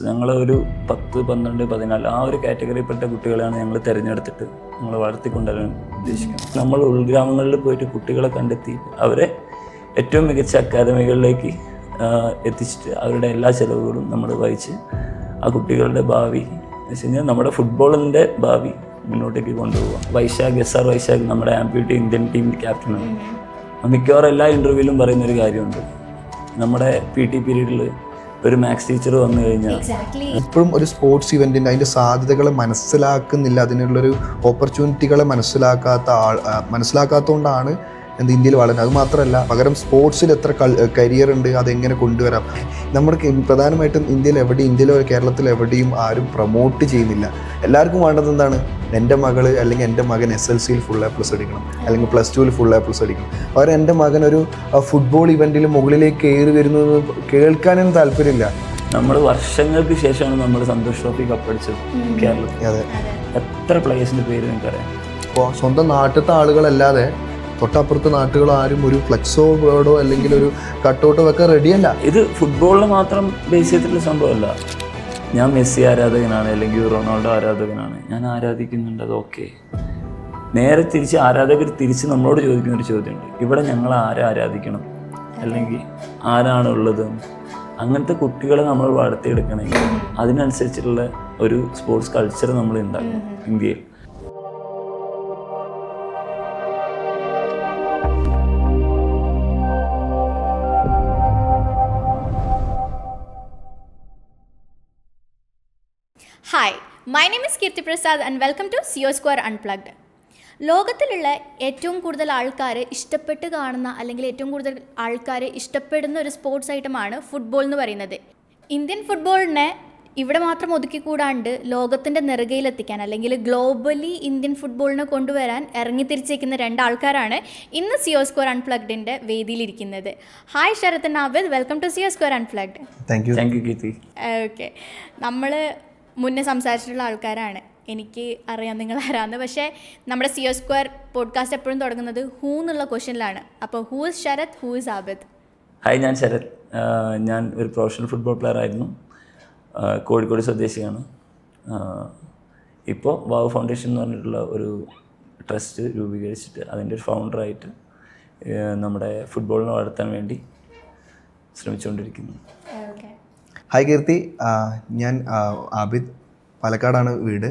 ഞങ്ങൾ ഒരു 10, 12, 14 ആ ഒരു കാറ്റഗറിയിൽപ്പെട്ട കുട്ടികളെയാണ് ഞങ്ങൾ തിരഞ്ഞെടുത്തിട്ട് ഞങ്ങൾ വളർത്തിക്കൊണ്ടുവരാൻ ഉദ്ദേശിക്കുന്നത്. നമ്മൾ ഉൾഗ്രാമങ്ങളിൽ പോയിട്ട് കുട്ടികളെ കണ്ടെത്തി അവരെ ഏറ്റവും മികച്ച അക്കാദമികളിലേക്ക് എത്തിച്ചിട്ട് അവരുടെ എല്ലാ ചിലവുകളും നമ്മൾ വഹിച്ച് ആ കുട്ടികളുടെ ഭാവി എന്ന് വെച്ച് കഴിഞ്ഞാൽ നമ്മുടെ ഫുട്ബോളിൻ്റെ ഭാവി മുന്നോട്ടേക്ക് കൊണ്ടുപോകാം. വൈശാഖ് നമ്മുടെ ആംപ്യൂട്ടി ഇന്ത്യൻ ടീം ക്യാപ്റ്റനാണ്. മിക്കവാറും എല്ലാ ഇൻ്റർവ്യൂവിലും പറയുന്നൊരു കാര്യമുണ്ട്, നമ്മുടെ PT പീരീഡിൽ ഒരു മാത്സ് ടീച്ചർ വന്നു കഴിഞ്ഞാൽ ഇപ്പോഴും ഒരു സ്പോർട്സ് ഇവൻറ്റിൻ്റെ അതിൻ്റെ സാധ്യതകളെ മനസ്സിലാക്കുന്നില്ല, അതിനുള്ളൊരു ഓപ്പർച്യൂണിറ്റികളെ മനസ്സിലാക്കാത്തതുകൊണ്ടാണ് ഇന്ത്യയിൽ വളരുന്നത്. അതുമാത്രമല്ല, പകരം സ്പോർട്സിൽ എത്ര കരിയർ ഉണ്ട്, അതെങ്ങനെ കൊണ്ടുവരാം. നമ്മുടെ പ്രധാനമായിട്ടും ഇന്ത്യയിലോ കേരളത്തിലോ എവിടെയും ആരും പ്രൊമോട്ട് ചെയ്യുന്നില്ല. എല്ലാവർക്കും വേണ്ടത് എന്താണ്, എൻ്റെ മകൾ അല്ലെങ്കിൽ എൻ്റെ മകൻ SLCയിൽ ഫുൾ A+ അടിക്കണം, അല്ലെങ്കിൽ +2 ഫുൾ A+ അടിക്കണം. പകരം എൻ്റെ മകൻ ഒരു ഫുട്ബോൾ ഇവൻറ്റിൽ മുകളിലേക്ക് കയറി വരുന്നത് കേൾക്കാനൊന്നും താല്പര്യമില്ല. നമ്മൾ വർഷങ്ങൾക്ക് ശേഷമാണ് നമ്മൾ സന്തോഷ് ട്രോഫി കപ്പടിച്ചത് കേരളത്തിൽ. അതെ, എത്ര പ്ലേയേഴ്സിൻ്റെ പേര് നിങ്ങൾക്കറിയാം? അപ്പോൾ സ്വന്തം നാട്ടിലത്തെ ആളുകളല്ലാതെ തൊട്ടപ്പുറത്തെ നാട്ടുകൾ ആരും ഒരു ഫ്ലെക്സോ ബോർഡോ അല്ലെങ്കിൽ ഒരു കട്ടൗട്ടോ വെക്കാൻ റെഡിയല്ല. ഇത് ഫുട്ബോളിനെ മാത്രം ബേസ് ചെയ്തിട്ടുള്ള സംഭവമല്ല. ഞാൻ മെസ്സി ആരാധകനാണ് അല്ലെങ്കിൽ റൊണാൾഡോ ആരാധകനാണ്, ഞാൻ ആരാധിക്കുന്നുണ്ട്, അത് ഓക്കെ. നേരെ തിരിച്ച് ആരാധകർ തിരിച്ച് നമ്മളോട് ചോദിക്കുന്നൊരു ചോദ്യമുണ്ട്, ഇവിടെ ഞങ്ങൾ ആരെ ആരാധിക്കണം അല്ലെങ്കിൽ ആരാണുള്ളത്. അങ്ങനത്തെ കുട്ടികളെ നമ്മൾ വളർത്തിയെടുക്കണമെങ്കിൽ അതിനനുസരിച്ചുള്ള ഒരു സ്പോർട്സ് കൾച്ചർ നമ്മൾ ഉണ്ടാക്കണം ഇന്ത്യയിൽ. Hi, my name is Kirti Prasad and welcome to CO Square Unplugged. ലോകത്തിലുള്ള ഏറ്റവും കൂടുതൽ ആൾക്കാർ ഇഷ്ടപ്പെട്ട് കാണുന്ന അല്ലെങ്കിൽ ഏറ്റവും കൂടുതൽ ആൾക്കാർ ഇഷ്ടപ്പെടുന്ന ഒരു സ്പോർട്സ് ഐറ്റമാണ് ഫുട്ബോൾ എന്ന് പറയുന്നത്. ഇന്ത്യൻ ഫുട്ബോളിനെ ഇവിടെ മാത്രം ഒതുക്കിക്കൂടാണ്ട് ലോകത്തിൻ്റെ നെറുകയിലെത്തിക്കാൻ അല്ലെങ്കിൽ ഗ്ലോബലി ഇന്ത്യൻ ഫുട്ബോളിനെ കൊണ്ടുവരാൻ ഇറങ്ങിത്തിരിച്ചിരിക്കുന്ന 2 ആൾക്കാരാണ് ഇന്ന് CO Square Unpluggedൻ്റെ വേദിയിലിരിക്കുന്നത്. Hi Sarath and Abid, welcome to CO Square Unplugged. Thank you Keerthi. Okay, നമ്മൾ മുന്നേ സംസാരിച്ചിട്ടുള്ള ആൾക്കാരാണ്, എനിക്ക് അറിയാം നിങ്ങൾ ആരാന്ന്. പക്ഷേ നമ്മുടെ CO Square പോഡ്കാസ്റ്റ് എപ്പോഴും തുടങ്ങുന്നത് ഹൂ എന്നുള്ള ക്വസ്റ്റ്യനിലാണ്. അപ്പോൾ who is Sharath, who is Abid? Hi, ഞാൻ ശരത്. ഞാൻ ഒരു പ്രൊഫഷണൽ ഫുട്ബോൾ പ്ലെയർ ആയിരുന്നു. കോഴിക്കോട് സ്വദേശിയാണ്. ഇപ്പോൾ വാവ് ഫൗണ്ടേഷൻ എന്ന് പറഞ്ഞിട്ടുള്ള ഒരു ട്രസ്റ്റ് രൂപീകരിച്ചിട്ട് അതിൻ്റെ ഒരു ഫൗണ്ടറായിട്ട് നമ്മുടെ ഫുട്ബോളിനെ വളർത്താൻ വേണ്ടി ശ്രമിച്ചുകൊണ്ടിരിക്കുന്നു. ഹായ് കീർത്തി, ഞാൻ ആബിദ്. പാലക്കാടാണ് വീട്.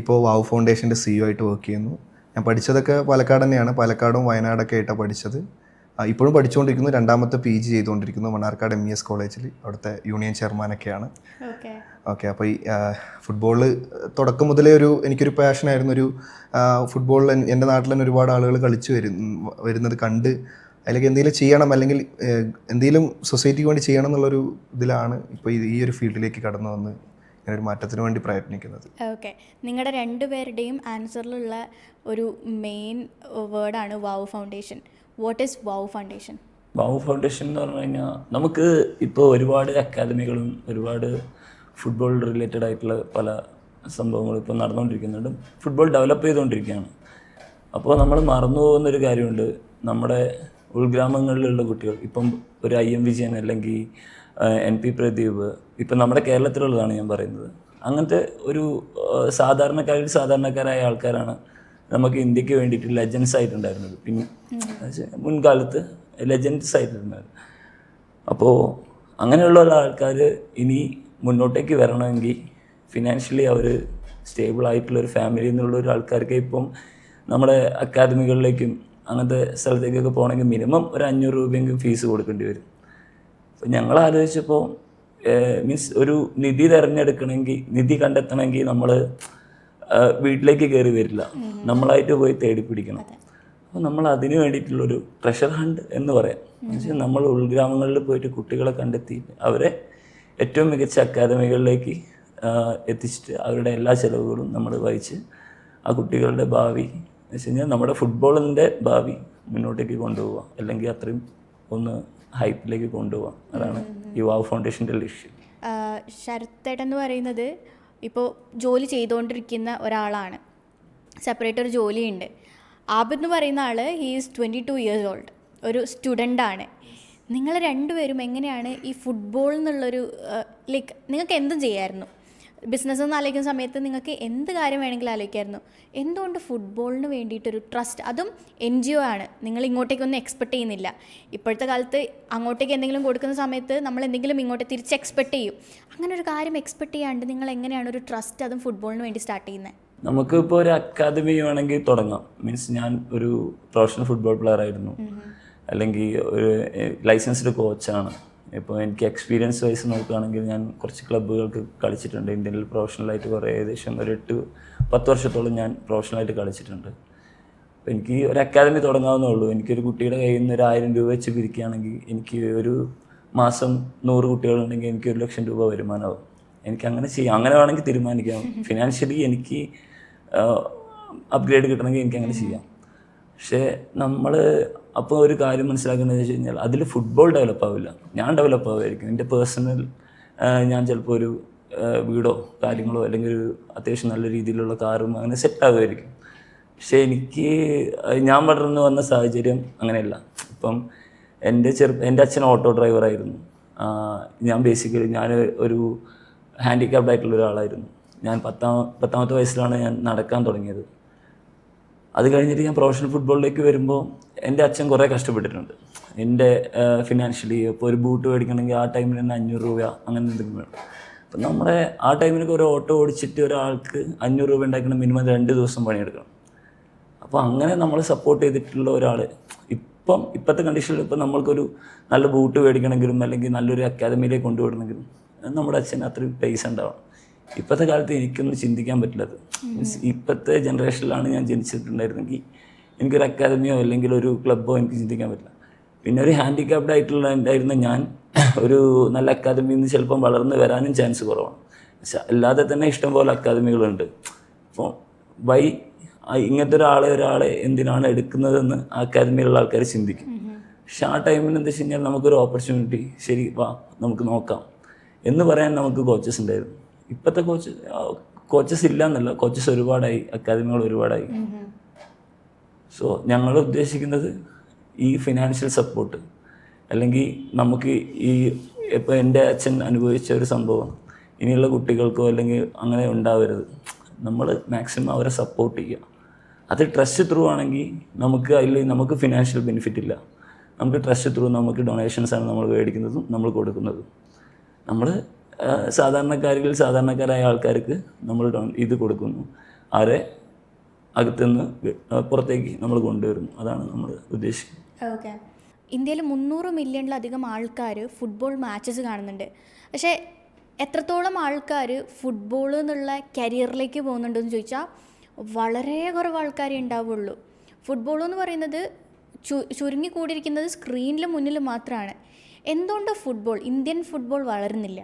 ഇപ്പോൾ വാവ് ഫൗണ്ടേഷൻ്റെ CEO ആയിട്ട് വർക്ക് ചെയ്യുന്നു. ഞാൻ പഠിച്ചതൊക്കെ പാലക്കാട് തന്നെയാണ്. പാലക്കാടും വയനാടൊക്കെ ആയിട്ടാണ് പഠിച്ചത്. ഇപ്പോഴും പഠിച്ചുകൊണ്ടിരിക്കുന്നു. 2ാമത്തെ PG ചെയ്തുകൊണ്ടിരിക്കുന്നു മണ്ണാർക്കാട് MES കോളേജിൽ. അവിടുത്തെ യൂണിയൻ ചെയർമാനൊക്കെയാണ്. ഓക്കെ, അപ്പോൾ ഈ ഫുട്ബോളിൽ തുടക്കം മുതലേ എനിക്കൊരു പാഷനായിരുന്നു. ഫുട്ബോളിൽ എൻ്റെ നാട്ടിൽ തന്നെ ഒരുപാട് ആളുകൾ കളിച്ച് വരുന്നത് കണ്ട് അല്ലെങ്കിൽ എന്തെങ്കിലും ചെയ്യണം, അല്ലെങ്കിൽ എന്തെങ്കിലും സൊസൈറ്റിക്ക് വേണ്ടി ചെയ്യണം എന്നുള്ളൊരു ഇതിലാണ് ഇപ്പോൾ ഈ ഒരു ഫീൽഡിലേക്ക് കടന്നു വന്ന് ഇങ്ങനെ ഒരു മാറ്റത്തിന് വേണ്ടി പ്രയത്നിക്കുന്നത്. ഓക്കെ, നിങ്ങളുടെ 2 പേരുടെയും ആൻസറിലുള്ള ഒരു മെയിൻ വേർഡാണ് wow foundation. What is wow foundation? Wow foundation എന്ന് പറഞ്ഞു കഴിഞ്ഞാൽ നമുക്ക് ഇപ്പോൾ ഒരുപാട് അക്കാദമികളും ഒരുപാട് ഫുട്ബോൾ റിലേറ്റഡ് ആയിട്ടുള്ള പല സംഭവങ്ങളും ഇപ്പോൾ നടന്നുകൊണ്ടിരിക്കുന്നുണ്ട്. ഫുട്ബോൾ ഡെവലപ്പ് ചെയ്തുകൊണ്ടിരിക്കുകയാണ്. അപ്പോൾ നമ്മൾ മറന്നു പോകുന്നൊരു കാര്യമുണ്ട്, നമ്മുടെ ഉൾഗ്രാമങ്ങളിലുള്ള കുട്ടികൾ. ഇപ്പം ഒരു IM വിജയൻ അല്ലെങ്കിൽ NP പ്രദീപ്, ഇപ്പം നമ്മുടെ കേരളത്തിലുള്ളതാണ് ഞാൻ പറയുന്നത്. അങ്ങനത്തെ ഒരു സാധാരണക്കാരായ ആൾക്കാരാണ് നമുക്ക് ഇന്ത്യക്ക് വേണ്ടിയിട്ട് ലെജൻസ് ആയിട്ടുണ്ടായിരുന്നത്. പിന്നെ മുൻകാലത്ത് ലെജൻസ് ആയിട്ടുണ്ടായിരുന്നു. അപ്പോൾ അങ്ങനെയുള്ള ആൾക്കാർ ഇനി മുന്നോട്ടേക്ക് വരണമെങ്കിൽ ഫിനാൻഷ്യലി അവർ സ്റ്റേബിൾ ആയിട്ടുള്ളൊരു ഫാമിലിയിൽ നിന്നുള്ള ഒരു ആൾക്കാർക്ക് ഇപ്പം നമ്മുടെ അക്കാദമികളിലേക്കും അങ്ങനത്തെ സ്ഥലത്തേക്കൊക്കെ പോകണമെങ്കിൽ മിനിമം ഒരു 500 രൂപയെങ്കിലും ഫീസ് കൊടുക്കേണ്ടി വരും. അപ്പോൾ ഞങ്ങൾ ആലോചിച്ചപ്പോൾ മീൻസ് ഒരു നിധി കണ്ടെത്തണമെങ്കിൽ നമ്മൾ വീട്ടിലേക്ക് കയറി വരില്ല, നമ്മളായിട്ട് പോയി തേടി പിടിക്കണം. അപ്പോൾ നമ്മൾ അതിന് വേണ്ടിയിട്ടുള്ളൊരു ട്രഷർ ഹണ്ട് എന്ന് പറയാം. എന്നുവെച്ചാൽ നമ്മൾ ഉൾഗ്രാമങ്ങളിൽ പോയിട്ട് കുട്ടികളെ കണ്ടെത്തി അവരെ ഏറ്റവും മികച്ച അക്കാദമികളിലേക്ക് എത്തിച്ചിട്ട് അവരുടെ എല്ലാ ചിലവുകളും നമ്മൾ വഹിച്ച് ആ കുട്ടികളുടെ ഭാവി എന്ന് വെച്ച് കഴിഞ്ഞാൽ നമ്മുടെ ഫുട്ബോളിൻ്റെ ഭാവി മുന്നോട്ടേക്ക് കൊണ്ടുപോകാം, അല്ലെങ്കിൽ അത്രയും ഒന്ന് ഹൈപ്പിലേക്ക് കൊണ്ടുപോകാം. അതാണ് ഈ വാവ് ഫൗണ്ടേഷൻ്റെ ലക്ഷ്യം. ശരത്തേട്ടൻ എന്ന് പറയുന്നത് ഇപ്പോൾ ജോലി ചെയ്തുകൊണ്ടിരിക്കുന്ന ഒരാളാണ്, സെപ്പറേറ്റ് ഒരു ജോലിയുണ്ട്. ആബിദ് എന്ന് പറയുന്ന ആൾ ഹീ ഈസ് 22 years old, ഒരു സ്റ്റുഡൻ്റാണ്. നിങ്ങൾ രണ്ടുപേരും എങ്ങനെയാണ് ഈ ഫുട്ബോൾ എന്നുള്ളൊരു ലൈക്ക് നിങ്ങൾക്ക് എന്തും ചെയ്യാമായിരുന്നു, ബിസിനസ് എന്ന് ആലോചിക്കുന്ന സമയത്ത് നിങ്ങൾക്ക് എന്ത് കാര്യം വേണമെങ്കിലും ആലോചിക്കായിരുന്നു. എന്തുകൊണ്ട് ഫുട്ബോളിന് വേണ്ടിയിട്ടൊരു ട്രസ്റ്റ്, അതും NGO ആണ്, നിങ്ങൾ ഇങ്ങോട്ടേക്കൊന്നും എക്സ്പെക്ട് ചെയ്യുന്നില്ല. ഇപ്പോഴത്തെ കാലത്ത് അങ്ങോട്ടേക്ക് എന്തെങ്കിലും കൊടുക്കുന്ന സമയത്ത് നമ്മൾ എന്തെങ്കിലും ഇങ്ങോട്ട് തിരിച്ച് എക്സ്പെക്ട് ചെയ്യും. അങ്ങനെ ഒരു കാര്യം എക്സ്പെക്ട് ചെയ്യാണ്ട് നിങ്ങൾ എങ്ങനെയാണ് ഒരു ട്രസ്റ്റ് അതും ഫുട്ബോളിന് വേണ്ടി സ്റ്റാർട്ട് ചെയ്യുന്നത്? നമുക്കിപ്പോൾ ഒരു അക്കാദമി വേണമെങ്കിൽ തുടങ്ങാം. മീൻസ് ഞാൻ ഒരു പ്രൊഫഷണൽ ഫുട്ബോൾ പ്ലെയർ ആയിരുന്നു, അല്ലെങ്കിൽ ഒരു ലൈസൻസ്ഡ് കോച്ചാണ്. ഇപ്പോൾ എനിക്ക് എക്സ്പീരിയൻസ് വൈസ് നോക്കുകയാണെങ്കിൽ ഞാൻ കുറച്ച് ക്ലബ്ബുകൾക്ക് കളിച്ചിട്ടുണ്ട്. ഇന്ത്യയിൽ പ്രൊഫഷണലായിട്ട് കുറേ ഏകദേശം ഒരു 8-10 വർഷത്തോളം ഞാൻ പ്രൊഫഷണലായിട്ട് കളിച്ചിട്ടുണ്ട്. അപ്പോൾ എനിക്ക് ഒരു അക്കാദമി തുടങ്ങാവുന്നേ ഉള്ളൂ. എനിക്കൊരു കുട്ടിയുടെ കയ്യിൽ നിന്ന് 1,000 രൂപ വെച്ച് പിരിക്കുകയാണെങ്കിൽ എനിക്ക് ഒരു മാസം 100 കുട്ടികളുണ്ടെങ്കിൽ എനിക്ക് 1,00,000 രൂപ വരുമാനമാവും. എനിക്ക് അങ്ങനെ ചെയ്യാം, അങ്ങനെ വേണമെങ്കിൽ തീരുമാനിക്കാം. ഫിനാൻഷ്യലി എനിക്ക് അപ്ഗ്രേഡ് കിട്ടണമെങ്കിൽ എനിക്ക് അങ്ങനെ ചെയ്യാം. പക്ഷേ നമ്മൾ അപ്പോൾ ഒരു കാര്യം മനസ്സിലാക്കുന്നത് വെച്ച് കഴിഞ്ഞാൽ അതിൽ ഫുട്ബോൾ ഡെവലപ്പ് ആവില്ല, ഞാൻ ഡെവലപ്പ് ആവുമായിരിക്കും. എൻ്റെ പേഴ്സണൽ ഞാൻ ചിലപ്പോൾ ഒരു വീടോ കാര്യങ്ങളോ അല്ലെങ്കിൽ ഒരു അത്യാവശ്യം നല്ല രീതിയിലുള്ള കാറും അങ്ങനെ സെറ്റ് ആകുമായിരിക്കും. പക്ഷേ ഞാൻ വളർന്നു വന്ന സാഹചര്യം അങ്ങനെയല്ല. ഇപ്പം എൻ്റെ അച്ഛൻ ഓട്ടോ ഡ്രൈവറായിരുന്നു. ഞാൻ ബേസിക്കലി ഒരു ഹാൻഡിക്യാപ്ഡ് ആയിട്ടുള്ള ഒരാളായിരുന്നു. ഞാൻ 10ാമത്തെ വയസ്സിലാണ് ഞാൻ നടക്കാൻ തുടങ്ങിയത്. അത് കഴിഞ്ഞിട്ട് ഞാൻ പ്രൊഫഷണൽ ഫുട്ബോളിലേക്ക് വരുമ്പോൾ എൻ്റെ അച്ഛൻ കുറേ കഷ്ടപ്പെട്ടിട്ടുണ്ട്. എൻ്റെ ഫിനാൻഷ്യലി ഇപ്പോൾ ഒരു ബൂട്ട് മേടിക്കണമെങ്കിൽ ആ ടൈമിൽ തന്നെ 500 രൂപ അങ്ങനെ എന്തെങ്കിലും വേണം. അപ്പം നമ്മുടെ ആ ടൈമിലൊക്കെ ഒരു ഓട്ടോ ഓടിച്ചിട്ട് ഒരാൾക്ക് 500 രൂപ ഉണ്ടാക്കണം, മിനിമം 2 ദിവസം പണിയെടുക്കണം. അപ്പോൾ അങ്ങനെ നമ്മൾ സപ്പോർട്ട് ചെയ്തിട്ടുള്ള ഒരാൾ ഇപ്പോഴത്തെ കണ്ടീഷനിൽ ഇപ്പം നമ്മൾക്കൊരു നല്ല ബൂട്ട് മേടിക്കണമെങ്കിലും അല്ലെങ്കിൽ നല്ലൊരു അക്കാദമിയിലേക്ക് കൊണ്ടുവിടണമെങ്കിലും നമ്മുടെ അച്ഛന് അത്രയും പൈസ ഉണ്ടാവണം. ഇപ്പോഴത്തെ കാലത്ത് എനിക്കൊന്നും ചിന്തിക്കാൻ പറ്റില്ലത്. മീൻസ് ഇപ്പോഴത്തെ ജനറേഷനിലാണ് ഞാൻ ജനിച്ചിട്ടുണ്ടായിരുന്നെങ്കിൽ എനിക്കൊരു അക്കാദമിയോ അല്ലെങ്കിൽ ഒരു ക്ലബ്ബോ എനിക്ക് ചിന്തിക്കാൻ പറ്റില്ല. പിന്നെ ഒരു ഹാൻഡിക്യാപ്ഡ് ഉണ്ടായിരുന്ന ഞാൻ ഒരു നല്ല അക്കാദമിയിൽ നിന്ന് ചിലപ്പം വളർന്ന് വരാനും ചാൻസ് കുറവാണ്. പക്ഷെ അല്ലാതെ തന്നെ ഇഷ്ടംപോലെ അക്കാദമികളുണ്ട്. അപ്പോൾ ഇങ്ങനത്തെ ഒരാളെ എന്തിനാണ് എടുക്കുന്നതെന്ന് ആ അക്കാദമിയിലുള്ള ആൾക്കാർ ചിന്തിക്കും. പക്ഷെ ആ ടൈമിൽ എന്താ വെച്ച് കഴിഞ്ഞാൽ നമുക്കൊരു ഓപ്പർച്യൂണിറ്റി, ശരി വാ നമുക്ക് നോക്കാം എന്ന് പറയാൻ നമുക്ക് കോച്ചസ് ഉണ്ടായിരുന്നു. ഇപ്പോഴത്തെ കോച്ചസ് ഇല്ല എന്നല്ല, കോച്ചസ് ഒരുപാടായി, അക്കാദമികൾ ഒരുപാടായി. സോ ഞങ്ങൾ ഉദ്ദേശിക്കുന്നത് ഈ ഫിനാൻഷ്യൽ സപ്പോർട്ട്, അല്ലെങ്കിൽ നമുക്ക് ഇപ്പോൾ എൻ്റെ അച്ഛൻ അനുഭവിച്ച ഒരു സംഭവം ഇനിയുള്ള കുട്ടികൾക്കോ അല്ലെങ്കിൽ അങ്ങനെ ഉണ്ടാവരുത്. നമ്മൾ മാക്സിമം അവരെ സപ്പോർട്ട് ചെയ്യുക. അത് ട്രസ്റ്റ് ത്രൂ ആണെങ്കിൽ നമുക്ക് ഫിനാൻഷ്യൽ ബെനിഫിറ്റ് ഇല്ല. നമുക്ക് ട്രസ്റ്റ് ത്രൂ നമുക്ക് ഡൊണേഷൻസാണ് നമ്മൾ മേടിക്കുന്നതും നമ്മൾ കൊടുക്കുന്നതും. നമ്മൾ സാധാരണക്കാരായ ആൾക്കാർക്ക് നമ്മൾ ഇത് കൊടുക്കുന്നു, അവരെ അകത്തുനിന്ന് പുറത്തേക്ക് നമ്മൾ കൊണ്ടുവരുന്നു. അതാണ് നമ്മൾ ഉദ്ദേശിക്കുന്നത്. ഓക്കെ. ഇന്ത്യയിൽ 300 മില്യണിലധികം ആൾക്കാർ ഫുട്ബോൾ മാച്ചസ് കാണുന്നുണ്ട്. പക്ഷേ എത്രത്തോളം ആൾക്കാർ ഫുട്ബോൾ എന്നുള്ള കരിയറിലേക്ക് പോകുന്നുണ്ടെന്ന് ചോദിച്ചാൽ വളരെ കുറവ് ആൾക്കാരേ ഉണ്ടാവുള്ളൂ. ഫുട്ബോൾ എന്ന് പറയുന്നത് ചുരുങ്ങിക്കൂടിയിരിക്കുന്നത് സ്ക്രീനിന് മുന്നിൽ മാത്രമാണ്. എന്തുകൊണ്ട് ഇന്ത്യൻ ഫുട്ബോൾ വളരുന്നില്ല?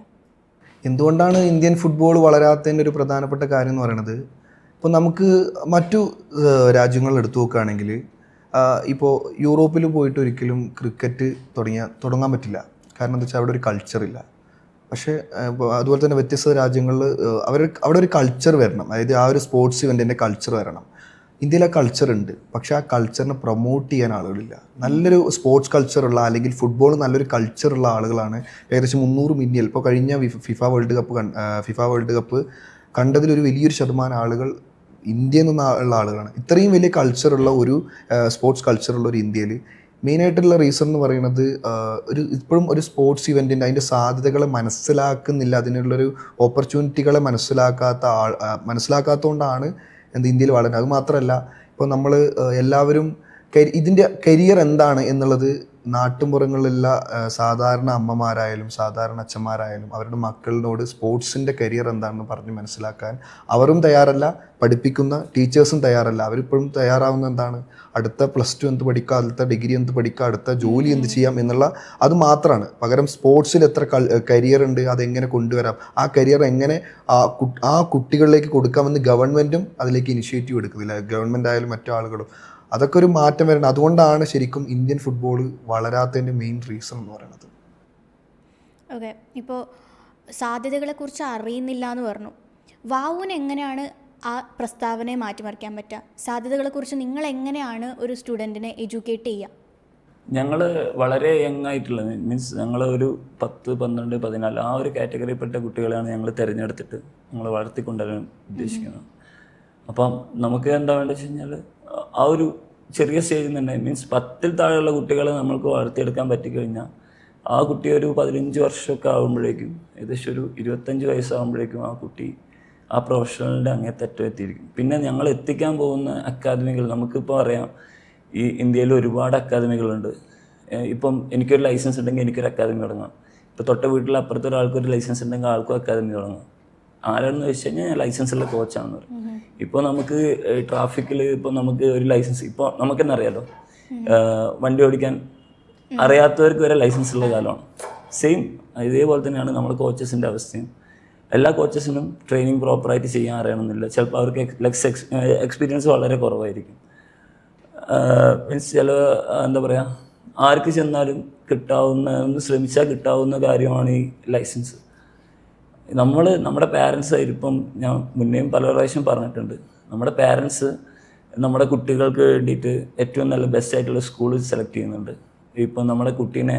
എന്തുകൊണ്ടാണ് ഇന്ത്യൻ ഫുട്ബോൾ വളരാത്തതിൻ്റെ ഒരു പ്രധാനപ്പെട്ട കാര്യം എന്ന് പറയുന്നത്, ഇപ്പോൾ നമുക്ക് മറ്റു രാജ്യങ്ങൾ എടുത്തു നോക്കുകയാണെങ്കിൽ ഇപ്പോൾ യൂറോപ്പിൽ പോയിട്ട് ഒരിക്കലും ക്രിക്കറ്റ് തുടങ്ങാൻ പറ്റില്ല. കാരണം എന്താ വെച്ചാൽ അവിടെ ഒരു കൾച്ചറില്ല. പക്ഷേ അതുപോലെ തന്നെ വ്യത്യസ്ത രാജ്യങ്ങളിൽ അവിടെ ഒരു കൾച്ചർ വരണം, അതായത് ആ ഒരു സ്പോർട്സ് ഇവൻറ്റിൻ്റെ കൾച്ചർ വരണം. ഇന്ത്യയിൽ ആ കൾച്ചർ ഉണ്ട്, പക്ഷേ ആ കൾച്ചറിനെ പ്രൊമോട്ട് ചെയ്യാൻ ആളുകളില്ല. നല്ലൊരു സ്പോർട്സ് കൾച്ചറുള്ള അല്ലെങ്കിൽ ഫുട്ബോൾ നല്ലൊരു കൾച്ചറുള്ള ആളുകളാണ് ഏകദേശം 300 മില്യൺ. ഇപ്പോൾ കഴിഞ്ഞ ഫിഫ വേൾഡ് കപ്പ് കണ്ടതിലൊരു വലിയൊരു ശതമാനം ആളുകൾ ഇന്ത്യയിൽ നിന്നുള്ള ആളുകളാണ്. ഇത്രയും വലിയ കൾച്ചറുള്ള ഒരു സ്പോർട്സ് കൾച്ചറുള്ള ഒരു ഇന്ത്യയിൽ മെയിനായിട്ടുള്ള റീസൺ എന്ന് പറയുന്നത് ഇപ്പോഴും ഒരു സ്പോർട്സ് ഇവൻറ്റിൻ്റെ അതിൻ്റെ സാധ്യതകളെ മനസ്സിലാക്കുന്നില്ല, അതിനുള്ളൊരു ഓപ്പർച്യൂണിറ്റികളെ മനസ്സിലാക്കാത്തതുകൊണ്ടാണ് ഇന്ത്യയിൽ വളരുന്നത്. അത് മാത്രമല്ല, ഇപ്പോൾ നമ്മൾ എല്ലാവരും ഇതിൻ്റെ കരിയർ എന്താണ് എന്നുള്ളത് നാട്ടുമ്പുറങ്ങളിലുള്ള സാധാരണ അമ്മമാരായാലും സാധാരണ അച്ഛന്മാരായാലും അവരുടെ മക്കളിനോട് സ്പോർട്സിൻ്റെ കരിയർ എന്താണെന്ന് പറഞ്ഞ് മനസ്സിലാക്കാൻ അവരും തയ്യാറല്ല, പഠിപ്പിക്കുന്ന ടീച്ചേഴ്സും തയ്യാറല്ല. അവരിപ്പോഴും തയ്യാറാവുന്ന എന്താണ്, അടുത്ത +2 എന്ത് പഠിക്കുക, അടുത്ത ഡിഗ്രി എന്ത് പഠിക്കുക, അടുത്ത ജോലി എന്ത് ചെയ്യാം എന്നുള്ള അത് മാത്രമാണ്. പകരം സ്പോർട്സിൽ എത്ര കരിയർ ഉണ്ട്, അതെങ്ങനെ കൊണ്ടുവരാം, ആ കരിയർ എങ്ങനെ ആ കുട്ടികളിലേക്ക് കൊടുക്കാമെന്ന് ഗവൺമെൻറ്റും അതിലേക്ക് ഇനിഷ്യേറ്റീവ് എടുക്കുന്നില്ല. ഗവൺമെൻറ് ആയാലും മറ്റു ആളുകളും അതൊക്കെ ഒരു മാറ്റം വരണം. അതുകൊണ്ടാണ് ശരിക്കും ഇന്ത്യൻ ഫുട്ബോൾ വളരാത്തതിൻ്റെ മെയിൻ റീസൺ എന്ന് പറയുന്നത്. ഓക്കെ. ഇപ്പോൾ സാധ്യതകളെക്കുറിച്ച് അറിയുന്നില്ല എന്ന് പറഞ്ഞു. വാവുവിന് എങ്ങനെയാണ് ആ പ്രസ്താവനയെ മാറ്റിമറിക്കാൻ പറ്റുക? സാധ്യതകളെക്കുറിച്ച് നിങ്ങൾ എങ്ങനെയാണ് ഒരു സ്റ്റുഡൻറ്റിനെ എഡ്യൂക്കേറ്റ് ചെയ്യുക? ഞങ്ങൾ വളരെ യങ് ആയിട്ടുള്ള മീൻസ് ഞങ്ങൾ ഒരു 10, 12, 14 ആ ഒരു കാറ്റഗറിയിൽപ്പെട്ട കുട്ടികളെയാണ് ഞങ്ങൾ തിരഞ്ഞെടുത്തിട്ട് ഞങ്ങൾ വളർത്തിക്കൊണ്ടുവരാൻ ഉദ്ദേശിക്കുന്നത്. അപ്പം നമുക്ക് എന്താ വേണ്ടത് വെച്ച് കഴിഞ്ഞാൽ ആ ഒരു ചെറിയ സ്റ്റേജിൽ തന്നെ മീൻസ് 10ൽ താഴെയുള്ള കുട്ടികളെ നമ്മൾക്ക് വളർത്തിയെടുക്കാൻ പറ്റിക്കഴിഞ്ഞാൽ ആ കുട്ടി ഒരു 15 വർഷമൊക്കെ ആകുമ്പോഴേക്കും ഏകദേശം ഒരു 25 വയസ്സാകുമ്പോഴേക്കും ആ കുട്ടി ആ പ്രൊഫഷണലിൻ്റെ അങ്ങേറ്ററ്റം എത്തിയിരിക്കും. പിന്നെ ഞങ്ങൾ എത്തിക്കാൻ പോകുന്ന അക്കാദമികൾ നമുക്കിപ്പോൾ അറിയാം, ഈ ഇന്ത്യയിൽ ഒരുപാട് അക്കാദമികളുണ്ട്. ഇപ്പം എനിക്കൊരു ലൈസൻസ് ഉണ്ടെങ്കിൽ എനിക്കൊരു അക്കാദമി തുടങ്ങാം. ഇപ്പോൾ തൊട്ട വീട്ടിൽ അപ്പുറത്തെ ഒരാൾക്കൊരു ലൈസൻസ് ഉണ്ടെങ്കിൽ ആൾക്കും അക്കാദമി തുടങ്ങാം. ആരാണെന്ന് വെച്ച് കഴിഞ്ഞാൽ ഞാൻ ലൈസൻസുള്ള കോച്ചാണെന്ന് പറയും. ഇപ്പോൾ നമുക്ക് ട്രാഫിക്കിൽ ഇപ്പോൾ നമുക്ക് ഒരു ലൈസൻസ് ഇപ്പോൾ നമുക്ക് തന്നെ അറിയാലോ, വണ്ടി ഓടിക്കാൻ അറിയാത്തവർക്ക് വരെ ലൈസൻസ് ഉള്ള കാലമാണ്. സെയിം ഇതേപോലെ തന്നെയാണ് നമ്മുടെ കോച്ചസിൻ്റെ അവസ്ഥയും. എല്ലാ കോച്ചസിനും ട്രെയിനിങ് പ്രോപ്പറായിട്ട് ചെയ്യാൻ അറിയണമെന്നില്ല. ചിലപ്പോൾ അവർക്ക് എക്സ്പീരിയൻസ് വളരെ കുറവായിരിക്കും. മീൻസ് ചില എന്താ പറയുക, ആർക്ക് ചെന്നാലും ഒന്ന് ശ്രമിച്ചാൽ കിട്ടാവുന്ന കാര്യമാണ് ഈ ലൈസൻസ്. നമ്മുടെ പാരൻസ് ഇപ്പം ഞാൻ മുന്നേയും പല പ്രാവശ്യം പറഞ്ഞിട്ടുണ്ട്, നമ്മുടെ പാരൻസ് നമ്മുടെ കുട്ടികൾക്ക് വേണ്ടിയിട്ട് ഏറ്റവും നല്ല ബെസ്റ്റ് ആയിട്ടുള്ള സ്കൂൾ സെലക്ട് ചെയ്യുന്നുണ്ട്. ഇപ്പം നമ്മുടെ കുട്ടീനെ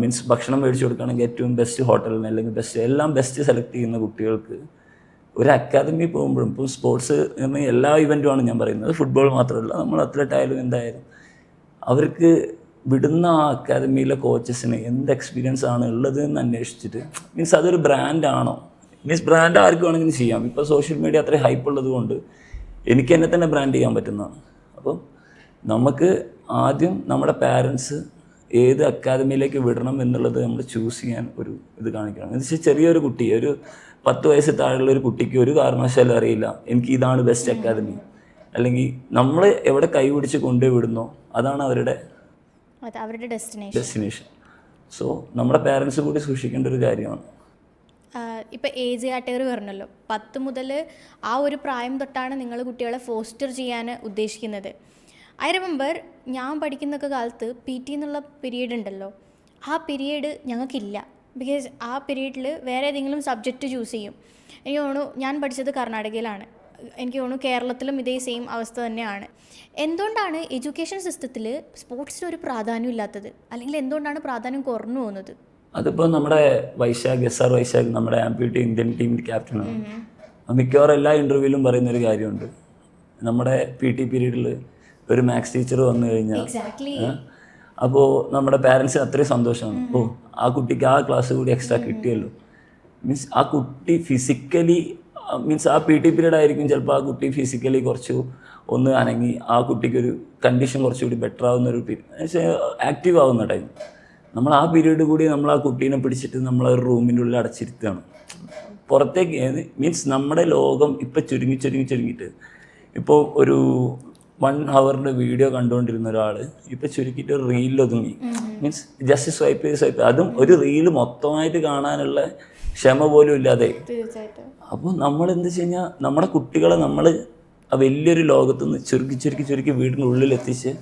മീൻസ് ഭക്ഷണം മേടിച്ചു കൊടുക്കുകയാണെങ്കിൽ ഏറ്റവും ബെസ്റ്റ് ഹോട്ടലിന് അല്ലെങ്കിൽ എല്ലാം ബെസ്റ്റ് സെലക്ട് ചെയ്യുന്ന കുട്ടികൾക്ക് ഒരു അക്കാദമി പോകുമ്പോഴും ഇപ്പോൾ സ്പോർട്സ് എന്ന എല്ലാ ഇവൻറ്റുമാണ് ഞാൻ പറയുന്നത്, ഫുട്ബോൾ മാത്രമല്ല, നമ്മൾ അത്ലറ്റ് ആയാലും എന്തായാലും അവർക്ക് വിടുന്ന ആ അക്കാദമിയിലെ കോച്ചസിന് എന്ത് എക്സ്പീരിയൻസ് ആണ് ഉള്ളത് എന്ന് അന്വേഷിച്ചിട്ട് മീൻസ് അതൊരു ബ്രാൻഡാണോ, മീൻസ് ബ്രാൻഡ് ആർക്ക് വേണമെങ്കിലും ചെയ്യാം. ഇപ്പോൾ സോഷ്യൽ മീഡിയ അത്രയും ഹൈപ്പ് ഉള്ളത് കൊണ്ട് എനിക്ക് എന്നെ തന്നെ ബ്രാൻഡ് ചെയ്യാൻ പറ്റുന്നതാണ്. അപ്പം നമുക്ക് ആദ്യം നമ്മുടെ പാരൻസ് ഏത് അക്കാദമിയിലേക്ക് വിടണം എന്നുള്ളത് നമ്മൾ ചൂസ് ചെയ്യാൻ ഒരു ഇത് കാണിക്കണം. എന്ന് വെച്ചാൽ ചെറിയൊരു കുട്ടി, ഒരു 10 വയസ്സ് താഴെയുള്ള ഒരു കുട്ടിക്ക് ഒരു കാരണവശാലും അറിയില്ല എനിക്ക് ഇതാണ് ബെസ്റ്റ് അക്കാദമി, അല്ലെങ്കിൽ നമ്മൾ എവിടെ കൈ പിടിച്ച് കൊണ്ടുപോയി വിടുന്നോ അതാണ് അവരുടെ ഡെസ്റ്റിനേഷൻ. സോ നമ്മുടെ പാരൻസ് കൂടി സൂക്ഷിക്കേണ്ട ഒരു കാര്യമാണ്. ഇപ്പോൾ ഏജ് കാറ്റഗറി പറഞ്ഞല്ലോ, 10 മുതൽ ആ ഒരു പ്രായം തൊട്ടാണ് നിങ്ങൾ കുട്ടികളെ ഫോസ്റ്റർ ചെയ്യാൻ ഉദ്ദേശിക്കുന്നത്. ഐ റിമെമ്പർ ഞാൻ പഠിക്കുന്നൊക്കെ കാലത്ത് PT എന്നുള്ള പീരീഡ് ഉണ്ടല്ലോ, ആ പീരീഡ് ഞങ്ങൾക്കില്ല. ബിക്കോസ് ആ പീരീഡിൽ വേറെ ഏതെങ്കിലും സബ്ജക്റ്റ് ചൂസ് ചെയ്യും. എനിക്ക് തോന്നുന്നു ഞാൻ പഠിച്ചത് കർണാടകയിലാണ്, എനിക്ക് തോന്നുന്നു കേരളത്തിലും ഇതേ സെയിം അവസ്ഥ തന്നെയാണ്. എന്തുകൊണ്ടാണ് എഡ്യൂക്കേഷൻ സിസ്റ്റത്തിൽ സ്പോർട്സിന് ഒരു പ്രാധാന്യം ഇല്ലാത്തത്, അല്ലെങ്കിൽ എന്തുകൊണ്ടാണ് പ്രാധാന്യം കുറഞ്ഞു പോകുന്നത്? അതിപ്പോൾ നമ്മുടെ SR വൈശാഖ് നമ്മുടെ ആംപ്യൂട്ടി ഇന്ത്യൻ ടീമിൻ്റെ ക്യാപ്റ്റനാണ്. മിക്കവാറും എല്ലാ ഇൻ്റർവ്യൂവിലും പറയുന്നൊരു കാര്യമുണ്ട്, നമ്മുടെ PT പീരീഡിൽ ഒരു മാത്സ് ടീച്ചർ വന്നു കഴിഞ്ഞാൽ അപ്പോൾ നമ്മുടെ പാരൻസിന് അത്രയും സന്തോഷമാണ്, ആ കുട്ടിക്ക് ആ ക്ലാസ് കൂടി എക്സ്ട്രാ കിട്ടിയല്ലോ. മീൻസ് ആ കുട്ടി ഫിസിക്കലി മീൻസ് ആ PT പീരീഡ് ആയിരിക്കും ചിലപ്പോൾ ആ കുട്ടി ഫിസിക്കലി കുറച്ച് ഒന്ന് അനങ്ങി ആ കുട്ടിക്കൊരു കണ്ടീഷൻ കുറച്ചുകൂടി ബെറ്റർ ആവുന്നൊരു പീരീഡ്, ആക്റ്റീവ് ആവുന്ന ടൈം. നമ്മൾ ആ പീരീഡ് കൂടി നമ്മൾ ആ കുട്ടീനെ പിടിച്ചിട്ട് നമ്മൾ ഒരു റൂമിൻ്റെ ഉള്ളിൽ അടച്ചിരുത്തുകയാണ്. പുറത്തേക്ക് മീൻസ് നമ്മുടെ ലോകം ഇപ്പം ചുരുങ്ങിയിട്ട് ഇപ്പോൾ ഒരു 1 ഹവറിൻ്റെ വീഡിയോ കണ്ടുകൊണ്ടിരുന്ന ഒരാൾ ഇപ്പം ചുരുക്കിയിട്ട് ഒരു റീലിൽ ഒതുങ്ങി. മീൻസ് ജസ്റ്റ് സ്വൈപ്പ് ചെയ്ത് അതും ഒരു റീല് മൊത്തമായിട്ട് കാണാനുള്ള ക്ഷമ പോലും ഇല്ലാതെ. അപ്പോൾ നമ്മൾ എന്ത് വെച്ച് കഴിഞ്ഞാൽ നമ്മുടെ കുട്ടികളെ നമ്മൾ ആ വലിയൊരു ലോകത്തുനിന്ന് ചുരുക്കി വീടിനുള്ളിൽ എത്തിച്ച്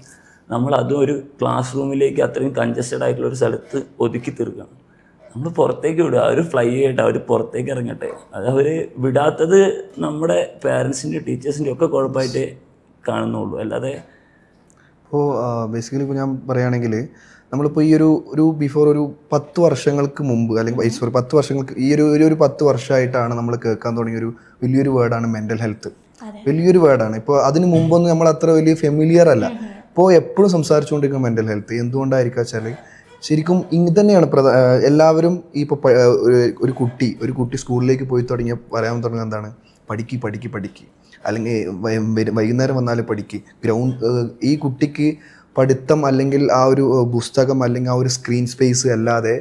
നമ്മൾ അതും ഒരു ക്ലാസ് റൂമിലേക്ക് അത്രയും കൺജസ്റ്റഡ് ആയിട്ടുള്ള ഒരു സ്ഥലത്ത് ഒതുക്കി തീർക്കണം. നമ്മൾ പുറത്തേക്ക് വിടുക, അവർ ഫ്ലൈ ചെയ്യട്ടെ, അവർ പുറത്തേക്ക് ഇറങ്ങട്ടെ. അത് അവർ വിടാത്തത് നമ്മുടെ പാരൻസിൻ്റെ ടീച്ചേഴ്സിൻ്റെ ഒക്കെ കുഴപ്പമായിട്ട് കാണുന്നുള്ളൂ, അല്ലാതെ. ഇപ്പോൾ ബേസിക്കലി ഇപ്പോൾ ഞാൻ പറയുകയാണെങ്കിൽ നമ്മളിപ്പോൾ ഈ ഒരു ബിഫോർ ഒരു 10 വർഷങ്ങൾക്ക് മുമ്പ് അല്ലെങ്കിൽ 10 വർഷങ്ങൾക്ക് ഈ ഒരു 10 വർഷമായിട്ടാണ് നമ്മൾ കേൾക്കാൻ തുടങ്ങിയ ഒരു വലിയൊരു വേർഡാണ് മെൻ്റൽ ഹെൽത്ത്. വലിയൊരു വേർഡാണ്. ഇപ്പോൾ അതിന് മുമ്പൊന്നും നമ്മൾ അത്ര വലിയ ഫെമിലിയർ അല്ല. ഇപ്പോൾ എപ്പോഴും സംസാരിച്ചുകൊണ്ടിരിക്കുന്ന മെൻ്റൽ ഹെൽത്ത് എന്തുകൊണ്ടായിരിക്കും വെച്ചാൽ ശരിക്കും ഇത് തന്നെയാണ് എല്ലാവരും ഇപ്പോൾ ഒരു കുട്ടി സ്കൂളിലേക്ക് പോയി പറയാൻ തുടങ്ങിയ എന്താണ്, പഠിക്ക് അല്ലെങ്കിൽ വൈകുന്നേരം വന്നാൽ പഠിക്ക്. ഈ കുട്ടിക്ക് പഠിത്തം അല്ലെങ്കിൽ ആ ഒരു പുസ്തകം അല്ലെങ്കിൽ ആ ഒരു സ്ക്രീൻ സ്പേസ് അല്ലാതെ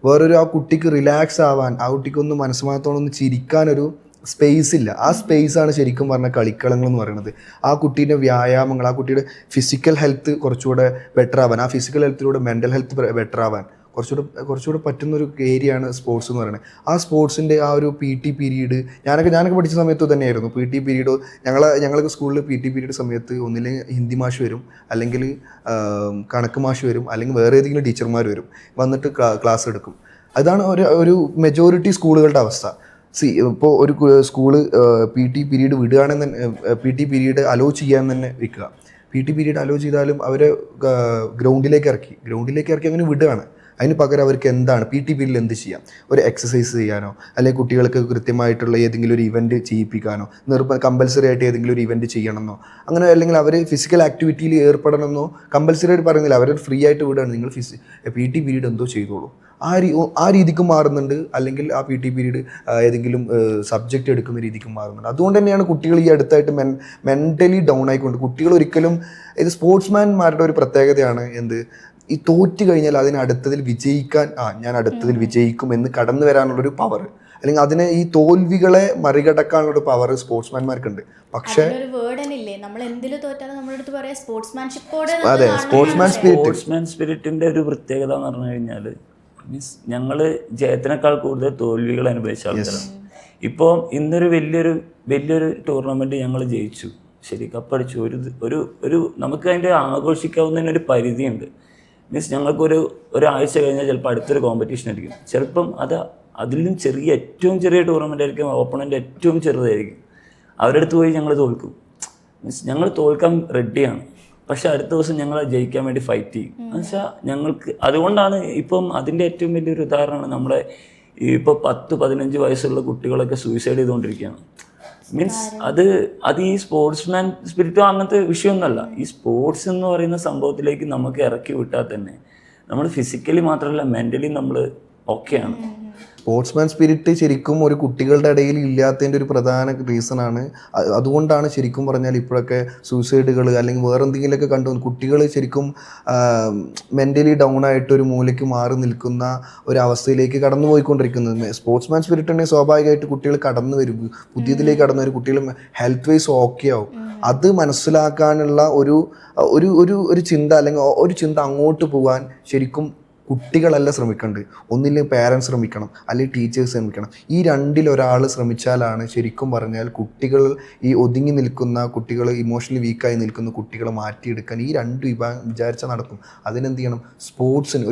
വേറൊരു ആ കുട്ടിക്ക് റിലാക്സ് ആവാൻ, ആ കുട്ടിക്കൊന്ന് മനസ്സമാനത്തോടൊന്ന് ചിരിക്കാനൊരു സ്പേസ് ഇല്ല. ആ സ്പേസാണ് ശരിക്കും പറഞ്ഞ കളിക്കളങ്ങൾ എന്ന് പറയുന്നത്. ആ കുട്ടീൻ്റെ വ്യായാമങ്ങൾ, ആ കുട്ടിയുടെ ഫിസിക്കൽ ഹെൽത്ത് കുറച്ചുകൂടെ ബെറ്റർ ആവാൻ, ആ ഫിസിക്കൽ ഹെൽത്തിലൂടെ മെൻ്റൽ ഹെൽത്ത് ബെറ്റർ ആവാൻ കുറച്ചുകൂടെ പറ്റുന്നൊരു ഏരിയയാണ് സ്പോർട്സ് എന്ന് പറയുന്നത്. ആ സ്പോർട്സിൻ്റെ ആ ഒരു PT പീരീഡ് ഞാനൊക്കെ പഠിച്ച സമയത്ത് തന്നെയായിരുന്നു PT പീരീഡ്. ഞങ്ങൾക്ക് സ്കൂളിൽ PT പീരീഡ് സമയത്ത് ഒന്നില്ലെങ്കിൽ ഹിന്ദി മാഷ് വരും, അല്ലെങ്കിൽ കണക്ക് മാഷ് വരും, അല്ലെങ്കിൽ വേറെ ഏതെങ്കിലും ടീച്ചർമാർ വരും, വന്നിട്ട് ക്ലാസ് എടുക്കും. അതാണ് ഒരു മെജോറിറ്റി സ്കൂളുകളുടെ അവസ്ഥ. ഇപ്പോൾ ഒരു സ്കൂള് PT പീരീഡ് വിടുകയാണെന്ന് PT പീരീഡ് അലോ ചെയ്യാൻ തന്നെ വെക്കുക. PT പീരീഡ് അലോ ചെയ്താലും അവരെ ഗ്രൗണ്ടിലേക്ക് ഇറക്കി അങ്ങനെ വിടുകയാണ്. അതിന് പകരം അവർക്ക് എന്താണ് PT പീരീഡിൽ എന്ത് ചെയ്യാം? ഒരു എക്സസൈസ് ചെയ്യാനോ അല്ലെങ്കിൽ കുട്ടികൾക്ക് കൃത്യമായിട്ടുള്ള ഏതെങ്കിലും ഒരു ഇവൻറ്റ് ചെയ്യിപ്പിക്കാനോ കമ്പൽസറി ആയിട്ട് ഏതെങ്കിലും ഒരു ഇവൻറ്റ് ചെയ്യണമെന്നോ അങ്ങനെ അല്ലെങ്കിൽ അവർ ഫിസിക്കൽ ആക്ടിവിറ്റിയിൽ ഏർപ്പെടണമെന്നോ കമ്പൽസറി ആയിട്ട് പറയുന്നില്ല. അവർ ഫ്രീ ആയിട്ട് വിടുകയാണ്. നിങ്ങൾ PT പീരീഡ് എന്തോ ചെയ്തോളൂ. ആ രീതിക്ക് മാറുന്നുണ്ട്. അല്ലെങ്കിൽ ആ PT പീരീഡ് ഏതെങ്കിലും സബ്ജക്റ്റ് എടുക്കുന്ന രീതിക്ക് മാറുന്നുണ്ട്. അതുകൊണ്ട് തന്നെയാണ് കുട്ടികൾ ഈ അടുത്തായിട്ട് മെൻ്റലി ഡൗൺ ആയിക്കൊണ്ട് കുട്ടികൾ ഒരിക്കലും ഇത് സ്പോർട്സ്മാൻമാരുടെ ഒരു പ്രത്യേകതയാണ് എന്ത് ഈ തോറ്റ് കഴിഞ്ഞാൽ അതിന് അടുത്തതിൽ വിജയിക്കാൻ ഞാൻ അടുത്തതിൽ വിജയിക്കും എന്ന് കടന്നു വരാനുള്ളൊരു പവർ അല്ലെങ്കിൽ അതിനെ ഈ തോൽവികളെ മറികടക്കാനുള്ളൊരു പവർ സ്പോർട്സ്മാൻമാർക്കുണ്ട്. പക്ഷേ അതെ സ്പോർട്സ്മാൻ സ്പിരിറ്റിന്റെ ഒരു പ്രത്യേകത എന്ന് പറഞ്ഞു കഴിഞ്ഞാൽ മീൻസ് ഞങ്ങൾ ജയത്തിനേക്കാൾ കൂടുതൽ തോൽവികൾ അനുഭവിച്ച ആൾക്കാരാണ്. ഇപ്പോൾ ഇന്നൊരു വലിയൊരു ടൂർണമെൻറ്റ് ഞങ്ങൾ ജയിച്ചു, ശരി, കപ്പടിച്ചു. ഒരു നമുക്ക് അതിൻ്റെ ആഘോഷിക്കാവുന്നതിനൊരു പരിധിയുണ്ട്. മീൻസ് ഞങ്ങൾക്കൊരു ഒരാഴ്ച കഴിഞ്ഞാൽ ചിലപ്പോൾ അടുത്തൊരു കോമ്പറ്റീഷൻ ആയിരിക്കും. ചിലപ്പം അതിലും ഏറ്റവും ചെറിയ ടൂർണമെൻ്റ് ആയിരിക്കും. ഓപ്പണൻ്റ് ഏറ്റവും ചെറുതായിരിക്കും. അവരുടെ അടുത്ത് പോയി ഞങ്ങൾ തോൽക്കും. മീൻസ് ഞങ്ങൾ തോൽക്കാൻ റെഡിയാണ്, പക്ഷെ അടുത്ത ദിവസം ഞങ്ങൾ ജയിക്കാൻ വേണ്ടി ഫൈറ്റ് ചെയ്യും. എന്നുവെച്ചാൽ ഞങ്ങൾക്ക് അതുകൊണ്ടാണ് ഇപ്പം അതിൻ്റെ ഏറ്റവും വലിയൊരു ഉദാഹരണമാണ് നമ്മുടെ ഇപ്പോൾ 10-15 വയസ്സുള്ള കുട്ടികളൊക്കെ സൂയിസൈഡ് ചെയ്തുകൊണ്ടിരിക്കുകയാണ്. മീൻസ് അത് ഈ സ്പോർട്സ്മാൻ സ്പിരിറ്റോ അങ്ങനത്തെ വിഷയമൊന്നുമല്ല. ഈ സ്പോർട്സ് എന്ന് പറയുന്ന സംഭവത്തിലേക്ക് നമുക്ക് ഇറക്കി വിട്ടാൽ തന്നെ നമ്മൾ ഫിസിക്കലി മാത്രമല്ല മെൻ്റലി നമ്മൾ ഓക്കെയാണ്. സ്പോർട്സ്മാൻ സ്പിരിറ്റ് ശരിക്കും ഒരു കുട്ടികളുടെ ഇടയിൽ ഇല്ലാത്തതിൻ്റെ ഒരു പ്രധാന റീസണാണ്. അതുകൊണ്ടാണ് ശരിക്കും പറഞ്ഞാൽ ഇപ്പോഴൊക്കെ സൂസൈഡുകൾ അല്ലെങ്കിൽ വേറെ എന്തെങ്കിലുമൊക്കെ കണ്ടു കുട്ടികൾ ശരിക്കും മെൻ്റലി ഡൗൺ ആയിട്ട് ഒരു മൂലയ്ക്ക് മാറി നിൽക്കുന്ന ഒരവസ്ഥയിലേക്ക് കടന്നു പോയിക്കൊണ്ടിരിക്കുന്നത്. സ്പോർട്സ്മാൻ സ്പിരിറ്റ് തന്നെ സ്വാഭാവികമായിട്ട് കുട്ടികൾ കടന്നു വരും, പുതിയതിലേക്ക് കടന്നു വരും, കുട്ടികൾ ഹെൽത്ത് വൈസ് ഓക്കെ ആവും. അത് മനസ്സിലാക്കാനുള്ള ഒരു ചിന്ത അല്ലെങ്കിൽ ഒരു ചിന്ത അങ്ങോട്ട് പോകാൻ ശരിക്കും കുട്ടികളല്ല ശ്രമിക്കേണ്ടത്. ഒന്നില്ലെങ്കിൽ പേരൻസ് ശ്രമിക്കണം, അല്ലെങ്കിൽ ടീച്ചേഴ്സ് ശ്രമിക്കണം. ഈ രണ്ടിലൊരാൾ ശ്രമിച്ചാലാണ് ശരിക്കും പറഞ്ഞാൽ കുട്ടികൾ ഈ ഒതുങ്ങി നിൽക്കുന്ന കുട്ടികൾ, ഇമോഷണലി വീക്കായി നിൽക്കുന്ന കുട്ടികളെ മാറ്റിയെടുക്കാൻ ഈ രണ്ട് വിഭാഗം വിചാരിച്ചാൽ നടക്കും. അതിനെന്ത് ചെയ്യണം? സ്പോർട്സിന്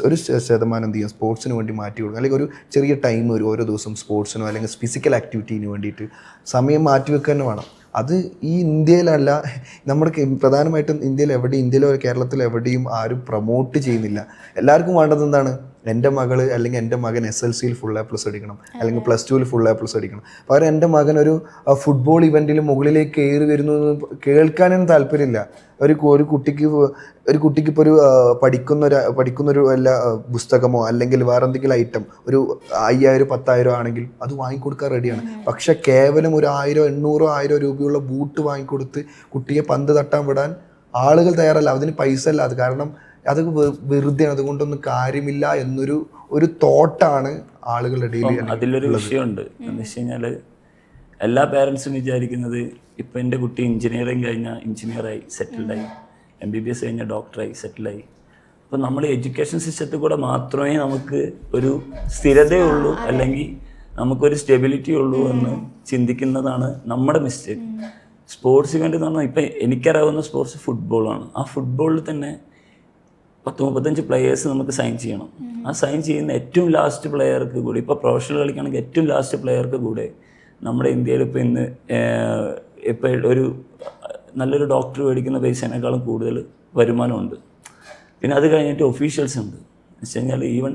ഒരു ശതമാനം എന്ത് ചെയ്യണം? സ്പോർട്സിന് വേണ്ടി മാറ്റി കൊടുക്കണം. അല്ലെങ്കിൽ ഒരു ചെറിയ ടൈം ഓരോ ദിവസം സ്പോർട്സിനോ അല്ലെങ്കിൽ ഫിസിക്കൽ ആക്ടിവിറ്റീന് വേണ്ടിയിട്ട് സമയം മാറ്റിവെക്കുക തന്നെ വേണം. അത് ഈ ഇന്ത്യയിലല്ല, നമ്മുടെ പ്രധാനമായിട്ടും ഇന്ത്യയിലോ കേരളത്തിലോ എവിടെയും ആരും പ്രൊമോട്ട് ചെയ്യുന്നില്ല. എല്ലാവർക്കും വേണ്ടത് എന്താണ്? എൻ്റെ മകൾ അല്ലെങ്കിൽ എൻ്റെ മകൻ SLCയിൽ ഫുൾ A+ അടിക്കണം, അല്ലെങ്കിൽ +2 ഫുൾ A+ അടിക്കണം. പകരം എൻ്റെ മകൻ ഒരു ഫുട്ബോൾ ഇവൻറ്റിൽ മുകളിലേക്ക് കയറി വരുന്നു കേൾക്കാനൊന്നും താല്പര്യമില്ല. ഒരു കുട്ടിക്ക് ഇപ്പോൾ ഒരു പഠിക്കുന്നൊരു വല്ല പുസ്തകമോ അല്ലെങ്കിൽ വേറെ എന്തെങ്കിലും ഐറ്റം ഒരു 5000-10,000 ആണെങ്കിൽ അത് വാങ്ങിക്കൊടുക്കാൻ റെഡിയാണ്. പക്ഷെ കേവലം ഒരു 1000-800 രൂപയുള്ള ബൂട്ട് വാങ്ങിക്കൊടുത്ത് കുട്ടിയെ പന്ത് തട്ടാൻ വിടാൻ ആളുകൾ തയ്യാറല്ല. അതിന് പൈസ അല്ല, അത് കാരണം അത് വെറുതെയാണ്, അതുകൊണ്ടൊന്നും കാര്യമില്ല എന്നൊരു തോട്ടാണ് ആളുകളുടെ ഇടയിൽ. അതിലൊരു വിഷയമുണ്ട് എന്ന് വെച്ച് കഴിഞ്ഞാൽ എല്ലാ പേരൻസും വിചാരിക്കുന്നത് ഇപ്പം എൻ്റെ കുട്ടി എഞ്ചിനീയറിങ് കഴിഞ്ഞാൽ എഞ്ചിനീയറായി സെറ്റിൽഡായി, MBBS കഴിഞ്ഞാൽ ഡോക്ടറായി സെറ്റിലായി. അപ്പം നമ്മൾ എഡ്യൂക്കേഷൻ സിസ്റ്റത്തിൽ കൂടെ മാത്രമേ നമുക്ക് ഒരു സ്ഥിരതയുള്ളൂ അല്ലെങ്കിൽ നമുക്കൊരു സ്റ്റെബിലിറ്റി ഉള്ളൂ എന്ന് ചിന്തിക്കുന്നതാണ് നമ്മുടെ മിസ്റ്റേക്ക്. സ്പോർട്സ് ഇവൻ്റ് എന്ന് പറഞ്ഞാൽ ഇപ്പം എനിക്കറിയാവുന്ന സ്പോർട്സ് ഫുട്ബോളാണ്. ആ ഫുട്ബോളിൽ തന്നെ 10-35 പ്ലെയേഴ്സ് നമുക്ക് സൈൻ ചെയ്യണം. ആ സൈൻ ചെയ്യുന്ന ഏറ്റവും ലാസ്റ്റ് പ്ലെയർക്ക് കൂടി, ഇപ്പോൾ പ്രൊഫഷണൽ കളിക്കുകയാണെങ്കിൽ ഏറ്റവും ലാസ്റ്റ് പ്ലെയർക്ക് കൂടെ നമ്മുടെ ഇന്ത്യയിൽ ഇപ്പോൾ ഒരു നല്ലൊരു ഡോക്ടർ മേടിക്കുന്ന പൈസേനേക്കാളും കൂടുതൽ വരുമാനമുണ്ട്. പിന്നെ അത് കഴിഞ്ഞിട്ട് ഒഫീഷ്യൽസ് ഉണ്ട്. എന്ന് വെച്ച് കഴിഞ്ഞാൽ ഈവൻ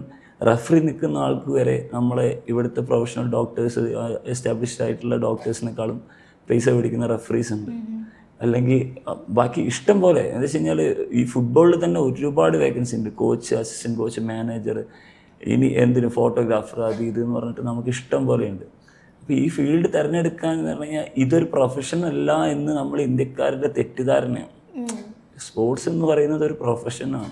റഫറി നിൽക്കുന്ന ആൾക്ക് വരെ നമ്മളെ ഇവിടുത്തെ പ്രൊഫഷണൽ ഡോക്ടേഴ്സ്, എസ്റ്റാബ്ലിഷ്ഡ് ആയിട്ടുള്ള ഡോക്ടേഴ്സിനേക്കാളും പൈസ മേടിക്കുന്ന റഫറീസ് ഉണ്ട്. അല്ലെങ്കിൽ ബാക്കി ഇഷ്ടം പോലെ. എന്ന് വെച്ച് കഴിഞ്ഞാൽ ഈ ഫുട്ബോളിൽ തന്നെ ഒരുപാട് വേക്കൻസി ഉണ്ട്. കോച്ച്, അസിസ്റ്റൻറ്റ് കോച്ച്, മാനേജർ, ഇനി എന്തിന് ഫോട്ടോഗ്രാഫർ, അത് ഇതെന്ന് പറഞ്ഞിട്ട് നമുക്ക് ഇഷ്ടം പോലെയുണ്ട്. അപ്പോൾ ഈ ഫീൽഡ് തിരഞ്ഞെടുക്കാൻ എന്ന് പറഞ്ഞു കഴിഞ്ഞാൽ ഇതൊരു പ്രൊഫഷൻ അല്ല എന്ന് നമ്മൾ ഇന്ത്യക്കാരുടെ തെറ്റിദ്ധാരണയാണ്. സ്പോർട്സ് എന്ന് പറയുന്നത് ഒരു പ്രൊഫഷനാണ്.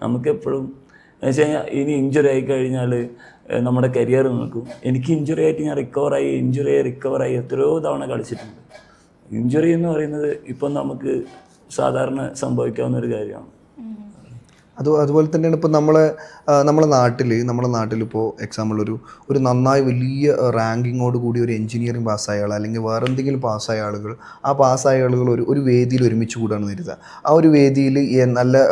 നമുക്കെപ്പോഴും എന്ന് വെച്ച് കഴിഞ്ഞാൽ ഇനി ഇഞ്ചുറി ആയി കഴിഞ്ഞാൽ നമ്മുടെ കരിയർ നിൽക്കും. എനിക്ക് ഇഞ്ചുറി ആയിട്ട് ഞാൻ റിക്കവറായി എത്രയോ തവണ കളിച്ചിട്ടുണ്ട്. ഇഞ്ചുറി എന്ന് പറയുന്നത് ഇപ്പം നമുക്ക് സാധാരണ സംഭവിക്കാവുന്ന ഒരു കാര്യമാണ്. അതുപോലെ തന്നെയാണ് ഇപ്പോൾ നമ്മുടെ നാട്ടിലിപ്പോൾ എക്സാമ്പിൾ ഒരു നന്നായി വലിയ റാങ്കിങ്ങോട് കൂടി ഒരു എഞ്ചിനീയറിംഗ് പാസ്സായ ആൾ അല്ലെങ്കിൽ വേറെ എന്തെങ്കിലും പാസ്സായ ആളുകൾ, ആ പാസ്സായ ആളുകൾ ഒരു വേദിയിൽ ഒരുമിച്ച് കൂടാണ് കരുതുക. ആ ഒരു വേദിയിൽ നല്ല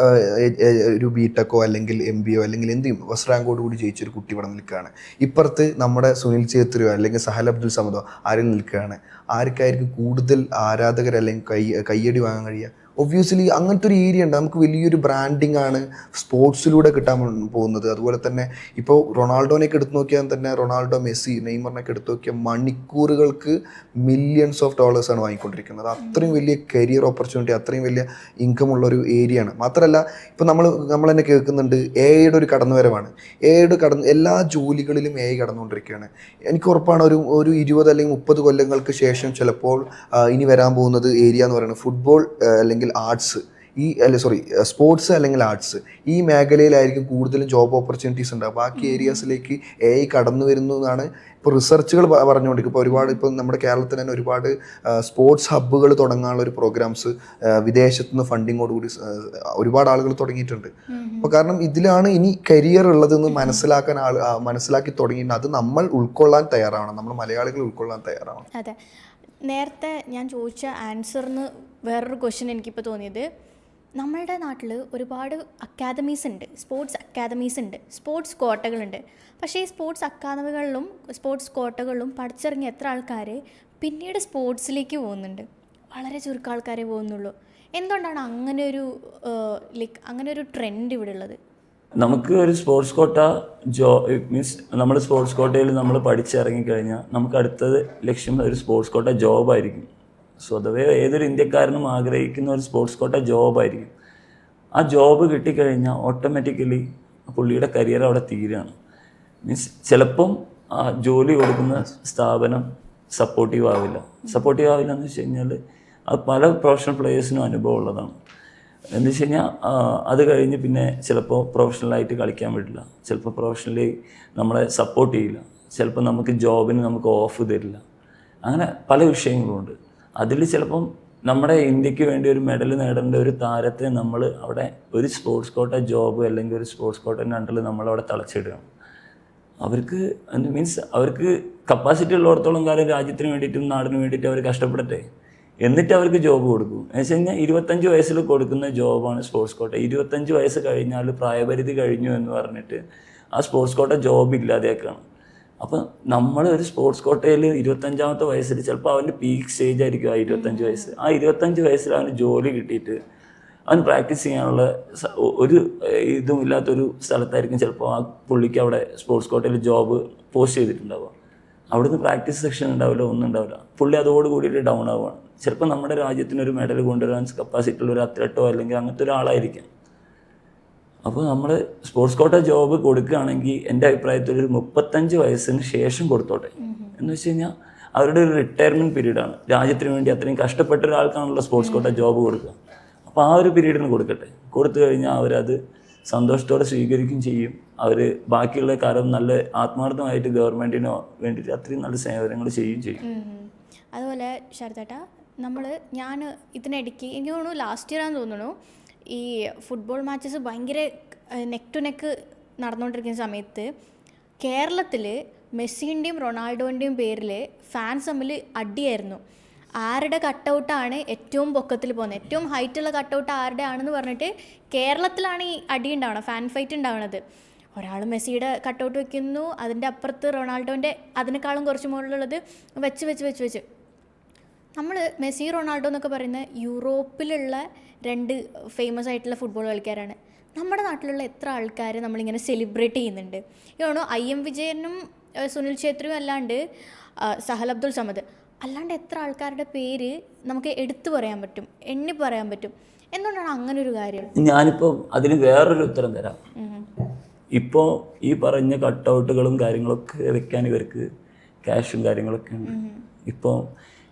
ഒരു BTechോ അല്ലെങ്കിൽ MBA അല്ലെങ്കിൽ എന്തെങ്കിലും ഫസ്റ്റ് റാങ്കോട് കൂടി ജയിച്ചൊരു കുട്ടി ഇവിടെ നിൽക്കുകയാണ്. ഇപ്പുറത്ത് നമ്മുടെ സുനിൽ ഛേത്രിയോ അല്ലെങ്കിൽ സഹൽ അബ്ദുൽ സമദോ ആരും നിൽക്കുകയാണ്. ആർക്കായിരിക്കും കൂടുതൽ ആരാധകർ അല്ലെങ്കിൽ കയ്യടി വാങ്ങാൻ കഴിയുക? ഒബ്വിയസ്ലി അങ്ങനത്തെ ഒരു ഏരിയ ഉണ്ട്. നമുക്ക് വലിയൊരു ബ്രാൻഡിങ് ആണ് സ്പോർട്സിലൂടെ കിട്ടാൻ പോകുന്നത്. അതുപോലെ തന്നെ ഇപ്പോൾ റൊണാൾഡോനെയൊക്കെ എടുത്ത് നോക്കിയാൽ തന്നെ റൊണാൾഡോ, മെസ്സി, നെയ്മറിനൊക്കെ എടുത്ത് നോക്കിയാൽ മണിക്കൂറുകൾക്ക് മില്യൺസ് ഓഫ് ഡോളേഴ്സാണ് വാങ്ങിക്കൊണ്ടിരിക്കുന്നത്. അത്രയും വലിയ കരിയർ ഓപ്പർച്യൂണിറ്റി, അത്രയും വലിയ ഇൻകം ഉള്ള ഒരു ഏരിയ ആണ്. മാത്രമല്ല ഇപ്പോൾ നമ്മൾ തന്നെ കേൾക്കുന്നുണ്ട് എയുടെ ഒരു കടന്നുവരവാണ്. എല്ലാ ജോലികളിലും എ കടന്നുകൊണ്ടിരിക്കുകയാണ്. എനിക്ക് ഉറപ്പാണ് ഒരു 20 അല്ലെങ്കിൽ 30 കൊല്ലങ്ങൾക്ക് ശേഷം ചിലപ്പോൾ ഇനി വരാൻ പോകുന്നത് ഏരിയ എന്ന് പറയുന്നത് ഫുട്ബോൾ അല്ലെങ്കിൽ ആർട്സ്, സ്പോർട്സ് അല്ലെങ്കിൽ ആർട്സ്, ഈ മേഖലയിലായിരിക്കും കൂടുതലും ജോബ് ഓപ്പർച്യൂണിറ്റീസ് ഉണ്ടാകും. ബാക്കി ഏരിയാസിലേക്ക് എ കടന്നു വരുന്നു എന്നാണ് ഇപ്പോൾ റിസർച്ചുകൾ പറഞ്ഞുകൊണ്ടിരിക്കും. ഇപ്പോൾ നമ്മുടെ കേരളത്തിൽ തന്നെ ഒരുപാട് സ്പോർട്സ് ഹബ്ബുകൾ തുടങ്ങാനുള്ള ഒരു പ്രോഗ്രാംസ് വിദേശത്തു നിന്ന് ഫണ്ടിങ്ങോടുകൂടി ഒരുപാട് ആളുകൾ തുടങ്ങിയിട്ടുണ്ട്. അപ്പോൾ കാരണം ഇതിലാണ് ഇനി കരിയർ ഉള്ളതെന്ന് മനസ്സിലാക്കി തുടങ്ങിയിട്ടുണ്ട്. അത് നമ്മൾ ഉൾക്കൊള്ളാൻ തയ്യാറാവണം, നമ്മൾ മലയാളികൾ ഉൾക്കൊള്ളാൻ തയ്യാറാവണം. അതെ, നേരത്തെ ഞാൻ ചോദിച്ച ആൻസറിന് വേറൊരു ക്വസ്റ്റ്യൻ എനിക്കിപ്പോൾ തോന്നിയത്, നമ്മളുടെ നാട്ടിൽ ഒരുപാട് അക്കാദമീസ് ഉണ്ട്, സ്പോർട്സ് അക്കാദമീസ് ഉണ്ട്, സ്പോർട്സ് കോട്ടകളുണ്ട്. പക്ഷേ ഈ സ്പോർട്സ് അക്കാദമികളിലും സ്പോർട്സ് കോട്ടകളിലും പഠിച്ചിറങ്ങിയ എത്ര ആൾക്കാർ പിന്നീട് സ്പോർട്സിലേക്ക് പോകുന്നുണ്ട്? വളരെ ചുരുക്കം ആൾക്കാരെ പോകുന്നുള്ളൂ. എന്തുകൊണ്ടാണ് അങ്ങനെ ഒരു ട്രെൻഡ് ഇവിടെ ഉള്ളത്? നമുക്ക് ഒരു സ്പോർട്സ് കോട്ട മീൻസ് നമ്മൾ സ്പോർട്സ് കോട്ടയിൽ നമ്മൾ പഠിച്ചിറങ്ങിക്കഴിഞ്ഞാൽ നമുക്ക് അടുത്തത് ലക്ഷ്യം ഒരു സ്പോർട്സ് കോട്ട ജോബായിരിക്കും. സ്വതവേ ഏതൊരു ഇന്ത്യക്കാരനും ആഗ്രഹിക്കുന്ന ഒരു സ്പോർട്സ് കോട്ട ജോബായിരിക്കും. ആ ജോബ് കിട്ടിക്കഴിഞ്ഞാൽ ഓട്ടോമാറ്റിക്കലി പുള്ളിയുടെ കരിയർ അവിടെ തീരുകയാണ്. മീൻസ് ചിലപ്പം ആ ജോലി കൊടുക്കുന്ന സ്ഥാപനം സപ്പോർട്ടീവ് ആവില്ല എന്ന് വെച്ച് കഴിഞ്ഞാൽ അത് പല പ്രൊഫഷണൽ പ്ലേയേഴ്സിനും അനുഭവം ഉള്ളതാണ്. എന്ന് വെച്ച് കഴിഞ്ഞാൽ അത് കഴിഞ്ഞ് പിന്നെ ചിലപ്പോൾ പ്രൊഫഷണലായിട്ട് കളിക്കാൻ പറ്റില്ല, ചിലപ്പോൾ പ്രൊഫഷണലി നമ്മളെ സപ്പോർട്ട് ചെയ്യില്ല, ചിലപ്പോൾ നമുക്ക് ജോബിന് നമുക്ക് ഓഫ് തരില്ല. അങ്ങനെ പല വിഷയങ്ങളുമുണ്ട്. അതിൽ ചിലപ്പം നമ്മുടെ ഇന്ത്യക്ക് വേണ്ടി ഒരു മെഡൽ നേടേണ്ട ഒരു താരത്തെ നമ്മൾ അവിടെ ഒരു സ്പോർട്സ് കോട്ട ജോബ് അല്ലെങ്കിൽ ഒരു സ്പോർട്സ് കോട്ടൻ്റെ അണ്ടറിൽ നമ്മളവിടെ തളച്ചിടുകയാണ്. അവർക്ക് കപ്പാസിറ്റി ഉള്ളിടത്തോളം കാലം രാജ്യത്തിന് വേണ്ടിയിട്ടും നാടിന് വേണ്ടിയിട്ടും അവർ കഷ്ടപ്പെടട്ടെ, എന്നിട്ട് അവർക്ക് ജോബ് കൊടുക്കും. എന്ന് വെച്ച് കഴിഞ്ഞാൽ 25 വയസ്സിൽ കൊടുക്കുന്ന ജോബാണ് സ്പോർട്സ് കോട്ട. 25 വയസ്സ് കഴിഞ്ഞാൽ പ്രായപരിധി കഴിഞ്ഞു എന്ന് പറഞ്ഞിട്ട് ആ സ്പോർട്സ് കോട്ട ജോബ് ഇല്ലാതെയൊക്കെയാണ്. അപ്പം നമ്മൾ ഒരു സ്പോർട്സ് കോട്ടയിൽ 25-ാമത്തെ വയസ്സിൽ ചിലപ്പോൾ അവൻ്റെ പീക്ക് സ്റ്റേജ് ആയിരിക്കും ആ 25 വയസ്സ്. ആ 25 വയസ്സിൽ അവന് ജോലി കിട്ടിയിട്ട് അവൻ പ്രാക്ടീസ് ചെയ്യാനുള്ള ഒരു ഇതും ഇല്ലാത്തൊരു സ്ഥലത്തായിരിക്കും ചിലപ്പോൾ ആ പുള്ളിക്ക് അവിടെ സ്പോർട്സ് കോട്ടയിൽ ജോബ് പോസ്റ്റ് ചെയ്തിട്ടുണ്ടാവുക. അവിടുന്ന് പ്രാക്ടീസ് സെക്ഷൻ ഉണ്ടാവില്ല, ഒന്നും ഉണ്ടാവില്ല. പുള്ളി അതോട് കൂടിയിട്ട് ഡൗൺ ആവുകയാണ്. ചിലപ്പോൾ നമ്മുടെ രാജ്യത്തിനൊരു മെഡൽ കൊണ്ടുവരാൻ കപ്പാസിറ്റി ഉള്ള ഒരു അത്ലറ്റോ അല്ലെങ്കിൽ അങ്ങനത്തെ ഒരാളായിരിക്കാം. അപ്പോൾ നമ്മൾ സ്പോർട്സ് കോട്ട ജോബ് കൊടുക്കുകയാണെങ്കിൽ എൻ്റെ അഭിപ്രായത്തിൽ ഒരു 35 വയസ്സിന് ശേഷം കൊടുത്തോട്ടെ. എന്ന് വെച്ച് കഴിഞ്ഞാൽ അവരുടെ ഒരു റിട്ടയർമെൻറ്റ് പീരീഡാണ്. രാജ്യത്തിന് വേണ്ടി അത്രയും കഷ്ടപ്പെട്ട ഒരാൾക്കാണല്ലോ സ്പോർട്സ് കോട്ട ജോബ് കൊടുക്കുക. അപ്പോൾ ആ ഒരു പീരീഡിന് കൊടുത്തു കഴിഞ്ഞാൽ അവരത് സന്തോഷത്തോടെ സ്വീകരിക്കുകയും ചെയ്യും. അവർ ബാക്കിയുള്ള കാലം നല്ല ആത്മാർത്ഥമായിട്ട് ഗവൺമെൻറ്റിനോ വേണ്ടിയിട്ട് അത്രയും നല്ല സേവനങ്ങൾ ചെയ്യുകയും ചെയ്യും. അതുപോലെ ശരത്തേട്ടാ, ഞാൻ ഇതിനിടയ്ക്ക് എനിക്ക് തോന്നുന്നു ലാസ്റ്റ് ഇയർ ആണെന്ന് തോന്നുന്നു, ഈ ഫുട്ബോൾ മാച്ചസ് ഭയങ്കര നെക്ക് ടു നെക്ക് നടന്നുകൊണ്ടിരിക്കുന്ന സമയത്ത് കേരളത്തിൽ മെസ്സിൻ്റെയും റൊണാൾഡോൻ്റെയും പേരിൽ ഫാൻസ് തമ്മിൽ അടിയായിരുന്നു. ആരുടെ കട്ടൗട്ടാണ് ഏറ്റവും പൊക്കത്തിൽ പോകുന്നത്, ഏറ്റവും ഹൈറ്റുള്ള കട്ടൗട്ട് ആരുടെ ആണെന്ന് പറഞ്ഞിട്ട് കേരളത്തിലാണ് ഈ അടി ഉണ്ടാവണം, ഫാൻ ഫൈറ്റ് ഉണ്ടാവണത്. ഒരാൾ മെസ്സിയുടെ കട്ടൗട്ട് വെക്കുന്നു, അതിൻ്റെ അപ്പുറത്ത് റൊണാൾഡോൻ്റെ അതിനേക്കാളും കുറച്ച് മുകളിലുള്ളത് വെച്ച് നമ്മൾ മെസ്സി റൊണാൾഡോ എന്നൊക്കെ പറയുന്നത് യൂറോപ്പിലുള്ള 2 ഫേമസ് ആയിട്ടുള്ള ഫുട്ബോൾ കളിക്കാരാണ്. നമ്മുടെ നാട്ടിലുള്ള എത്ര ആൾക്കാർ നമ്മളിങ്ങനെ സെലിബ്രേറ്റ് ചെയ്യുന്നുണ്ട്? ഇതാണോ IM വിജയനും സുനിൽ ഛേത്രിയും അല്ലാണ്ട് സഹൽ അബ്ദുൾ സമദ് അല്ലാണ്ട് എത്ര ആൾക്കാരുടെ പേര് നമുക്ക് എടുത്തു പറയാൻ പറ്റും, എണ്ണി പറയാൻ പറ്റും? എന്തുകൊണ്ടാണ് അങ്ങനെ ഒരു കാര്യം? ഞാനിപ്പോൾ അതിന് വേറൊരു ഉത്തരം തരാം. ഇപ്പോൾ ഈ പറഞ്ഞ കട്ടൗട്ടുകളും കാര്യങ്ങളൊക്കെ വെക്കാൻ ഇവർക്ക് ക്യാഷും കാര്യങ്ങളൊക്കെ ഉണ്ട്. ഇപ്പോൾ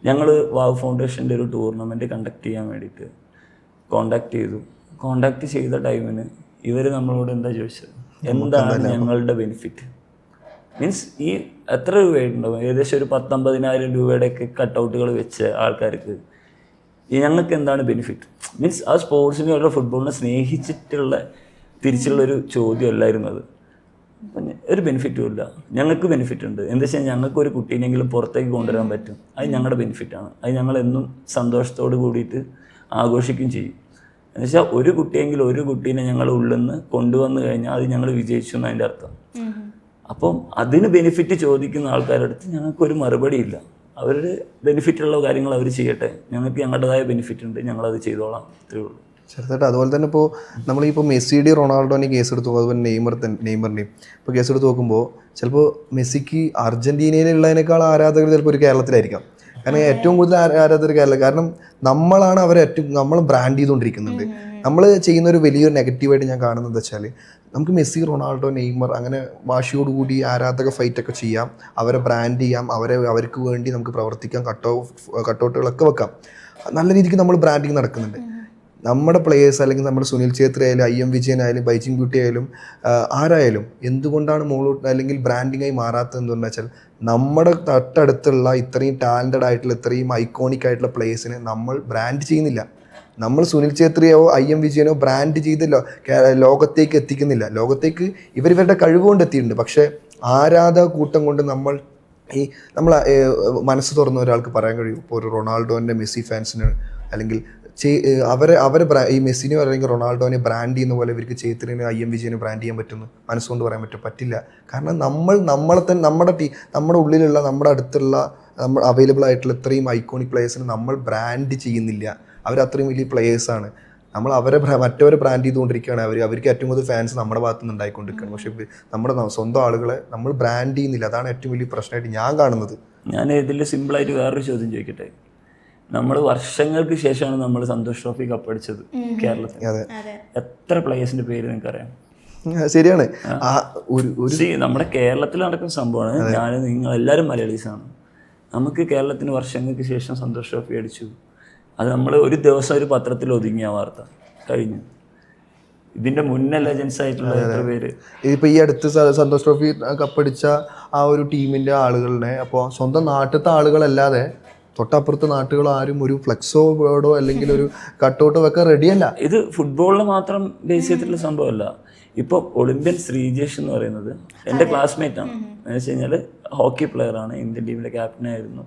ഞങ്ങൾ വാവ് ഫൗണ്ടേഷൻ്റെ ഒരു ടൂർണമെൻറ്റ് കണ്ടക്ട് ചെയ്യാൻ വേണ്ടിയിട്ട് കോണ്ടാക്ട് ചെയ്ത ടൈമിന് ഇവർ നമ്മളോട് എന്താ ചോദിച്ചത്, എന്താണ് ഞങ്ങളുടെ ബെനിഫിറ്റ്? മീൻസ് ഈ എത്ര രൂപയുണ്ടാവും, ഏകദേശം ഒരു 10-50,000 രൂപയുടെയൊക്കെ കട്ടൗട്ടുകൾ വെച്ച ആൾക്കാർക്ക് ഞങ്ങൾക്ക് എന്താണ് ബെനിഫിറ്റ്? മീൻസ് ആ സ്പോർട്സിനെ അവരുടെ ഫുട്ബോളിനെ സ്നേഹിച്ചിട്ടുള്ള തിരിച്ചുള്ളൊരു ചോദ്യമല്ലായിരുന്നു അത്. ഒരു ബെനിഫിറ്റും ഇല്ല. ഞങ്ങൾക്ക് ബെനിഫിറ്റ് ഉണ്ട്. എന്താ വെച്ചാൽ ഞങ്ങൾക്കൊരു കുട്ടീനെങ്കിലും പുറത്തേക്ക് കൊണ്ടുവരാൻ പറ്റും, അത് ഞങ്ങളുടെ ബെനിഫിറ്റാണ്. അത് ഞങ്ങളെന്നും സന്തോഷത്തോട് കൂടിയിട്ട് ആഘോഷിക്കുകയും ചെയ്യും. എന്ന് വെച്ചാൽ ഒരു കുട്ടീനെ ഞങ്ങൾ ഉള്ളിൽ നിന്ന് കൊണ്ടുവന്നു കഴിഞ്ഞാൽ അത് ഞങ്ങൾ വിജയിച്ചു എന്നതിൻ്റെ അർത്ഥം. അപ്പം അതിന് ബെനിഫിറ്റ് ചോദിക്കുന്ന ആൾക്കാരുടെ അടുത്ത് ഞങ്ങൾക്കൊരു മറുപടിയില്ല. അവരുടെ ബെനിഫിറ്റുള്ള കാര്യങ്ങൾ അവർ ചെയ്യട്ടെ, ഞങ്ങൾക്ക് ഞങ്ങളുടേതായ ബെനിഫിറ്റ് ഉണ്ട്, ഞങ്ങളത് ചെയ്തോളാം, ഇത്രയേ ഉള്ളൂ. ചെറുതായിട്ട് അതുപോലെ തന്നെ ഇപ്പോൾ നമ്മളിപ്പോൾ മെസ്സിയുടെയും റൊണാൾഡോനെയും കേസ് എടുത്ത് നോക്കും, അതുപോലെ നെയ്മറിൻ്റെയും ഇപ്പോൾ കേസ് എടുത്ത് നോക്കുമ്പോൾ ചിലപ്പോൾ മെസ്സിക്ക് അർജൻറ്റീനയിലുള്ളതിനേക്കാൾ ആരാധകർ ചിലപ്പോൾ ഒരു കേരളത്തിലായിരിക്കാം. കാരണം ഏറ്റവും കൂടുതൽ ആരാധകർ കേരളം, കാരണം നമ്മളാണ് അവരെ നമ്മൾ ബ്രാൻഡ് ചെയ്തുകൊണ്ടിരിക്കുന്നുണ്ട്. നമ്മൾ ചെയ്യുന്ന ഒരു വലിയൊരു നെഗറ്റീവായിട്ട് ഞാൻ കാണുന്നത് വെച്ചാൽ നമുക്ക് മെസ്സി, റൊണാൾഡോ, നെയ്മർ അങ്ങനെ വാശിയോടുകൂടി ആരാധക ഫൈറ്റൊക്കെ ചെയ്യാം, അവരെ ബ്രാൻഡ് ചെയ്യാം, അവർക്ക് വേണ്ടി നമുക്ക് പ്രവർത്തിക്കാം, കട്ടൗട്ടുകളൊക്കെ വെക്കാം, നല്ല രീതിക്ക് നമ്മൾ ബ്രാൻഡിങ് നടക്കുന്നുണ്ട്. നമ്മുടെ പ്ലേയേഴ്സ് അല്ലെങ്കിൽ നമ്മുടെ സുനിൽ ഛേത്രി ആയാലും IM വിജയൻ ആയാലും ബൈജിങ് ബ്യൂട്ടി ആയാലും ആരായാലും എന്തുകൊണ്ടാണ് മോളോട്ട് അല്ലെങ്കിൽ ബ്രാൻഡിങ്ങായി മാറാത്തതെന്ന് പറഞ്ഞാൽ നമ്മുടെ തൊട്ടടുത്തുള്ള ഇത്രയും ടാലൻറ്റഡ് ആയിട്ടുള്ള ഇത്രയും ഐക്കോണിക് ആയിട്ടുള്ള പ്ലേയേഴ്സിനെ നമ്മൾ ബ്രാൻഡ് ചെയ്യുന്നില്ല. നമ്മൾ സുനിൽ ഛേത്രിയോ IM വിജയനോ ബ്രാൻഡ് ചെയ്ത് ലോകത്തേക്ക് എത്തിക്കുന്നില്ല. ലോകത്തേക്ക് ഇവരുടെ കഴിവ് കൊണ്ട് എത്തിയിട്ടുണ്ട്, പക്ഷേ ആരാധക കൂട്ടം കൊണ്ട് നമ്മൾ മനസ്സ് തുറന്ന ഒരാൾക്ക് പറയാൻ കഴിയും. ഇപ്പോൾ ഒരു റൊണാൾഡോൻ്റെ മെസ്സി ഫാൻസിന് അല്ലെങ്കിൽ അവരെ ഈ മെസ്സിനെയോ അല്ലെങ്കിൽ റൊണാൾഡോനെ ബ്രാൻഡ് ചെയ്യുന്ന പോലെ ഇവർക്ക് ഛേത്രിനെ IM വിജയനെ ബ്രാൻഡ് ചെയ്യാൻ പറ്റുന്നു മനസ്സുകൊണ്ട് പറയാൻ പറ്റില്ല. കാരണം നമ്മളെ തന്നെ നമ്മുടെ ഉള്ളിലുള്ള നമ്മുടെ അടുത്തുള്ള അവൈലബിൾ ആയിട്ടുള്ള ഇത്രയും ഐക്കോണിക് പ്ലേയേഴ്സിനെ നമ്മൾ ബ്രാൻഡ് ചെയ്യുന്നില്ല. അവരത്രയും വലിയ പ്ലേയേഴ്സാണ്. നമ്മൾ മറ്റവരെ ബ്രാൻഡ് ചെയ്തുകൊണ്ടിരിക്കുകയാണ്. അവർക്ക് ഏറ്റവും കൂടുതൽ ഫാൻസ് നമ്മുടെ ഭാഗത്ത് നിന്ന് ഉണ്ടായിക്കൊണ്ടിരിക്കുകയാണ്. പക്ഷേ നമ്മുടെ സ്വന്തം ആളുകളെ നമ്മൾ ബ്രാൻഡ് ചെയ്യുന്നില്ല. അതാണ് ഏറ്റവും വലിയ പ്രശ്നമായിട്ട് ഞാൻ കാണുന്നത്. ഞാൻ ഇതിൽ സിമ്പിളായിട്ട് വേറൊരു ചോദ്യം ചോദിക്കട്ടെ. നമ്മൾ വർഷങ്ങൾക്ക് ശേഷമാണ് നമ്മൾ സന്തോഷ് ട്രോഫി കപ്പടിച്ചത് കേരളത്തിൽ. എത്ര പ്ലേയേഴ്സിന്റെ പേര് നിങ്ങൾക്കറിയാം? ശരിയാണ്. നമ്മുടെ കേരളത്തിൽ നടക്കുന്ന സംഭവമാണ്. നിങ്ങൾ എല്ലാവരും മലയാളീസാണ്. നമുക്ക് കേരളത്തിന് വർഷങ്ങൾക്ക് ശേഷം സന്തോഷ് ട്രോഫി അടിച്ചു. അത് നമ്മൾ ഒരു ദിവസം ഒരു പത്രത്തിൽ ഒതുങ്ങിയ വാർത്ത കഴിഞ്ഞു. ഇതിന്റെ മുന്നേ ലെജൻസ് ആയിട്ടുള്ള എത്ര പേര് ഇതിപ്പോൾ ഈ അടുത്ത് സന്തോഷ് ട്രോഫി കപ്പടിച്ച ആ ഒരു ടീമിന്റെ ആളുകളെ അപ്പോൾ സ്വന്തം നാട്ടിലത്തെ ആളുകളല്ലാതെ തൊട്ടപ്പുറത്തെ നാട്ടുകൾ ആരും ഒരു ഫ്ലെക്സോ ബോർഡോ അല്ലെങ്കിൽ ഒരു കട്ടൗട്ടോ വെക്കാൻ റെഡിയല്ല. ഇത് ഫുട്ബോളിൽ മാത്രം ബേസ് ചെയ്തിട്ടുള്ള സംഭവമല്ല. ഇപ്പോൾ ഒളിമ്പ്യൻ ശ്രീജേഷ് എന്ന് പറയുന്നത് എൻ്റെ ക്ലാസ്മേറ്റ് ആണ്. എന്ന് വെച്ച് കഴിഞ്ഞാൽ ഹോക്കി പ്ലെയറാണ്, ഇന്ത്യൻ ടീമിൻ്റെ ക്യാപ്റ്റനായിരുന്നു.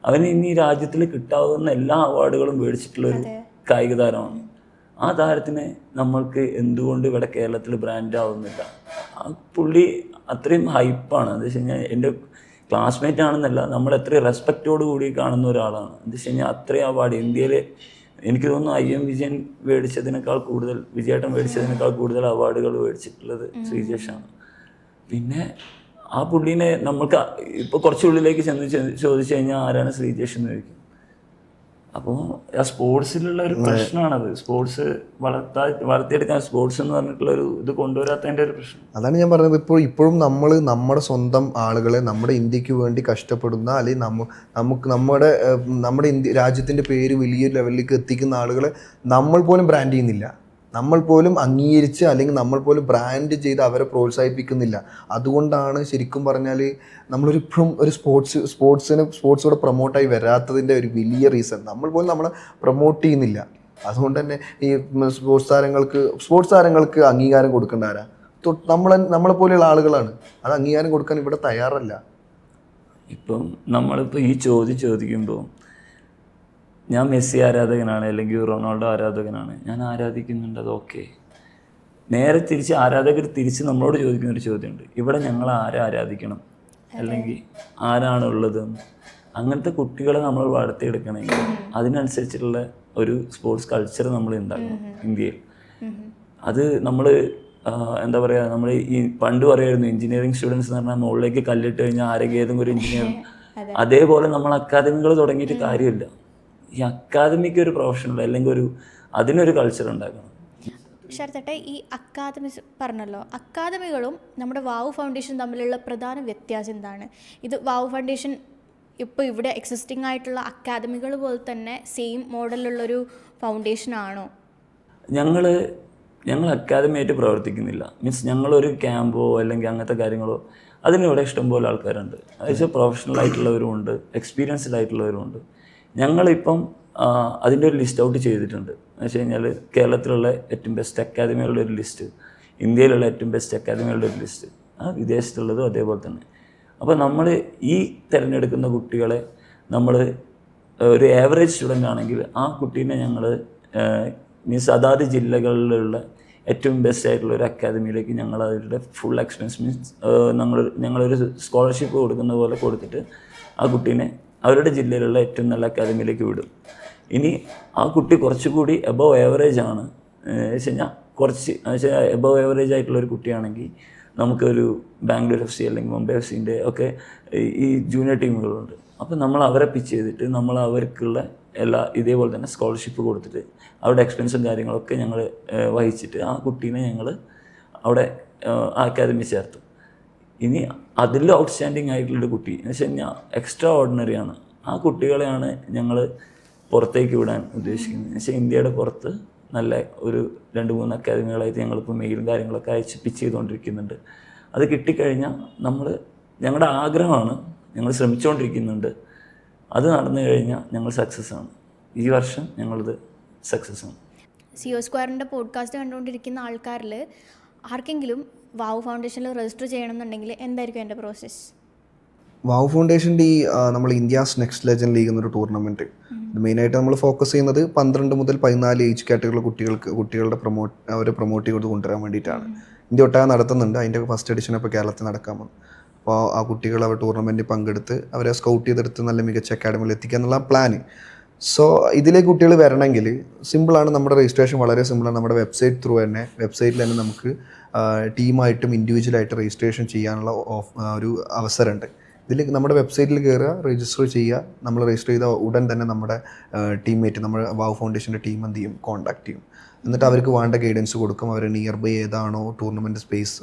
അവന് ഇനി രാജ്യത്തിൽ കിട്ടാവുന്ന എല്ലാ അവാർഡുകളും മേടിച്ചിട്ടുള്ളൊരു കായിക താരമാണ്. ആ താരത്തിനെ നമ്മൾക്ക് എന്തുകൊണ്ട് ഇവിടെ കേരളത്തിൽ ബ്രാൻഡ് ആവുന്നില്ല? ആ പുള്ളി അത്രയും ഹൈപ്പാണ്. എന്താ വെച്ച് കഴിഞ്ഞാൽ എൻ്റെ ക്ലാസ്മേറ്റ് ആണെന്നല്ല, നമ്മൾ എത്രയും റെസ്പെക്റ്റോട് കൂടി കാണുന്ന ഒരാളാണ്. എന്താ വെച്ച് കഴിഞ്ഞാൽ അത്രയും അവാർഡ് ഇന്ത്യയിൽ എനിക്ക് തോന്നുന്നു IM വിജയൻ മേടിച്ചതിനേക്കാൾ കൂടുതൽ, വിജയേട്ടൻ മേടിച്ചതിനേക്കാൾ കൂടുതൽ അവാർഡുകൾ മേടിച്ചിട്ടുള്ളത് ശ്രീജേഷാണ്. പിന്നെ ആ പുള്ളീനെ നമ്മൾക്ക് ഇപ്പോൾ കുറച്ചുള്ളിലേക്ക് ചെന്ന് ചോദിച്ചു കഴിഞ്ഞാൽ ആരാണ് ശ്രീജേഷ് എന്ന് ചോദിക്കും. അപ്പോൾ ആ സ്പോർട്സിലുള്ള ഒരു പ്രശ്നമാണത്. സ്പോർട്സ് വളർത്തിയെടുക്കാൻ സ്പോർട്സ് എന്ന് പറഞ്ഞിട്ടുള്ള ഒരു ഇത് കൊണ്ടുവരാത്തതിൻ്റെ ഒരു പ്രശ്നം. അതാണ് ഞാൻ പറഞ്ഞത്. ഇപ്പോഴും നമ്മൾ നമ്മുടെ സ്വന്തം ആളുകളെ നമ്മുടെ ഇന്ത്യക്ക് വേണ്ടി കഷ്ടപ്പെടുന്ന അല്ലെങ്കിൽ നമ്മുടെ ഇന്ത്യ രാജ്യത്തിൻ്റെ പേര് വലിയ ലെവലിലേക്ക് എത്തിക്കുന്ന ആളുകളെ നമ്മൾ പോലും ബ്രാൻഡ് ചെയ്യുന്നില്ല. നമ്മൾ പോലും അംഗീകരിച്ച് അല്ലെങ്കിൽ നമ്മൾ പോലും ബ്രാൻഡ് ചെയ്ത് അവരെ പ്രോത്സാഹിപ്പിക്കുന്നില്ല. അതുകൊണ്ടാണ് ശരിക്കും പറഞ്ഞാൽ നമ്മളിപ്പോഴും ഒരു സ്പോർട്സോടെ പ്രൊമോട്ടായി വരാത്തതിൻ്റെ ഒരു വലിയ റീസൺ. നമ്മൾ പോലും നമ്മളെ പ്രൊമോട്ട് ചെയ്യുന്നില്ല. അതുകൊണ്ട് തന്നെ ഈ സ്പോർട്സ് താരങ്ങൾക്ക് അംഗീകാരം കൊടുക്കേണ്ട ആരാ? നമ്മളെ പോലെയുള്ള ആളുകളാണ്. അത് അംഗീകാരം കൊടുക്കാൻ ഇവിടെ തയ്യാറല്ല. ഇപ്പം നമ്മളിപ്പോൾ ഈ ചോദിക്കുമ്പോൾ ഞാൻ മെസ്സി ആരാധകനാണ് അല്ലെങ്കിൽ റൊണാൾഡോ ആരാധകനാണ്, ഞാൻ ആരാധിക്കുന്നുണ്ട്, അത് ഓക്കെ. നേരെ തിരിച്ച് ആരാധകർ തിരിച്ച് നമ്മളോട് ചോദിക്കുന്നൊരു ചോദ്യമുണ്ട്, ഇവിടെ ഞങ്ങൾ ആരെ ആരാധിക്കണം അല്ലെങ്കിൽ ആരാണുള്ളതെന്ന്. അങ്ങനത്തെ കുട്ടികളെ നമ്മൾ വളർത്തിയെടുക്കണമെങ്കിൽ അതിനനുസരിച്ചുള്ള ഒരു സ്പോർട്സ് കൾച്ചർ നമ്മൾ ഉണ്ടാക്കണം ഇന്ത്യയിൽ. അത് നമ്മൾ എന്താ പറയുക, നമ്മൾ ഈ പണ്ട് പറയുമായിരുന്നു എഞ്ചിനീയറിംഗ് സ്റ്റുഡൻസ് എന്ന് പറഞ്ഞാൽ മുകളിലേക്ക് കല്ലിട്ട് കഴിഞ്ഞാൽ ആരെങ്കിലും ഏതെങ്കിലും ഒരു എഞ്ചിനീയർ. അതേപോലെ നമ്മൾ അക്കാദമികൾ തുടങ്ങിയിട്ട് കാര്യമില്ല. ഈ അക്കാദമിക്ക് ഒരു പ്രൊഫഷണൽ അല്ലെങ്കിൽ അതിനൊരു കൾച്ചർ ഉണ്ടാക്കണം. ശരത്തേട്ടെ, ഈ അക്കാദമിസ് പറഞ്ഞല്ലോ, അക്കാദമികളും നമ്മുടെ വാവു ഫൗണ്ടേഷൻ തമ്മിലുള്ള പ്രധാന വ്യത്യാസം എന്താണ്? ഇത് വാവു ഫൗണ്ടേഷൻ ഇപ്പോൾ ഇവിടെ എക്സിസ്റ്റിംഗ് ആയിട്ടുള്ള അക്കാദമികൾ പോലെ തന്നെ സെയിം മോഡലുള്ളൊരു ഫൗണ്ടേഷൻ ആണോ? ഞങ്ങൾ അക്കാദമിയായിട്ട് പ്രവർത്തിക്കുന്നില്ല. മീൻസ് ഞങ്ങളൊരു ക്യാമ്പോ അല്ലെങ്കിൽ അങ്ങനത്തെ കാര്യങ്ങളോ, അതിനിവിടെ ഇഷ്ടംപോലെ ആൾക്കാരുണ്ട്. അതായത് പ്രൊഫഷണൽ ആയിട്ടുള്ളവരും ഉണ്ട്, എക്സ്പീരിയൻസ്ഡ് ആയിട്ടുള്ളവരും ഉണ്ട്. ഞങ്ങളിപ്പം അതിൻ്റെ ഒരു ലിസ്റ്റ് ഔട്ട് ചെയ്തിട്ടുണ്ട്. എന്ന് വെച്ച് കഴിഞ്ഞാൽ കേരളത്തിലുള്ള ഏറ്റവും ബെസ്റ്റ് അക്കാദമികളുടെ ഒരു ലിസ്റ്റ്, ഇന്ത്യയിലുള്ള ഏറ്റവും ബെസ്റ്റ് അക്കാദമികളുടെ ഒരു ലിസ്റ്റ്, വിദേശത്തുള്ളതും അതേപോലെ തന്നെ. അപ്പോൾ നമ്മൾ ഈ തിരഞ്ഞെടുക്കുന്ന കുട്ടികളെ നമ്മൾ ഒരു ആവറേജ് സ്റ്റുഡൻ്റ് ആണെങ്കിൽ ആ കുട്ടീനെ ഞങ്ങൾ മീൻസ് അതാത് ജില്ലകളിലുള്ള ഏറ്റവും ബെസ്റ്റ് ആയിട്ടുള്ള ഒരു അക്കാദമിയിലേക്ക് ഞങ്ങൾ അവരുടെ ഫുൾ എക്സ്പെൻസ് മീൻസ് ഞങ്ങളൊരു സ്കോളർഷിപ്പ് കൊടുക്കുന്ന പോലെ കൊടുത്തിട്ട് ആ കുട്ടീനെ അവരുടെ ജില്ലയിലുള്ള ഏറ്റവും നല്ല അക്കാദമിയിലേക്ക് വിടും. ഇനി ആ കുട്ടി കുറച്ചുകൂടി എബവ് ഏവറേജ് ആണ് വെച്ച് കഴിഞ്ഞാൽ കുറച്ച് വെച്ചാൽ എബവ് ഏവറേജ് ആയിട്ടുള്ളൊരു കുട്ടിയാണെങ്കിൽ നമുക്കൊരു ബാംഗ്ലൂർ FC അല്ലെങ്കിൽ മുംബൈ FCൻ്റെ ഒക്കെ ഈ ജൂനിയർ ടീമുകളുണ്ട്. അപ്പോൾ നമ്മൾ അവരെ പിച്ച് ചെയ്തിട്ട് നമ്മൾ അവർക്കുള്ള എല്ലാ ഇതേപോലെ തന്നെ സ്കോളർഷിപ്പ് കൊടുത്തിട്ട് അവരുടെ എക്സ്പെൻസും കാര്യങ്ങളൊക്കെ ഞങ്ങൾ വഹിച്ചിട്ട് ആ കുട്ടീനെ ഞങ്ങൾ അവിടെ ആ അക്കാദമി ചേർത്തു. ഇനി അതിൽ ഔട്ട്സ്റ്റാൻഡിങ് ആയിട്ടുള്ളൊരു കുട്ടി എന്ന് വെച്ച് കഴിഞ്ഞാൽ എക്സ്ട്രാ ഓർഡിനറിയാണ്. ആ കുട്ടികളെയാണ് ഞങ്ങൾ പുറത്തേക്ക് വിടാൻ ഉദ്ദേശിക്കുന്നത്. എന്ന് വെച്ചാൽ ഇന്ത്യയുടെ പുറത്ത് നല്ല ഒരു 2-3 അക്കാദമികളായിട്ട് ഞങ്ങളിപ്പോൾ മെയിലും കാര്യങ്ങളൊക്കെ അയച്ച് പിച്ച് ചെയ്തുകൊണ്ടിരിക്കുന്നുണ്ട്. അത് കിട്ടിക്കഴിഞ്ഞാൽ ഞങ്ങളുടെ ആഗ്രഹമാണ്, ഞങ്ങൾ ശ്രമിച്ചുകൊണ്ടിരിക്കുന്നുണ്ട്. അത് നടന്നു കഴിഞ്ഞാൽ ഞങ്ങൾ സക്സസ് ആണ്. ഈ വർഷം ഞങ്ങളത് സക്സസ് ആണ്. CO സ്ക്വയറിൻ്റെ പോഡ്കാസ്റ്റ് കണ്ടുകൊണ്ടിരിക്കുന്ന ആൾക്കാരിൽ ആർക്കെങ്കിലും വാവ് ഫൗണ്ടേഷനിൽ രജിസ്റ്റർ ചെയ്യണമെന്നുണ്ടെങ്കിൽ എന്തായിരിക്കും എൻ്റെ പ്രോസസ്സ്? വാവ് ഫൗണ്ടേഷൻ്റെ ഈ നമ്മൾ ഇന്ത്യാസ് നെക്സ്റ്റ് ലെജൻഡ് ലീഗ് എന്നൊരു ടൂർണമെൻറ്റ്, ഇത് മെയിനായിട്ട് നമ്മൾ ഫോക്കസ് ചെയ്യുന്നത് 12 മുതൽ 14 ഏജ് കാറ്റഗറിയിലെ കുട്ടികളുടെ അവരെ പ്രൊമോട്ട് ചെയ്ത് കൊണ്ടുവരാൻ വേണ്ടിയിട്ടാണ്. ഇന്ത്യ ഒട്ടാകെ നടത്തുന്നുണ്ട്. അതിൻ്റെ ഫസ്റ്റ് എഡിഷൻ ഇപ്പോൾ കേരളത്തിൽ നടക്കാൻ പോകുന്നു. അപ്പോൾ ആ കുട്ടികൾ അവർ ടൂർണമെൻറ്റിൽ പങ്കെടുത്ത് അവരെ സ്കൗട്ട് ചെയ്തെടുത്ത് നല്ല മികച്ച അക്കാഡമിയിൽ എത്തിക്കുക എന്നുള്ള പ്ലാന്. സോ ഇതിലേക്ക് കുട്ടികൾ വരണമെങ്കിൽ സിമ്പിളാണ്. നമ്മുടെ രജിസ്ട്രേഷൻ വളരെ സിമ്പിളാണ്. നമ്മുടെ വെബ്സൈറ്റ് ത്രൂ തന്നെ വെബ്സൈറ്റിൽ തന്നെ നമുക്ക് ടീമായിട്ടും ഇൻഡിവിജ്വലായിട്ട് രജിസ്ട്രേഷൻ ചെയ്യാനുള്ള ഒരു അവസരമുണ്ട്. ഇതിൽ നമ്മുടെ വെബ്സൈറ്റിൽ കയറുക, രജിസ്റ്റർ ചെയ്യുക. നമ്മൾ രജിസ്റ്റർ ചെയ്ത ഉടൻ തന്നെ നമ്മുടെ ടീംമേറ്റ്, നമ്മുടെ വാവ് ഫൗണ്ടേഷൻ്റെ ടീം എന്ത് ചെയ്യും, കോൺടാക്ട് ചെയ്യും. എന്നിട്ട് അവർക്ക് വേണ്ട ഗൈഡൻസ് കൊടുക്കും. അവർ നിയർ ബൈ ഏതാണോ ടൂർണമെൻറ്റ്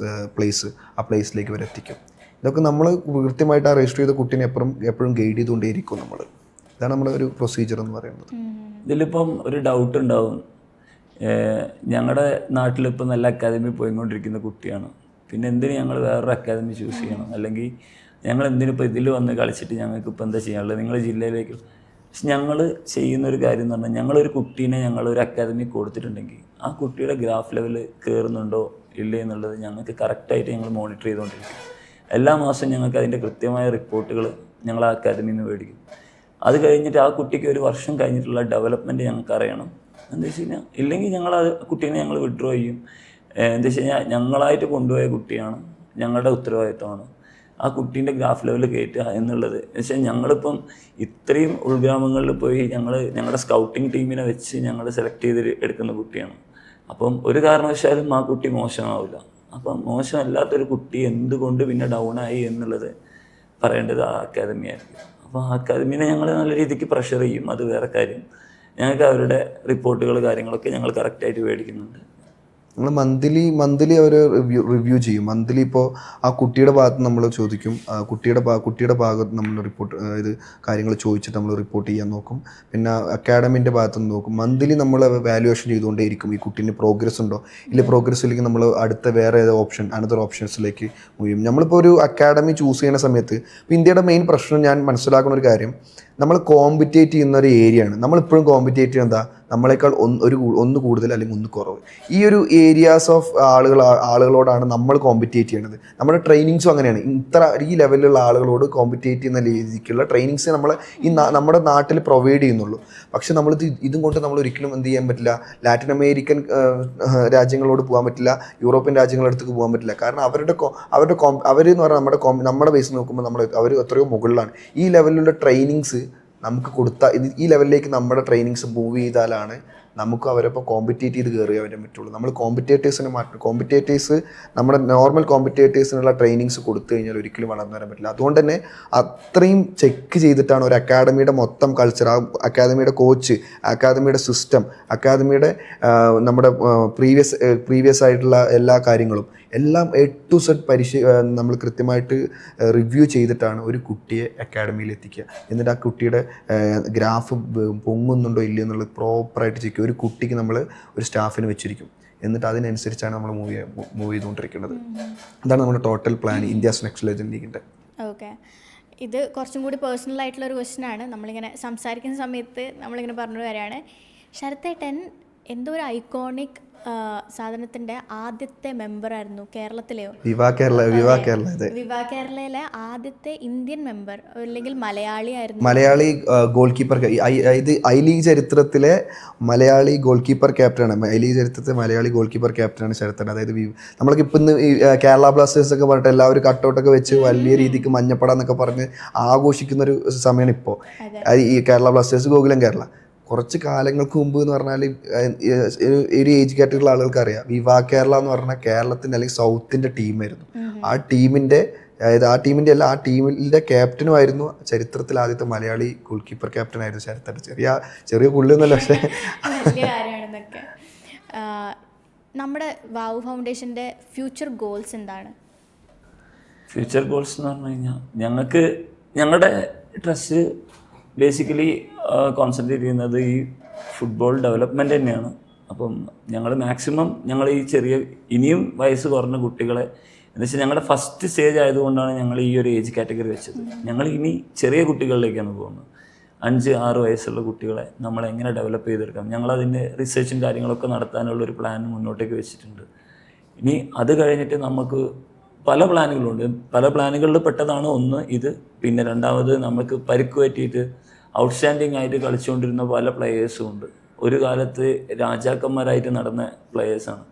പ്ലേസ് ആ പ്ലേസിലേക്ക് അവർ എത്തിക്കും. ഇതൊക്കെ നമ്മൾ കൃത്യമായിട്ട് ആ രജിസ്റ്റർ ചെയ്ത കുട്ടീനെ എപ്പോഴും ഗൈഡ് ചെയ്തുകൊണ്ടേയിരിക്കും നമ്മൾ. ഇതാണ് നമ്മുടെ ഒരു പ്രൊസീജിയർ എന്ന് പറയുന്നത്. ഇതിലിപ്പം ഒരു ഡൗട്ട് ഉണ്ടാവും. ഞങ്ങളുടെ നാട്ടിലിപ്പോൾ നല്ല അക്കാദമി പോയിക്കൊണ്ടിരിക്കുന്ന കുട്ടിയാണ്, പിന്നെ എന്തിന് ഞങ്ങൾ വേറൊരു അക്കാദമി ചൂസ് ചെയ്യണം, അല്ലെങ്കിൽ ഞങ്ങൾ എന്തിനിപ്പോൾ ഇതിൽ വന്ന് കളിച്ചിട്ട് ഞങ്ങൾക്ക് ഇപ്പോൾ എന്താ ചെയ്യാനുള്ളത്, നിങ്ങളുടെ ജില്ലയിലേക്ക്. പക്ഷെ ഞങ്ങൾ ചെയ്യുന്നൊരു കാര്യം എന്ന് പറഞ്ഞാൽ, ഞങ്ങളൊരു കുട്ടീനെ ഞങ്ങളൊരു അക്കാദമി കൊടുത്തിട്ടുണ്ടെങ്കിൽ ആ കുട്ടിയുടെ ഗ്രാഫ് ലെവൽ കയറുന്നുണ്ടോ ഇല്ലേ എന്നുള്ളത് ഞങ്ങൾക്ക് കറക്റ്റായിട്ട് ഞങ്ങൾ മോണിറ്റർ ചെയ്തുകൊണ്ടിരിക്കും. എല്ലാ മാസവും ഞങ്ങൾക്ക് അതിൻ്റെ കൃത്യമായ റിപ്പോർട്ടുകൾ ഞങ്ങൾ ആ അക്കാദമിയിൽ നിന്ന് മേടിക്കും. അത് കഴിഞ്ഞിട്ട് ആ കുട്ടിക്ക് ഒരു വർഷം കഴിഞ്ഞിട്ടുള്ള ഡെവലപ്മെൻറ്റ് ഞങ്ങൾക്ക് അറിയണം. എന്താ വെച്ച് കഴിഞ്ഞാൽ ഇല്ലെങ്കിൽ ഞങ്ങൾ ആ കുട്ടീനെ ഞങ്ങൾ വിഡ്രോ ചെയ്യും. എന്താ വെച്ച് കഴിഞ്ഞാൽ ഞങ്ങളായിട്ട് കൊണ്ടുപോയ കുട്ടിയാണ്, ഞങ്ങളുടെ ഉത്തരവാദിത്തമാണ് ആ കുട്ടീൻ്റെ ഗ്രാഫ് ലെവൽ കയറ്റുക എന്നുള്ളത്. എന്ന് വെച്ചാൽ ഞങ്ങളിപ്പം ഇത്രയും ഉൾഗ്രാമങ്ങളിൽ പോയി ഞങ്ങളുടെ സ്കൗട്ടിങ് ടീമിനെ വെച്ച് ഞങ്ങൾ സെലക്ട് ചെയ്ത് എടുക്കുന്ന കുട്ടിയാണ്. അപ്പം ഒരു കാരണവശാലും ആ കുട്ടി മോശമാവില്ല. അപ്പം മോശമല്ലാത്തൊരു കുട്ടി എന്തുകൊണ്ട് പിന്നെ ഡൗൺ ആയി എന്നുള്ളത് പറയേണ്ടത് ആ അക്കാദമിയായിരിക്കും. അപ്പോൾ ആ അക്കാദമീനെ ഞങ്ങൾ നല്ല രീതിക്ക് പ്രഷർ ചെയ്യും, അത് വേറെ കാര്യം. ഞങ്ങൾക്ക് അവരുടെ റിപ്പോർട്ടുകൾ കാര്യങ്ങളൊക്കെ ഞങ്ങൾ കറക്റ്റായിട്ട് മേടിക്കുന്നുണ്ട്. നമ്മൾ മന്ത്ലി അവർ റിവ്യൂ ചെയ്യും. മന്ത്ലി ഇപ്പോൾ ആ കുട്ടിയുടെ ഭാഗത്ത് നമ്മൾ ചോദിക്കും, കുട്ടിയുടെ ഭാഗത്ത് നമ്മൾ റിപ്പോർട്ട് ഇത് കാര്യങ്ങൾ ചോദിച്ചിട്ട് നമ്മൾ റിപ്പോർട്ട് ചെയ്യാൻ നോക്കും. പിന്നെ അക്കാഡമിൻ്റെ ഭാഗത്ത് നിന്ന് നോക്കും. മന്ത്ലി നമ്മൾ വാല്യുവേഷൻ ചെയ്തുകൊണ്ടേയിരിക്കും ഈ കുട്ടീൻ്റെ പ്രോഗ്രസ് ഉണ്ടോ, ഇല്ല പ്രോഗ്രസ് ഇല്ലെങ്കിൽ നമ്മൾ അടുത്ത വേറെ ഏതോ അനദർ ഓപ്ഷൻസിലേക്ക് മൂവ്. നമ്മളിപ്പോൾ ഒരു അക്കാഡമി ചൂസ് ചെയ്യുന്ന സമയത്ത് ഇപ്പോൾ ഇന്ത്യയുടെ മെയിൻ പ്രശ്നം ഞാൻ മനസ്സിലാക്കുന്ന ഒരു കാര്യം, നമ്മൾ കോമ്പറ്റേറ്റ് ചെയ്യുന്ന ഒരു ഏരിയയാണ്. നമ്മളിപ്പോഴും കോമ്പറ്റേറ്റ് ചെയ്യുന്നത് എന്താ, നമ്മളെക്കാൾ ഒന്ന് കൂടുതൽ അല്ലെങ്കിൽ ഒന്ന് കുറവ്. ഈ ഒരു ഏരിയാസ് ഓഫ് ആളുകളോടാണ് നമ്മൾ കോമ്പറ്റേറ്റ് ചെയ്യണത്. നമ്മുടെ ട്രെയിനിങ്സും അങ്ങനെയാണ്. ഈ ലെവലിലുള്ള ആളുകളോട് കോമ്പറ്റേറ്റ് ചെയ്യുന്ന രീതിക്കുള്ള ട്രെയിനിങ്സ് നമ്മൾ നമ്മുടെ നാട്ടിൽ പ്രൊവൈഡ് ചെയ്യുന്നുള്ളൂ. പക്ഷെ ഇതും കൊണ്ട് നമ്മൾ ഒരിക്കലും എന്ത് ചെയ്യാൻ പറ്റില്ല, ലാറ്റിൻ അമേരിക്കൻ രാജ്യങ്ങളോട് പോകാൻ പറ്റില്ല, യൂറോപ്യൻ രാജ്യങ്ങളുടെ അടുത്തേക്ക് പോകാൻ പറ്റില്ല. കാരണം അവരെന്ന് പറഞ്ഞാൽ നമ്മുടെ ബേസ് നോക്കുമ്പോൾ അവർ എത്രയോ മുകളിലാണ്. ഈ ലെവലിലുള്ള ട്രെയിനിങ്സ് നമുക്ക് ഈ ലെവലിലേക്ക് നമ്മുടെ ട്രെയിനിങ്സ് മൂവ് ചെയ്താലാണ് നമുക്ക് അവരപ്പോൾ കോമ്പറ്റേറ്റ് ചെയ്ത് കയറിയാൻ പറ്റുള്ളൂ. നമ്മൾ കോമ്പറ്റേറ്റേഴ്സിനെ മാറ്റും. നമ്മുടെ നോർമൽ കോമ്പറ്റേറ്റേഴ്സിനുള്ള ട്രെയിനിങ്സ് കൊടുത്തു കഴിഞ്ഞാൽ ഒരിക്കലും വളർന്നു വരാൻ പറ്റില്ല. അതുകൊണ്ട് തന്നെ അത്രയും ചെക്ക് ചെയ്തിട്ടാണ് ഒരു അക്കാഡമിയുടെ മൊത്തം കൾച്ചർ, ആ അക്കാദമിയുടെ കോച്ച്, അക്കാദമിയുടെ സിസ്റ്റം, അക്കാദമിയുടെ നമ്മുടെ പ്രീവിയസ് ആയിട്ടുള്ള എല്ലാ കാര്യങ്ങളും എല്ലാം A to Z നമ്മൾ കൃത്യമായിട്ട് റിവ്യൂ ചെയ്തിട്ടാണ് ഒരു കുട്ടിയെ അക്കാഡമിയിൽ എത്തിക്കുക. എന്നിട്ട് ആ കുട്ടിയുടെ ഗ്രാഫ് പൊങ്ങുന്നുണ്ടോ ഇല്ലയോ എന്നുള്ളത് പ്രോപ്പറായിട്ട് ചെക്ക് ചെയ്യും. ഒരു കുട്ടിക്ക് നമ്മൾ ഒരു സ്റ്റാഫിന് വെച്ചിരിക്കും. എന്നിട്ട് അതിനനുസരിച്ചാണ് നമ്മൾ മൂവ് ചെയ്തുകൊണ്ടിരിക്കുന്നത്. അതാണ് നമ്മുടെ total plan India's next legend ലീഗിൻ്റെ. ഓക്കെ, ഇത് കുറച്ചും കൂടി പേഴ്സണൽ ആയിട്ടുള്ളൊരു ക്വസ്റ്റ്യനാണ്. നമ്മളിങ്ങനെ സംസാരിക്കുന്ന സമയത്ത് നമ്മളിങ്ങനെ പറഞ്ഞൊരു കാര്യമാണ്, ശരത്തേട്ടൻ എന്തോ ഒരു ഐക്കോണിക് സാധനത്തിൻ്റെ ആദ്യത്തെ മെമ്പറായിരുന്നു കേരളത്തിലെയോ വിവാ കേരള അതെ. വിവാ കേരളയിലെ ആദ്യത്തെ ഇന്ത്യൻ മെമ്പർ അല്ലെങ്കിൽ മലയാളിയായിരുന്നു. Malayali goal keeper. ഇത് ഐ ലീഗ് ചരിത്രത്തിലെ മലയാളി ഗോൾ കീപ്പർ ക്യാപ്റ്റനാണ്. ഐ ലീഗ് ചരിത്രത്തിലെ മലയാളി ഗോൾ കീപ്പർ ക്യാപ്റ്റനാണ് ശരത്തൻ. അതായത് നമ്മൾക്ക് ഇപ്പം ഇന്ന് ഈ കേരള ബ്ലാസ്റ്റേഴ്സ് ഒക്കെ പറഞ്ഞിട്ട് എല്ലാവരും കട്ടൗട്ടൊക്കെ വെച്ച് വലിയ രീതിക്ക് മഞ്ഞപ്പട എന്നൊക്കെ പറഞ്ഞ് ആഘോഷിക്കുന്ന ഒരു സമയമാണ് ഇപ്പോൾ ഈ കേരള ബ്ലാസ്റ്റേഴ്സ് ഗോകുലം കേരള. കുറച്ച് കാലങ്ങൾക്ക് മുമ്പ് എന്ന് പറഞ്ഞാൽ ഒരു ഏജ് കാറ്റഗറിയിലുള്ള ആളുകൾക്ക് അറിയാം, വിവാ കേരള എന്ന് പറഞ്ഞാൽ കേരളത്തിൻ്റെ അല്ലെങ്കിൽ സൗത്തിൻ്റെ ടീമായിരുന്നു. ആ ടീമിൻ്റെ അല്ല, ആ ടീമിൻ്റെ ക്യാപ്റ്റനുമായിരുന്നു ചരിത്രത്തിൽ ആദ്യത്തെ മലയാളി ഗോൾ കീപ്പർ ക്യാപ്റ്റനായിരുന്നു ശരത്തൻ. ചെറിയ പുള്ളിയൊന്നുമല്ല, പക്ഷേ വലിയ കാര്യമാണെന്നൊക്കെ. നമ്മുടെ വാവു ഫൗണ്ടേഷൻ്റെ ഫ്യൂച്ചർ ഗോൾസ് എന്താണ്? ഫ്യൂച്ചർ ഗോൾസ് എന്ന് പറഞ്ഞു കഴിഞ്ഞാൽ ഞങ്ങളുടെ ട്രസ്റ്റ് ബേസിക്കലി കോൺസെൻട്രേറ്റ് ചെയ്യുന്നത് ഈ ഫുട്ബോൾ ഡെവലപ്മെൻറ്റ് തന്നെയാണ്. അപ്പം ഞങ്ങൾ മാക്സിമം ഞങ്ങൾ ഈ ഇനിയും വയസ്സ് കുറഞ്ഞ കുട്ടികളെ, എന്ന് വെച്ചാൽ ഞങ്ങളുടെ ഫസ്റ്റ് സ്റ്റേജ് ആയതുകൊണ്ടാണ് ഞങ്ങൾ ഈ ഒരു ഏജ് കാറ്റഗറി വെച്ചത്. ഞങ്ങൾ ഇനി ചെറിയ കുട്ടികളിലേക്കാണ് പോകുന്നത്. 5-6 വയസ്സുള്ള കുട്ടികളെ നമ്മളെങ്ങനെ ഡെവലപ്പ് ചെയ്തെടുക്കാം, ഞങ്ങളതിൻ്റെ റിസർച്ചും കാര്യങ്ങളൊക്കെ നടത്താനുള്ളൊരു പ്ലാൻ മുന്നോട്ടേക്ക് വെച്ചിട്ടുണ്ട്. ഇനി അത് കഴിഞ്ഞിട്ട് നമുക്ക് പല പ്ലാനുകളുണ്ട്. പല പ്ലാനുകളിൽ പെട്ടതാണ് ഒന്ന് ഇത്. പിന്നെ രണ്ടാമത് നമുക്ക് പരിക്ക് പറ്റിയിട്ട് ഔട്ട്സ്റ്റാൻഡിങ് ആയിട്ട് കളിച്ചുകൊണ്ടിരുന്ന പല പ്ലെയേഴ്സും ഉണ്ട്. ഒരു കാലത്ത് രാജാക്കന്മാരായിട്ട് നടന്ന പ്ലെയേഴ്സാണ്.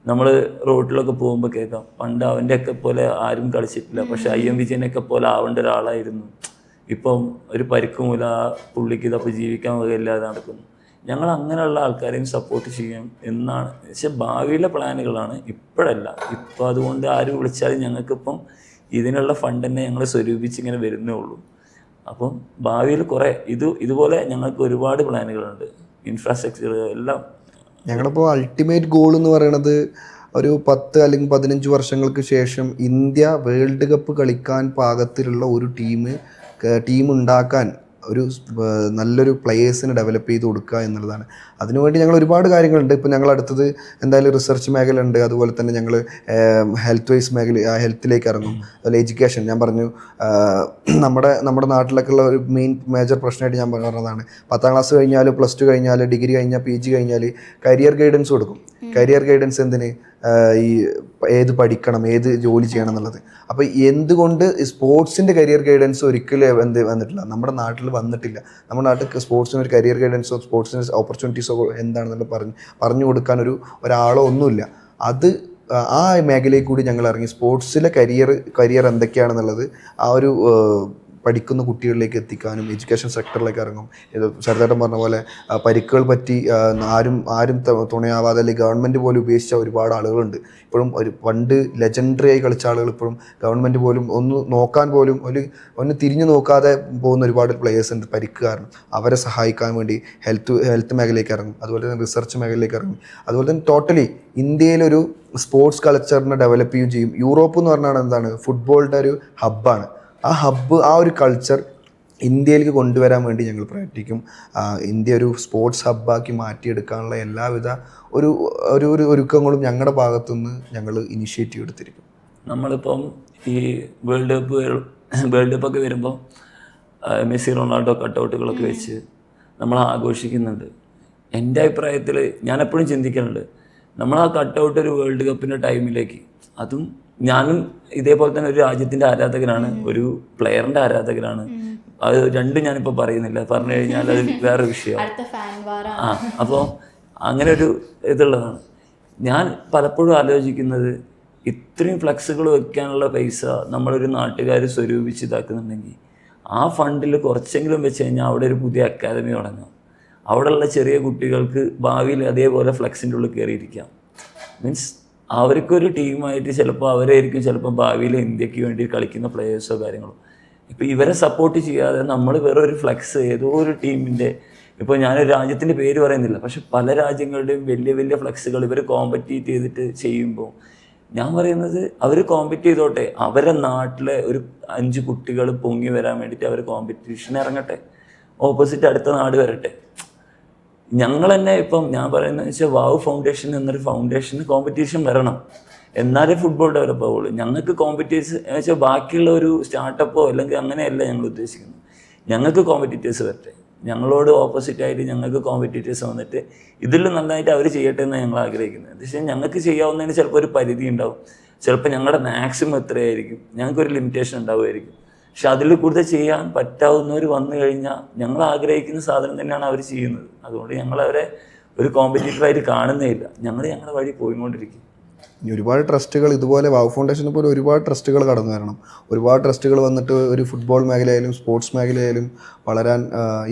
നമ്മൾ റോഡിലൊക്കെ പോകുമ്പോൾ കേൾക്കാം, പണ്ട് അവൻ്റെയൊക്കെ പോലെ ആരും കളിച്ചിട്ടില്ല, പക്ഷേ IM വിജയനൊക്കെ പോലെ ആവേണ്ട ഒരാളായിരുന്നു. ഇപ്പം ഒരു പരിക്കുമില്ല, പുള്ളിക്ക് ഇതപ്പോൾ ജീവിക്കാൻ വകയില്ലാതെ നടക്കുന്നു. ഞങ്ങൾ അങ്ങനെയുള്ള ആൾക്കാരെയും സപ്പോർട്ട് ചെയ്യാം എന്നാണ്. പക്ഷേ ഭാവിയിലെ പ്ലാനുകളാണ്, ഇപ്പോഴല്ല. ഇപ്പോൾ അതുകൊണ്ട് ആര് വിളിച്ചാലും ഞങ്ങൾക്കിപ്പം ഇതിനുള്ള ഫണ്ട് തന്നെ ഞങ്ങൾ സ്വരൂപിച്ച് ഇങ്ങനെ വരുന്നേ ഉള്ളൂ. അപ്പം ഭാവിയിൽ കുറേ ഇതുപോലെ ഞങ്ങൾക്ക് ഒരുപാട് പ്ലാനുകളുണ്ട്, ഇൻഫ്രാസ്ട്രക്ചർ എല്ലാം. ഞങ്ങളിപ്പോൾ അൾട്ടിമേറ്റ് ഗോൾ എന്ന് പറയുന്നത് ഒരു 10 അല്ലെങ്കിൽ 15 വർഷങ്ങൾക്ക് ശേഷം ഇന്ത്യ വേൾഡ് കപ്പ് കളിക്കാൻ പാകത്തിലുള്ള ഒരു ടീം ഉണ്ടാക്കാൻ ഒരു നല്ലൊരു പ്ലേയേഴ്സിനെ ഡെവലപ്പ് ചെയ്ത് കൊടുക്കുക എന്നുള്ളതാണ്. അതിനുവേണ്ടി ഞങ്ങൾ ഒരുപാട് കാര്യങ്ങളുണ്ട്. ഇപ്പോൾ ഞങ്ങൾ അടുത്തത് എന്തായാലും റിസർച്ച് മേഖല ഉണ്ട്. അതുപോലെ തന്നെ ഞങ്ങൾ ഹെൽത്ത് വൈസ് ഹെൽത്തിലേക്ക് ഇറങ്ങും. അതുപോലെ എഡ്യൂക്കേഷൻ. ഞാൻ പറഞ്ഞു, നമ്മുടെ നാട്ടിലൊക്കെ ഉള്ള ഒരു മേജർ പ്രശ്നമായിട്ട് ഞാൻ പറഞ്ഞതാണ്, 10ാം ക്ലാസ് കഴിഞ്ഞാൽ, +2 കഴിഞ്ഞാൽ, ഡിഗ്രി കഴിഞ്ഞാൽ, PG കഴിഞ്ഞാൽ കരിയർ ഗൈഡൻസ് കൊടുക്കും. കരിയർ ഗൈഡൻസ് എന്തിന്? ഈ ഏത് പഠിക്കണം, ഏത് ജോലി ചെയ്യണം എന്നുള്ളത്. അപ്പോൾ എന്തുകൊണ്ട് സ്പോർട്സിൻ്റെ കരിയർ ഗൈഡൻസ് ഒരിക്കലും വന്നിട്ടില്ല, നമ്മുടെ നാട്ടിൽ വന്നിട്ടില്ല. നമ്മുടെ നാട്ടിൽ സ്പോർട്സിന് ഒരു കരിയർ ഗൈഡൻസോ സ്പോർട്സിന് ഓപ്പർച്യൂണിറ്റീസോ എന്താണെന്നുള്ള പറഞ്ഞു കൊടുക്കാൻ ഒരാളോ ഒന്നുമില്ല. അത് ആ മേഖലയിൽ കൂടി ഞങ്ങൾ ഇറങ്ങി സ്പോർട്സിലെ കരിയർ എന്തൊക്കെയാണെന്നുള്ളത് ആ ഒരു പഠിക്കുന്ന കുട്ടികളിലേക്ക് എത്തിക്കാനും എഡ്യൂക്കേഷൻ സെക്ടറിലേക്ക് ഇറങ്ങും. ഇത് ശരതേട്ടൻ പറഞ്ഞ പോലെ പരിക്കുകൾ പറ്റി ആരും തുണയാവാതെ അല്ലെങ്കിൽ ഗവൺമെൻറ് പോലും ഉപേക്ഷിച്ച ഒരുപാട് ആളുകളുണ്ട്. ഇപ്പോഴും പണ്ട് ലെജൻഡറി ആയി കളിച്ച ആളുകൾ ഇപ്പോഴും ഗവൺമെൻറ് പോലും ഒന്ന് നോക്കാൻ പോലും ഒന്ന് തിരിഞ്ഞു നോക്കാതെ പോകുന്ന ഒരുപാട് പ്ലേയേഴ്സ് ഉണ്ട് പരിക്ക് കാരണം. അവരെ സഹായിക്കാൻ വേണ്ടി ഹെൽത്ത് മേഖലയിലേക്ക് ഇറങ്ങും. അതുപോലെ തന്നെ റിസർച്ച് മേഖലയിലേക്ക് ഇറങ്ങും. അതുപോലെ തന്നെ ടോട്ടലി ഇന്ത്യയിലൊരു സ്പോർട്സ് കൾച്ചറിനെ ഡെവലപ്പ് ചെയ്യുകയും ചെയ്യും. യൂറോപ്പ് എന്ന് പറഞ്ഞാൽ എന്താണ്, ഫുട്ബോളിൻ്റെ ഒരു ഹബ്ബാണ്. ആ ഒരു കൾച്ചർ ഇന്ത്യയിലേക്ക് കൊണ്ടുവരാൻ വേണ്ടി ഞങ്ങൾ പ്രയത്നിക്കും. ഇന്ത്യ ഒരു സ്പോർട്സ് ഹബ്ബാക്കി മാറ്റിയെടുക്കാനുള്ള എല്ലാവിധ ഒരുക്കങ്ങളും ഞങ്ങളുടെ ഭാഗത്തുനിന്ന് ഞങ്ങൾ ഇനിഷ്യേറ്റീവ് എടുത്തിരിക്കും. നമ്മളിപ്പം ഈ വേൾഡ് കപ്പൊക്കെ വരുമ്പോൾ മെസ്സി, റൊണാൾഡോ കട്ടൗട്ടുകളൊക്കെ വെച്ച് നമ്മൾ ആഘോഷിക്കുന്നുണ്ട്. എൻ്റെ അഭിപ്രായത്തിൽ ഞാനെപ്പോഴും ചിന്തിക്കുന്നുണ്ട്, നമ്മൾ ആ കട്ടൗട്ട് ഒരു വേൾഡ് കപ്പിൻ്റെ ടൈമിലേക്ക്, അതും ഞാനും ഇതേപോലെ തന്നെ ഒരു രാജ്യത്തിൻ്റെ ആരാധകനാണ്, ഒരു പ്ലെയറിൻ്റെ ആരാധകനാണ്. അത് രണ്ടും ഞാനിപ്പോൾ പറയുന്നില്ല, പറഞ്ഞു കഴിഞ്ഞാൽ അത് വേറെ വിഷയമാണ്. അപ്പോൾ അങ്ങനെ ഒരു ഇതുള്ളതാണ്. ഞാൻ പലപ്പോഴും ആലോചിക്കുന്നത്, ഇത്രയും ഫ്ലെക്സുകൾ വെക്കാനുള്ള പൈസ നമ്മളൊരു നാട്ടുകാർ സ്വരൂപിച്ച് ഇതാക്കുന്നുണ്ടെങ്കിൽ ആ ഫണ്ടിൽ കുറച്ചെങ്കിലും വെച്ച് കഴിഞ്ഞാൽ അവിടെ ഒരു പുതിയ അക്കാദമി തുടങ്ങാം. അവിടെയുള്ള ചെറിയ കുട്ടികൾക്ക് ഭാവിയിൽ അതേപോലെ ഫ്ലെക്സിൻ്റെ ഉള്ളിൽ കയറിയിരിക്കാം. മീൻസ് അവർക്കൊരു ടീമായിട്ട് അവരായിരിക്കും ചിലപ്പോൾ ഭാവിയിൽ ഇന്ത്യക്ക് വേണ്ടി കളിക്കുന്ന പ്ലേയേഴ്സോ കാര്യങ്ങളോ. ഇപ്പോൾ ഇവരെ സപ്പോർട്ട് ചെയ്യാതെ നമ്മൾ വേറെ ഒരു ഫ്ലെക്സ് ഏതോ ഒരു ടീമിൻ്റെ, ഇപ്പോൾ ഞാനൊരു രാജ്യത്തിൻ്റെ പേര് പറയുന്നില്ല, പക്ഷെ പല രാജ്യങ്ങളുടെയും വലിയ വലിയ ഫ്ലെക്സുകൾ ഇവർ കോമ്പറ്റീറ്റ് ചെയ്തിട്ട് ചെയ്യുമ്പോൾ ഞാൻ പറയുന്നത്, അവർ കോമ്പറ്റ് ചെയ്തോട്ടെ. അവരെ നാട്ടിലെ ഒരു 5 കുട്ടികൾ പൊങ്ങി വരാൻ വേണ്ടിയിട്ട് അവർ കോമ്പറ്റീഷൻ ഇറങ്ങട്ടെ, ഓപ്പോസിറ്റ് അടുത്ത നാട് വരട്ടെ. ഞങ്ങൾ തന്നെ ഇപ്പം ഞാൻ പറയുന്നത് വെച്ചാൽ വാവ് ഫൗണ്ടേഷൻ എന്നൊരു ഫൗണ്ടേഷന് കോമ്പറ്റീഷൻ വരണം, എന്നാലേ ഫുട്ബോൾ ഡെവലപ്പ് ആവുള്ളൂ. ഞങ്ങൾക്ക് കോമ്പറ്റീഷൻ എന്ന് വെച്ചാൽ ബാക്കിയുള്ള ഒരു സ്റ്റാർട്ടപ്പോ അല്ലെങ്കിൽ അങ്ങനെയല്ല ഞങ്ങൾ ഉദ്ദേശിക്കുന്നത്. ഞങ്ങൾക്ക് കോമ്പറ്റീറ്റേഴ്സ് വരട്ടെ. ഞങ്ങളോട് ഓപ്പോസിറ്റായിട്ട് ഞങ്ങൾക്ക് കോമ്പറ്റീറ്റേഴ്സ് വന്നിട്ട് ഇതിൽ നന്നായിട്ട് അവർ ചെയ്യട്ടെ എന്ന് ഞങ്ങൾ ആഗ്രഹിക്കുന്നത്. എന്ന് വെച്ചാൽ ഞങ്ങൾക്ക് ചെയ്യാവുന്നതിന് ചിലപ്പോൾ ഒരു പരിധി ഉണ്ടാവും, ചിലപ്പോൾ ഞങ്ങളുടെ മാക്സിമം എത്രയായിരിക്കും, ഞങ്ങൾക്കൊരു ലിമിറ്റേഷൻ ഉണ്ടാവുമായിരിക്കും. പക്ഷെ അതിൽ കൂടുതൽ ചെയ്യാൻ പറ്റാവുന്നവർ വന്നു കഴിഞ്ഞാൽ ഞങ്ങൾ ആഗ്രഹിക്കുന്ന സാധനം തന്നെയാണ് അവർ ചെയ്യുന്നത്. അതുകൊണ്ട് ഞങ്ങളവരെ ഒരു കോമ്പറ്റീറ്ററായിട്ട് കാണുന്നേ ഇല്ല. ഞങ്ങളുടെ വഴി പോയിക്കൊണ്ടിരിക്കും. ഒരുപാട് ട്രസ്റ്റുകൾ ഇതുപോലെ വാവ് ഫൗണ്ടേഷനെ പോലെ ഒരുപാട് ട്രസ്റ്റുകൾ കടന്നു വരണം. ഒരുപാട് ട്രസ്റ്റുകൾ വന്നിട്ട് ഒരു ഫുട്ബോൾ മേഖലയിലും സ്പോർട്സ് മേഖലയിലും വളരാൻ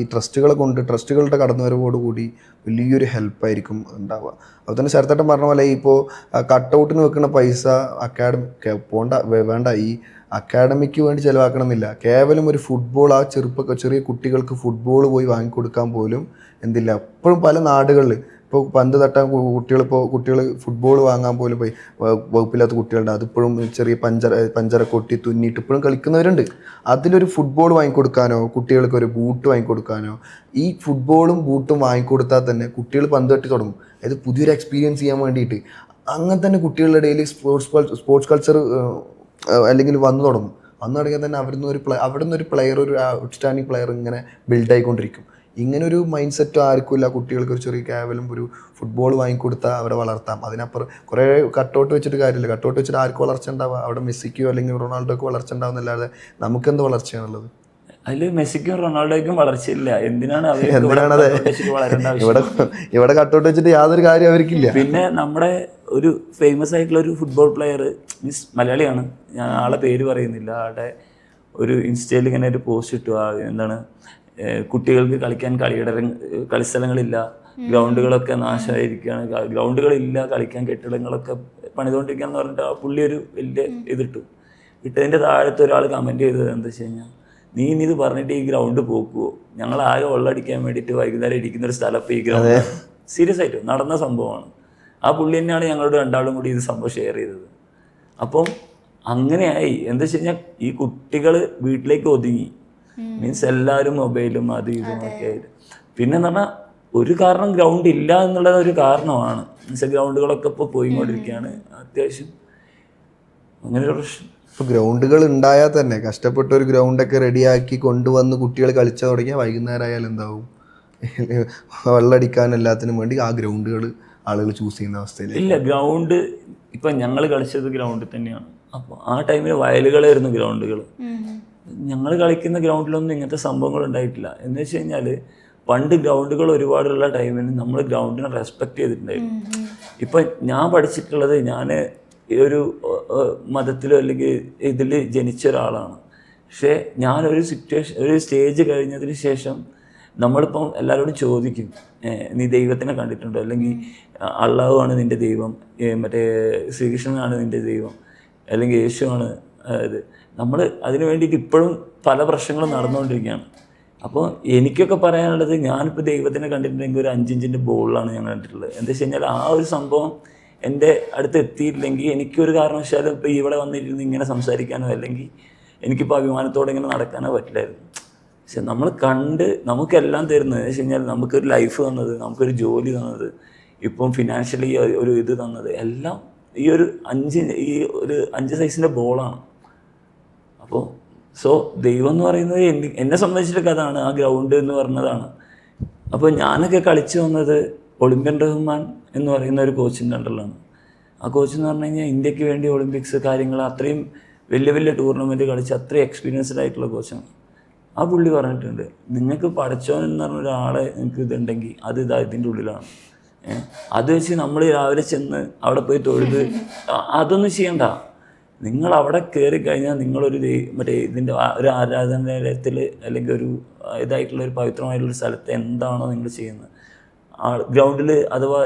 ഈ ട്രസ്റ്റുകളുടെ കടന്നുവരവോടുകൂടി വലിയൊരു ഹെൽപ്പായിരിക്കും ഉണ്ടാവുക. അതുപോലെ തന്നെ ശരത്തേട്ടൻ പറഞ്ഞ പോലെ ഇപ്പോൾ കട്ടൗട്ടിന് വെക്കുന്ന പൈസ വേണ്ട, ഈ അക്കാഡമിക്ക് വേണ്ടി ചിലവാക്കണമെന്നില്ല. കേവലം ഒരു ഫുട്ബോൾ ആ ചെറിയ കുട്ടികൾക്ക് ഫുട്ബോൾ പോയി വാങ്ങിക്കൊടുക്കാൻ പോലും എന്തില്ല. ഇപ്പോഴും പല നാടുകളിൽ ഇപ്പോൾ പന്ത് തട്ടാൻ കുട്ടികൾ ഫുട്ബോൾ വാങ്ങാൻ പോലും പോയി വകുപ്പില്ലാത്ത കുട്ടികളുണ്ട്. അതിപ്പോഴും ചെറിയ പഞ്ചര കൊട്ടി തുന്നിയിട്ട് ഇപ്പോഴും കളിക്കുന്നവരുണ്ട്. അതിലൊരു ഫുട്ബോൾ വാങ്ങിക്കൊടുക്കാനോ കുട്ടികൾക്ക് ഒരു ബൂട്ട് വാങ്ങിക്കൊടുക്കാനോ, ഈ ഫുട്ബോളും ബൂട്ടും വാങ്ങിക്കൊടുത്താൽ തന്നെ കുട്ടികൾ പന്ത് തട്ടി തുടങ്ങും. അതായത് പുതിയൊരു എക്സ്പീരിയൻസ് ചെയ്യാൻ വേണ്ടിയിട്ട്. അങ്ങനെ തന്നെ കുട്ടികളുടെ ഇടയിൽ സ്പോർട്സ് കൾച്ചർ അല്ലെങ്കിൽ വന്നു തുടങ്ങും. വന്നു തുടങ്ങിയാൽ തന്നെ അവിടുന്ന് ഒരു പ്ലെയർ, ഒരു ഔട്ട്സ്റ്റാൻഡിങ് പ്ലെയർ ഇങ്ങനെ ബിൽഡായിക്കൊണ്ടിരിക്കും. ഇങ്ങനൊരു മൈൻഡ് സെറ്റ് ആർക്കും ഇല്ല. കുട്ടികൾക്ക് ഒരു ചെറിയ കേവലം ഒരു ഫുട്ബോൾ വാങ്ങിക്കൊടുത്താൽ അവരെ വളർത്താം. അതിനപ്പുറം കുറേ കട്ടൗട്ട് വെച്ചിട്ട് കാര്യമില്ല. കട്ടൗട്ട് വെച്ചിട്ട് ആർക്കും വളർച്ച ഉണ്ടാവുക, അവിടെ മെസ്സിക്കോ അല്ലെങ്കിൽ റൊണാൾഡോക്കോ വളർച്ച ഉണ്ടാവുന്നല്ലാതെ നമുക്കെന്ത് വളർച്ചയാണുള്ളത്? അതിൽ മെസ്സിക്കും റൊണാൾഡോയ്ക്കും വളർച്ചയില്ല. എന്തിനാണ് ഇവിടെ കട്ടൗട്ട് വെച്ചിട്ട് യാതൊരു കാര്യം അവർക്കില്ല. പിന്നെ നമ്മുടെ ഒരു ഫേമസ് ആയിട്ടുള്ള ഒരു ഫുട്ബോൾ പ്ലെയർ, മീൻസ് മലയാളിയാണ്, ഞാൻ ആളെ പേര് പറയുന്നില്ല, ആളുടെ ഒരു ഇൻസ്റ്റയിൽ ഇങ്ങനെ ഒരു പോസ്റ്റ് ഇട്ടു. എന്താണ്, കുട്ടികൾക്ക് കളിക്കാൻ കളിസ്ഥലങ്ങളില്ല, ഗ്രൗണ്ടുകളൊക്കെ നാശമായിരിക്കുകയാണ്, ഗ്രൗണ്ടുകളില്ല, കളിക്കാൻ കെട്ടിടങ്ങളൊക്കെ പണിതുകൊണ്ടിരിക്കുകയെന്ന് പറഞ്ഞിട്ട് ആ പുള്ളി ഒരു വലിയ ഇട്ടതിൻ്റെ താഴത്ത് ഒരാൾ കമൻറ്റ് ചെയ്തത് എന്താ വെച്ച് കഴിഞ്ഞാൽ, നീ ഇനി ഇത് പറഞ്ഞിട്ട് ഈ ഗ്രൗണ്ട് പോക്കുവോ, ഞങ്ങൾ ആകെ വെള്ളമടിക്കാൻ വേണ്ടിയിട്ട് വൈകുന്നേരം ഇരിക്കുന്ന ഒരു സ്ഥലം ഈ ഗ്രൗണ്ട്. സീരിയസ് ആയിട്ട് നടന്ന സംഭവമാണ്. ആ പുള്ളി തന്നെയാണ് ഞങ്ങളോട് രണ്ടാളും കൂടി ഇത് സംഭവം ഷെയർ ചെയ്തത്. അപ്പം അങ്ങനെയായി. എന്താ വെച്ച് കഴിഞ്ഞാൽ ഈ കുട്ടികൾ വീട്ടിലേക്ക് ഒതുങ്ങി, മീൻസ് എല്ലാവരും മൊബൈലും അത് ഇതും ഒക്കെ ആയിട്ട്. പിന്നെ എന്ന് പറഞ്ഞാൽ ഒരു കാരണം ഗ്രൗണ്ട് ഇല്ല എന്നുള്ളത് ഒരു കാരണമാണ്. മീൻസ് ഗ്രൗണ്ടുകളൊക്കെ ഇപ്പോൾ പോയിക്കൊണ്ടിരിക്കുകയാണ് അത്യാവശ്യം. അങ്ങനെ ഒരു പ്രശ്നം. ഇപ്പോൾ ഗ്രൗണ്ടുകൾ ഉണ്ടായാൽ തന്നെ കഷ്ടപ്പെട്ട ഒരു ഗ്രൗണ്ടൊക്കെ റെഡിയാക്കി കൊണ്ടുവന്ന് കുട്ടികൾ കളിച്ചു തുടങ്ങിയാൽ വൈകുന്നേരം ആയാലും എന്താവും, വെള്ളമടിക്കാനും എല്ലാത്തിനും വേണ്ടി ആ ഗ്രൗണ്ടുകൾ ആളുകൾ ചൂസ് ചെയ്യുന്ന അവസ്ഥയിൽ. ഇല്ല, ഗ്രൗണ്ട് ഇപ്പം ഞങ്ങൾ കളിച്ചത് ഗ്രൗണ്ടിൽ തന്നെയാണ്. അപ്പോൾ ആ ടൈമിൽ വയലുകളായിരുന്നു ഗ്രൗണ്ടുകൾ. ഞങ്ങൾ കളിക്കുന്ന ഗ്രൗണ്ടിലൊന്നും ഇങ്ങനത്തെ സംഭവങ്ങൾ ഉണ്ടായിട്ടില്ല. എന്ന് വെച്ച് കഴിഞ്ഞാൽ പണ്ട് ഗ്രൗണ്ടുകൾ ഒരുപാടുള്ള ടൈമിന് നമ്മൾ ഗ്രൗണ്ടിനെ റെസ്പെക്റ്റ് ചെയ്തിട്ടുണ്ടായിരുന്നു. ഇപ്പം ഞാൻ പഠിച്ചിട്ടുള്ളത്, ഞാൻ ഒരു മതത്തിലോ അല്ലെങ്കിൽ ഇതിൽ ജനിച്ച ഒരാളാണ്. പക്ഷേ ഞാനൊരു ഒരു സ്റ്റേജ് കഴിഞ്ഞതിന് ശേഷം നമ്മളിപ്പം എല്ലാവരോടും ചോദിക്കും, നീ ദൈവത്തിനെ കണ്ടിട്ടുണ്ടോ, അല്ലെങ്കിൽ അള്ളാഹുവാണ് നിൻ്റെ ദൈവം, മറ്റേ ശ്രീകൃഷ്ണനാണ് നിൻ്റെ ദൈവം, അല്ലെങ്കിൽ യേശുവാണ് ഇത്. നമ്മൾ അതിന് വേണ്ടിയിട്ട് ഇപ്പോഴും പല പ്രശ്നങ്ങളും നടന്നുകൊണ്ടിരിക്കുകയാണ്. അപ്പോൾ എനിക്കൊക്കെ പറയാനുള്ളത്, ഞാനിപ്പോൾ ദൈവത്തിനെ കണ്ടിട്ടുണ്ടെങ്കിൽ ഒരു 5 ഇഞ്ചിൻ്റെ ബോളിലാണ് ഞാൻ കണ്ടിട്ടുള്ളത്. എന്താ വെച്ച് കഴിഞ്ഞാൽ ആ ഒരു സംഭവം എൻ്റെ അടുത്ത് എത്തിയിട്ടില്ലെങ്കിൽ എനിക്കൊരു കാരണവശാലും ഇപ്പോൾ ഇവിടെ വന്നിരുന്ന് ഇങ്ങനെ സംസാരിക്കാനോ അല്ലെങ്കിൽ എനിക്കിപ്പോൾ അഭിമാനത്തോടെ ഇങ്ങനെ നടക്കാനോ പറ്റില്ലായിരുന്നു. പക്ഷെ നമ്മൾ നമുക്കെല്ലാം തരുന്നത് എന്ന് വെച്ച് കഴിഞ്ഞാൽ നമുക്കൊരു ലൈഫ് തന്നത്, നമുക്കൊരു ജോലി തന്നത്, ഇപ്പം ഫിനാൻഷ്യലി ഒരു ഇത് തന്നത് എല്ലാം ഈ ഒരു 5 സൈസിൻ്റെ ബോളാണ്. അപ്പോൾ ദൈവം എന്ന് പറയുന്നത് എന്നെ സംബന്ധിച്ചിട്ടൊക്കെ അതാണ്, ആ ഗ്രൗണ്ട് എന്ന് പറഞ്ഞതാണ്. അപ്പോൾ ഞാനൊക്കെ കളിച്ചു വന്നത് ഒളിമ്പ്യൻ റഹ്മാൻ എന്ന് പറയുന്ന ഒരു കോച്ചിൻ്റെ അണ്ടറിലാണ്. ആ കോച്ച് എന്ന് പറഞ്ഞു കഴിഞ്ഞാൽ ഇന്ത്യക്ക് വേണ്ടി ഒളിമ്പിക്സ് കാര്യങ്ങൾ അത്രയും വലിയ വലിയ ടൂർണമെൻറ്റ് കളിച്ച് അത്രയും എക്സ്പീരിയൻസ്ഡ് ആയിട്ടുള്ള കോച്ചാണ്. ആ പുള്ളി പറഞ്ഞിട്ടുണ്ട്, നിങ്ങൾക്ക് പഠിച്ചോൻ എന്ന് പറഞ്ഞ ഒരാളെ നിങ്ങൾക്ക് ഇതുണ്ടെങ്കിൽ അത് ഇതിൻ്റെ ഉള്ളിലാണ്. അത് വെച്ച് നമ്മൾ രാവിലെ ചെന്ന് അവിടെ പോയി തൊഴുത് അതൊന്നും ചെയ്യണ്ട. നിങ്ങൾ അവിടെ കയറി കഴിഞ്ഞാൽ നിങ്ങളൊരു ഇതിൻ്റെ ഒരു ആരാധനാലയത്തിൽ അല്ലെങ്കിൽ ഒരു ഇതായിട്ടുള്ള ഒരു പവിത്രമായിട്ടുള്ളൊരു സ്ഥലത്ത് എന്താണോ നിങ്ങൾ ചെയ്യുന്നത്, ഗ്രൗണ്ടിൽ അഥവാ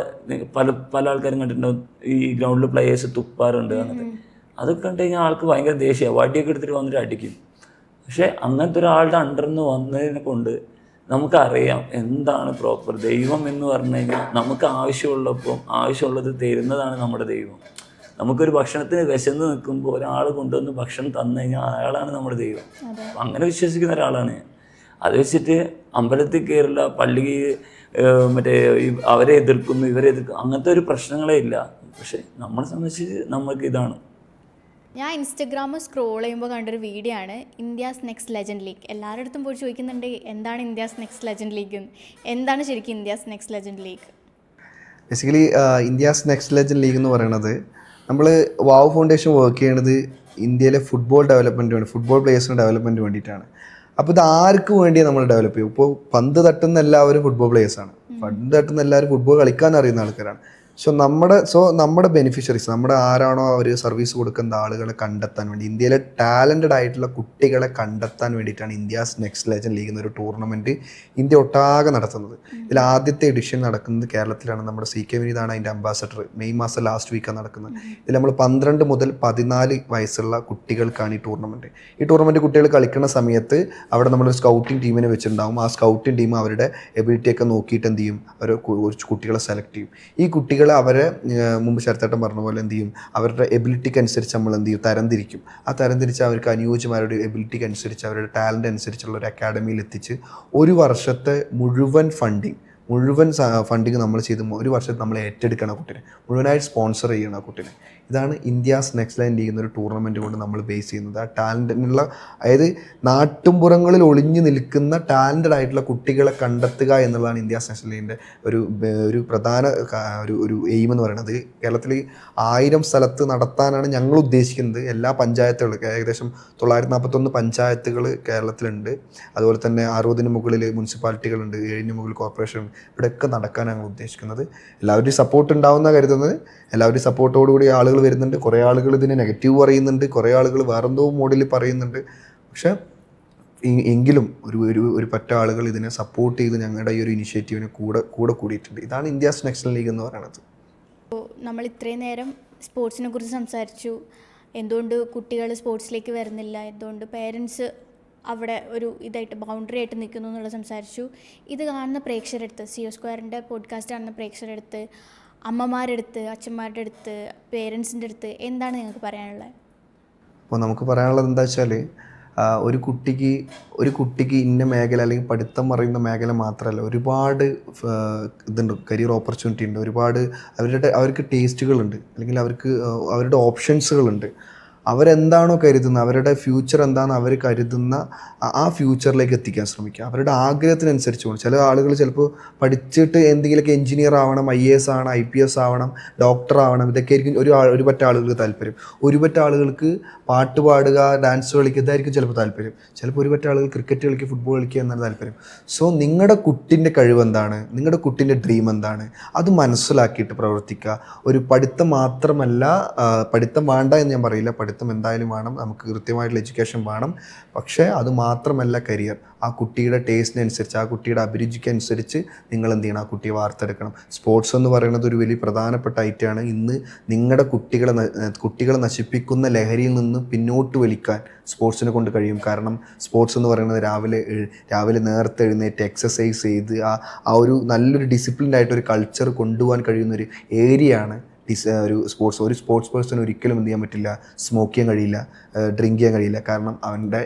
പല ആൾക്കാരും കണ്ടിട്ടുണ്ടാവും ഈ ഗ്രൗണ്ടിൽ പ്ലേയേഴ്സ് തുപ്പാറുണ്ട്. അങ്ങനത്തെ അതൊക്കെ കണ്ടു കഴിഞ്ഞാൽ ആൾക്ക് ഭയങ്കര ദേഷ്യമാണ്, വടിയൊക്കെ എടുത്തിട്ട് വന്നിട്ട് അടിക്കും. പക്ഷേ അങ്ങനത്തെ ഒരാളുടെ അണ്ടറിൽ നിന്ന് വന്നതിനെ കൊണ്ട് നമുക്കറിയാം എന്താണ് പ്രോപ്പർ ദൈവം എന്ന് പറഞ്ഞു കഴിഞ്ഞാൽ. നമുക്ക് ആവശ്യമുള്ളത് തരുന്നതാണ് നമ്മുടെ ദൈവം. നമുക്കൊരു ഭക്ഷണത്തിന് വിശന്ന് നിൽക്കുമ്പോൾ ഒരാൾ കൊണ്ടുവന്ന് ഭക്ഷണം തന്നു കഴിഞ്ഞാൽ അയാളാണ് നമ്മുടെ ദൈവം. അങ്ങനെ വിശ്വസിക്കുന്ന ഒരാളാണ് ഞാൻ. അത് വെച്ചിട്ട് അമ്പലത്തിൽ കയറില്ല, പള്ളി മറ്റേ അവരെ എതിർക്കുന്നു ഇവരെ എതിർക്കുന്നു അങ്ങനത്തെ ഒരു പ്രശ്നങ്ങളേ ഇല്ല. പക്ഷെ നമ്മളെ സംബന്ധിച്ച് നമുക്ക് ഇതാണ്. ഞാൻ ഇൻസ്റ്റഗ്രാം സ്ക്രോൾ ചെയ്യുമ്പോൾ കണ്ടൊരു വീഡിയോ ആണ് ഇന്ത്യാസ് നെക്സ്റ്റ് ലെജൻഡ് ലീഗ്. എല്ലാവരുടെ അടുത്തും പോയി ചോദിക്കുന്നുണ്ട് എന്താണ് ഇന്ത്യാസ് നെക്സ്റ്റ് ലെജൻഡ് ലീഗ്, എന്താണ് ശരിക്കും India's next legend league? Basically India's next legend league എന്ന് പറയുന്നത്, നമ്മൾ വാവ് ഫൗണ്ടേഷൻ വർക്ക് ചെയ്യുന്നത് ഇന്ത്യയിലെ ഫുട്ബോൾ ഡെവലപ്മെൻറ്റ് വേണ്ടി, ഫുട്ബോൾ പ്ലേയേഴ്സിൻ്റെ ഡെവലപ്മെൻറ്റ് വേണ്ടിയിട്ടാണ്. അപ്പോൾ ഇത് ആർക്ക് വേണ്ടിയാണ് നമ്മൾ ഡെവലപ്പ് ചെയ്യും? ഇപ്പോൾ പന്ത് തട്ടുന്ന എല്ലാവരും ഫുട്ബോൾ പ്ലേയേഴ്സാണ്, പന്ത് തട്ടുന്ന എല്ലാവരും ഫുട്ബോൾ കളിക്കാൻ അറിയുന്ന ആൾക്കാരാണ്. നമ്മുടെ ബെനിഫിഷ്യറീസ്, നമ്മുടെ ആരാണോ അവർ സർവീസ് കൊടുക്കുന്ന ആളുകളെ കണ്ടെത്താൻ വേണ്ടി, ഇന്ത്യയിലെ ടാലൻറ്റഡ് ആയിട്ടുള്ള കുട്ടികളെ കണ്ടെത്താൻ വേണ്ടിയിട്ടാണ് ഇന്ത്യാസ് നെക്സ്റ്റ് ലെജൻഡ് ലീഗ് എന്നൊരു ടൂർണമെൻറ്റ് ഇന്ത്യ ഒട്ടാകെ നടത്തുന്നത്. ഇതിൽ ആദ്യത്തെ എഡിഷൻ നടക്കുന്നത് കേരളത്തിലാണ്. നമ്മുടെ CK വിനീതാണ് അതിൻ്റെ അംബാസഡർ. മെയ് മാസം ലാസ്റ്റ് വീക്കാണ് നടക്കുന്നത്. ഇതിൽ നമ്മൾ 12 മുതൽ 14 വയസ്സുള്ള കുട്ടികൾക്കാണ് ഈ ടൂർണമെൻറ്റ് കുട്ടികൾ കളിക്കുന്ന സമയത്ത് അവിടെ നമ്മളൊരു സ്കൗട്ടിംഗ് ടീമിനെ വെച്ചിട്ടുണ്ടാകും. ആ സ്കൗട്ടിംഗ് ടീം അവരുടെ എബിലിറ്റിയൊക്കെ നോക്കിയിട്ട് എന്ത് ചെയ്യും, അവർ കുട്ടികളെ സെലക്ട് ചെയ്യും. ഈ കുട്ടികൾ അവരെ മുമ്പ് ശരത്തേട്ടൻ പറഞ്ഞ പോലെ എന്ത് ചെയ്യും, അവരുടെ എബിലിറ്റിക്ക് അനുസരിച്ച് നമ്മൾ എന്ത് ചെയ്യും, തരംതിരിക്കും. ആ തരംതിരിച്ച് അവർക്ക് അനുയോജ്യമാരുടെ എബിലിറ്റിക്ക് അനുസരിച്ച് അവരുടെ ടാലൻ്റ് അനുസരിച്ചുള്ള ഒരു അക്കാഡമിയിൽ എത്തിച്ച് ഒരു വർഷത്തെ മുഴുവൻ ഫണ്ടിങ് നമ്മൾ ചെയ്ത് ഒരു വർഷത്തിൽ നമ്മൾ ഏറ്റെടുക്കണം കുട്ടീനെ, മുഴുവനായിട്ട് സ്പോൺസർ ചെയ്യണം ആ കുട്ടീനെ. ഇതാണ് ഇന്ത്യാസ് നെക്സ്റ്റ് ലൈൻ ലീഗ് എന്നൊരു ടൂർണമെൻറ്റ് കൊണ്ട് നമ്മൾ ബേസ് ചെയ്യുന്നത്. ആ ടാലൻറ്റിനുള്ള, അതായത് നാട്ടുംപുറങ്ങളിൽ ഒളിഞ്ഞു നിൽക്കുന്ന ടാലൻറ്റഡ് ആയിട്ടുള്ള കുട്ടികളെ കണ്ടെത്തുക എന്നുള്ളതാണ് ഇന്ത്യാസ് നെക്സ്റ്റ് ലൈനിൻ്റെ ഒരു പ്രധാന ഒരു എയിം എന്ന് പറയുന്നത്. കേരളത്തിൽ 1000 സ്ഥലത്ത് നടത്താനാണ് ഞങ്ങൾ ഉദ്ദേശിക്കുന്നത്. എല്ലാ പഞ്ചായത്തുകളും, ഏകദേശം 941 പഞ്ചായത്തുകൾ കേരളത്തിലുണ്ട്. അതുപോലെ തന്നെ 60-ന് മുകളിൽ മുനിസിപ്പാലിറ്റികളുണ്ട്, 7-ന് മുകളിൽ കോർപ്പറേഷൻ. ഇവിടെയൊക്കെ നടക്കാൻ ഞങ്ങൾ ഉദ്ദേശിക്കുന്നത്. എല്ലാവരുടെയും സപ്പോർട്ട് ഉണ്ടാവുന്ന കരുതുന്നത്. എല്ലാവരുടെയും സപ്പോർട്ടോടുകൂടി ആളുകൾ വരുന്നുണ്ട്. കുറേ ആളുകൾ ഇതിനെ നെഗറ്റീവ് പറയുന്നുണ്ട്, കുറേ ആളുകൾ വേറെന്തോ മോഡിൽ പറയുന്നുണ്ട്. പക്ഷേ എങ്കിലും ഒരു പറ്റ ആളുകൾ ഇതിനെ സപ്പോർട്ട് ചെയ്ത് ഞങ്ങളുടെ ഈ ഒരു ഇനിഷ്യേറ്റീവിനെ കൂടെ കൂടിയിട്ടുണ്ട്. ഇതാണ് ഇന്ത്യാസ് നെക്സ്റ്റ് ലീഗ് എന്ന് പറയുന്നത്. നമ്മൾ ഇത്രയും നേരം സ്പോർട്സിനെ കുറിച്ച് സംസാരിച്ചു. എന്തുകൊണ്ട് കുട്ടികൾ സ്പോർട്സിലേക്ക് വരുന്നില്ല, എന്തുകൊണ്ട് പേരൻസ് അവിടെ ഒരു ഇതായിട്ട് ബൗണ്ടറി ആയിട്ട് നിൽക്കുന്നു എന്നുള്ളത് സംസാരിച്ചു. ഇത് കാണുന്ന പ്രേക്ഷകരെടുത്ത്, CO2 പോഡ്കാസ്റ്റ് കാണുന്ന പ്രേക്ഷകരെടുത്ത്, അമ്മമാരെടുത്ത്, അച്ഛന്മാരുടെ അടുത്ത്, പേരൻസിൻ്റെ അടുത്ത് എന്താണ് നിങ്ങൾക്ക് പറയാനുള്ളത്? അപ്പോൾ നമുക്ക് പറയാനുള്ളത് എന്താ വെച്ചാൽ, ഒരു കുട്ടിക്ക് ഇന്ന മേഖല അല്ലെങ്കിൽ പഠിത്തം പറയുന്ന മേഖല മാത്രമല്ല, ഒരുപാട് ഇതുണ്ട്, കരിയർ ഓപ്പർച്യൂണിറ്റി ഉണ്ട്. ഒരുപാട് അവർക്ക് ടേസ്റ്റുകളുണ്ട്, അല്ലെങ്കിൽ അവരുടെ ഓപ്ഷൻസുകളുണ്ട്. അവരെന്താണോ കരുതുന്നത്, അവരുടെ ഫ്യൂച്ചർ എന്താണെന്ന് അവർ കരുതുന്ന ആ ഫ്യൂച്ചറിലേക്ക് എത്തിക്കാൻ ശ്രമിക്കുക. അവരുടെ ആഗ്രഹത്തിനനുസരിച്ച് പോകണം. ചില ആളുകൾ ചിലപ്പോൾ പഠിച്ചിട്ട് എന്തെങ്കിലുമൊക്കെ എഞ്ചിനീയർ ആവണം, IAS ആവണം, IPS ആവണം, ഡോക്ടർ ആവണം, ഇതൊക്കെ ആയിരിക്കും ഒരു പറ്റ ആളുകൾക്ക് താല്പര്യം. ഒരു പറ്റ ആളുകൾക്ക് പാട്ട് പാടുക, ഡാൻസ് കളിക്കുക, ഇതായിരിക്കും ചിലപ്പോൾ താല്പര്യം. ചിലപ്പോൾ ഒരു പറ്റ ആളുകൾ ക്രിക്കറ്റ് കളിക്കുക, ഫുട്ബോൾ കളിക്കുക എന്നാണ് താല്പര്യം. സോ നിങ്ങളുടെ കുട്ടിൻ്റെ കഴിവ് എന്താണ്, നിങ്ങളുടെ കുട്ടിൻ്റെ ഡ്രീം എന്താണ്, അത് മനസ്സിലാക്കിയിട്ട് പ്രവർത്തിക്കുക. ഒരു പഠിത്തം മാത്രമല്ല, പഠിത്തം വേണ്ട എന്ന് ഞാൻ പറയില്ല, പഠിത്തം എന്തായാലും വേണം, നമുക്ക് കൃത്യമായിട്ടുള്ള എഡ്യൂക്കേഷൻ വേണം. പക്ഷേ അത് മാത്രമല്ല കരിയർ. ആ കുട്ടിയുടെ ടേസ്റ്റിനനുസരിച്ച്, ആ കുട്ടിയുടെ അഭിരുചിക്കനുസരിച്ച് നിങ്ങൾ എന്ത് ചെയ്യണം, ആ കുട്ടിയെ വാർത്തെടുക്കണം. സ്പോർട്സ് എന്ന് പറയുന്നത് ഒരു വലിയ പ്രധാനപ്പെട്ട ഐറ്റമാണ്. ഇന്ന് നിങ്ങളുടെ കുട്ടികളെ നശിപ്പിക്കുന്ന ലഹരിയിൽ നിന്ന് പിന്നോട്ട് വലിക്കാൻ സ്പോർട്സിനെ കൊണ്ട് കഴിയും. കാരണം സ്പോർട്സ് എന്ന് പറയുന്നത് രാവിലെ നേരത്തെ എഴുന്നേറ്റ് എക്സസൈസ് ചെയ്ത് ആ ഒരു നല്ലൊരു ഡിസിപ്ലിൻഡ് ആയിട്ടൊരു കൾച്ചർ കൊണ്ടുപോകാൻ കഴിയുന്നൊരു ഏരിയയാണ് ഒരു സ്പോർട്സ് പേഴ്സൺ ഒരിക്കലും എന്ത് ചെയ്യാൻ പറ്റില്ല, സ്മോക്ക് ചെയ്യാൻ കഴിയില്ല, ഡ്രിങ്ക് ചെയ്യാൻ കഴിയില്ല. കാരണം അവൻ്റെ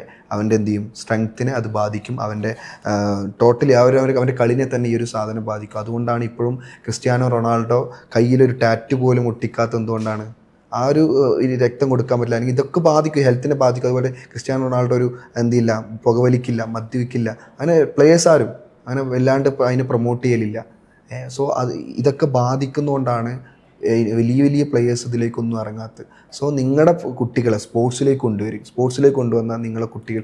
എന്ത് ചെയ്യും, സ്ട്രെങ്ത്തിനെ അത് ബാധിക്കും. അവൻ്റെ ടോട്ടലി അവൻ്റെ കളിനെ തന്നെ ഈ ഒരു സാധനം ബാധിക്കും. അതുകൊണ്ടാണ് ഇപ്പോഴും ക്രിസ്ത്യാനോ റൊണാൾഡോ കയ്യിലൊരു ടാറ്റു പോലും ഒട്ടിക്കാത്ത എന്തുകൊണ്ടാണ്? ആ ഒരു രക്തം കൊടുക്കാൻ പറ്റില്ല, അല്ലെങ്കിൽ ഇതൊക്കെ ബാധിക്കും, ഹെൽത്തിനെ ബാധിക്കും. അതുപോലെ ക്രിസ്ത്യാനോ റൊണാൾഡോ പുകവലിക്കില്ല, മദ്യപിക്കില്ല. അങ്ങനെ പ്ലേയേഴ്സ് ആരും അങ്ങനെ വല്ലാണ്ട് അതിനെ പ്രൊമോട്ട് ചെയ്യലില്ല. സോ ഇതൊക്കെ ബാധിക്കുന്നതുകൊണ്ടാണ് വലിയ പ്ലേയേഴ്സ് ഇതിലേക്കൊന്നും ഇറങ്ങാത്തത്. സോ നിങ്ങളുടെ കുട്ടികളെ സ്പോർട്സിലേക്ക് കൊണ്ടുവന്നാൽ നിങ്ങളെ കുട്ടികൾ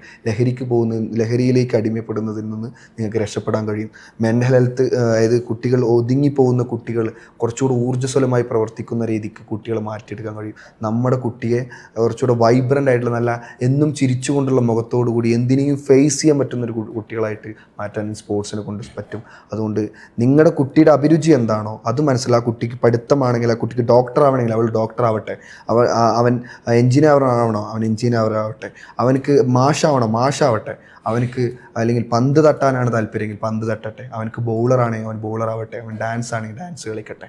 ലഹരിയിലേക്ക് അടിമപ്പെടുന്നതിൽ നിന്ന് നിങ്ങൾക്ക് രക്ഷപ്പെടാൻ കഴിയും. മെൻ്റൽ ഹെൽത്ത്, അതായത് കുട്ടികൾ ഒതുങ്ങിപ്പോകുന്ന കുട്ടികൾ കുറച്ചുകൂടെ ഊർജ്ജസ്വലമായി പ്രവർത്തിക്കുന്ന രീതിക്ക് കുട്ടികളെ മാറ്റിയെടുക്കാൻ കഴിയും. നമ്മുടെ കുട്ടിയെ കുറച്ചുകൂടെ വൈബ്രൻ്റ് ആയിട്ടുള്ള, നല്ല എന്നും ചിരിച്ചുകൊണ്ടുള്ള മുഖത്തോടു കൂടി എന്തിനേയും ഫേസ് ചെയ്യാൻ പറ്റുന്നൊരു കുട്ടികളായിട്ട് മാറ്റാൻ സ്പോർട്സിനെ കൊണ്ട് പറ്റും. അതുകൊണ്ട് നിങ്ങളുടെ കുട്ടിയുടെ അഭിരുചി എന്താണോ അത് മനസ്സിലാക്കുക. കുട്ടിക്ക് പഠിത്തമാണെങ്കിൽ ആ കുട്ടിക്ക് ഡോക്ടർ ആവണമെങ്കിൽ അവൾ ഡോക്ടർ ആവട്ടെ, അവൻ എഞ്ചിനീയർ ആവണോ അവൻ എഞ്ചിനീയർ ആവട്ടെ, അവനക്ക് മാഷാവട്ടെ, അവനക്ക് അല്ലെങ്കിൽ പന്ത് തട്ടാനാണ് താല്പര്യമെങ്കിൽ പന്ത് തട്ടട്ടെ, അവനക്ക് ബൗളറാണെങ്കിൽ അവൻ ബൗളറാവട്ടെ, അവൻ ഡാൻസ് ആണെങ്കിൽ ഡാൻസ് കളിക്കട്ടെ.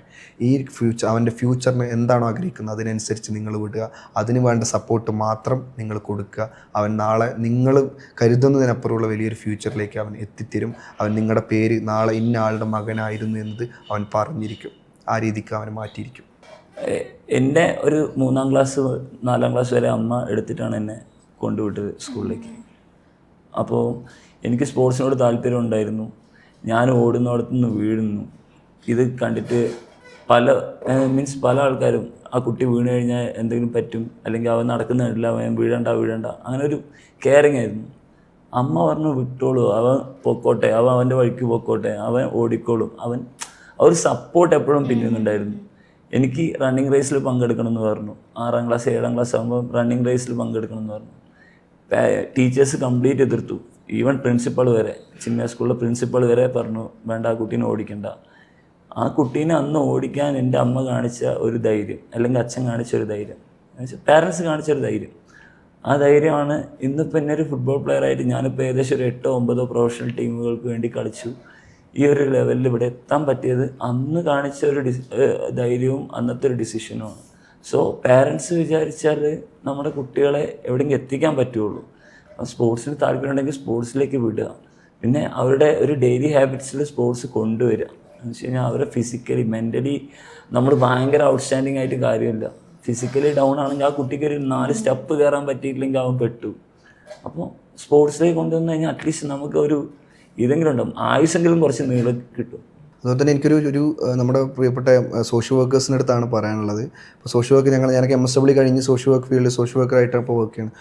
അവൻ്റെ ഫ്യൂച്ചറിന് എന്താണോ ആഗ്രഹിക്കുന്നത് അതിനനുസരിച്ച് നിങ്ങൾ വിടുക. അതിന് വേണ്ട സപ്പോർട്ട് മാത്രം നിങ്ങൾ കൊടുക്കുക. അവൻ നാളെ നിങ്ങൾ കരുതുന്നതിനപ്പുറമുള്ള വലിയൊരു ഫ്യൂച്ചറിലേക്ക് അവൻ എത്തിത്തരും. അവൻ നിങ്ങളുടെ പേര് നാളെ ഇന്ന ആളുടെ മകനായിരുന്നു എന്നത് അവൻ പറഞ്ഞിരിക്കും. ആ രീതിക്ക് അവനെ മാറ്റിയിരിക്കും. എന്നെ ഒരു 3-ാം ക്ലാസ് 4-ാം ക്ലാസ് വരെ അമ്മ എടുത്തിട്ടാണ് എന്നെ കൊണ്ടുവിട്ടത് സ്കൂളിലേക്ക്. അപ്പോൾ എനിക്ക് സ്പോർട്സിനോട് താല്പര്യം ഉണ്ടായിരുന്നു. ഞാൻ ഓടുന്നിടത്തു നിന്ന് വീഴുന്നു. ഇത് കണ്ടിട്ട് പല ആൾക്കാരും ആ കുട്ടി വീണ് കഴിഞ്ഞാൽ എന്തെങ്കിലും പറ്റും, അല്ലെങ്കിൽ അവൻ നടക്കുന്നില്ല, അവൻ വീഴണ്ട അങ്ങനെ ഒരു കെയറിങ് ആയിരുന്നു. അമ്മ പറഞ്ഞു വിട്ടോളൂ, അവൻ പൊക്കോട്ടെ, അവൻ്റെ വഴിക്ക് പൊക്കോട്ടെ, അവൻ ഓടിക്കോളും. ആ ഒരു സപ്പോർട്ട് എപ്പോഴും പിന്നുന്നുണ്ടായിരുന്നു. എനിക്ക് റണ്ണിങ് റേസിൽ പങ്കെടുക്കണമെന്ന് പറഞ്ഞു. 6-ാം ക്ലാസ് 7-ാം ക്ലാസ് ആകുമ്പോൾ റണ്ണിങ് റേസിൽ പങ്കെടുക്കണമെന്ന് പറഞ്ഞു. ടീച്ചേഴ്സ് കംപ്ലീറ്റ് എതിർത്തു. ഈവൻ പ്രിൻസിപ്പൾ വരെ, ചിന്മയ സ്കൂളിലെ പ്രിൻസിപ്പൾ വരെ പറഞ്ഞു വേണ്ട, ആ കുട്ടീനെ ഓടിക്കണ്ട. ആ കുട്ടീനെ അന്ന് ഓടിക്കാൻ എൻ്റെ അമ്മ കാണിച്ച ഒരു ധൈര്യം, അല്ലെങ്കിൽ അച്ഛൻ കാണിച്ച ഒരു ധൈര്യം, പാരൻസ് കാണിച്ചൊരു ധൈര്യം, ആ ധൈര്യമാണ് ഇന്നിപ്പോൾ എന്നെ ഒരു ഫുട്ബോൾ പ്ലെയറായിട്ട് ഞാനിപ്പോൾ ഏകദേശം ഒരു 8-9 പ്രൊഫഷണൽ ടീമുകൾക്ക് വേണ്ടി കളിച്ചു ഈ ഒരു ലെവലിൽ ഇവിടെ എത്താൻ പറ്റിയത് അന്ന് കാണിച്ച ഒരു ധൈര്യവും അന്നത്തെ ഒരു ഡിസിഷനുമാണ്. സോ പാരൻസ് വിചാരിച്ചാൽ നമ്മുടെ കുട്ടികളെ എവിടെയെങ്കിലും എത്തിക്കാൻ പറ്റുള്ളൂ. സ്പോർട്സിന് താല്പര്യമുണ്ടെങ്കിൽ സ്പോർട്സിലേക്ക് വിടുക, പിന്നെ അവരുടെ ഒരു ഡെയിലി ഹാബിറ്റ്സിൽ സ്പോർട്സ് കൊണ്ടുവരിക. എന്ന് വെച്ച് കഴിഞ്ഞാൽ അവരെ ഫിസിക്കലി മെൻ്റലി നമ്മൾ ഭയങ്കര ഔട്ട്സ്റ്റാൻഡിങ് ആയിട്ട് കാര്യമില്ല. ഫിസിക്കലി ഡൗൺ ആണെങ്കിൽ ആ കുട്ടിക്ക് ഒരു 4 സ്റ്റെപ്പ് കയറാൻ പറ്റിയില്ലെങ്കിൽ അവൻ പെട്ടു. അപ്പോൾ സ്പോർട്സിലേക്ക് കൊണ്ടുവന്നു കഴിഞ്ഞാൽ അറ്റ്ലീസ്റ്റ് നമുക്ക് ഒരു ഇതെങ്കിലും ഉണ്ടാവും, ആയുസെങ്കിലും കുറച്ച് നീളം കിട്ടും. അതുപോലെ തന്നെ എനിക്കൊരു നമ്മുടെ പ്രിയപ്പെട്ട സോഷ്യൽ വർക്കേഴ്സിൻ്റെ അടുത്താണ് പറയാനുള്ളത്. ഇപ്പോൾ സോഷ്യൽ വർക്ക് ഞാനൊക്കെ MSW കഴിഞ്ഞ് സോഷ്യൽ വർക്ക് ഫീൽഡിൽ സോഷ്യൽ വർക്കറായിട്ടാണ് ഇപ്പോൾ വർക്ക് ചെയ്യുന്നത്.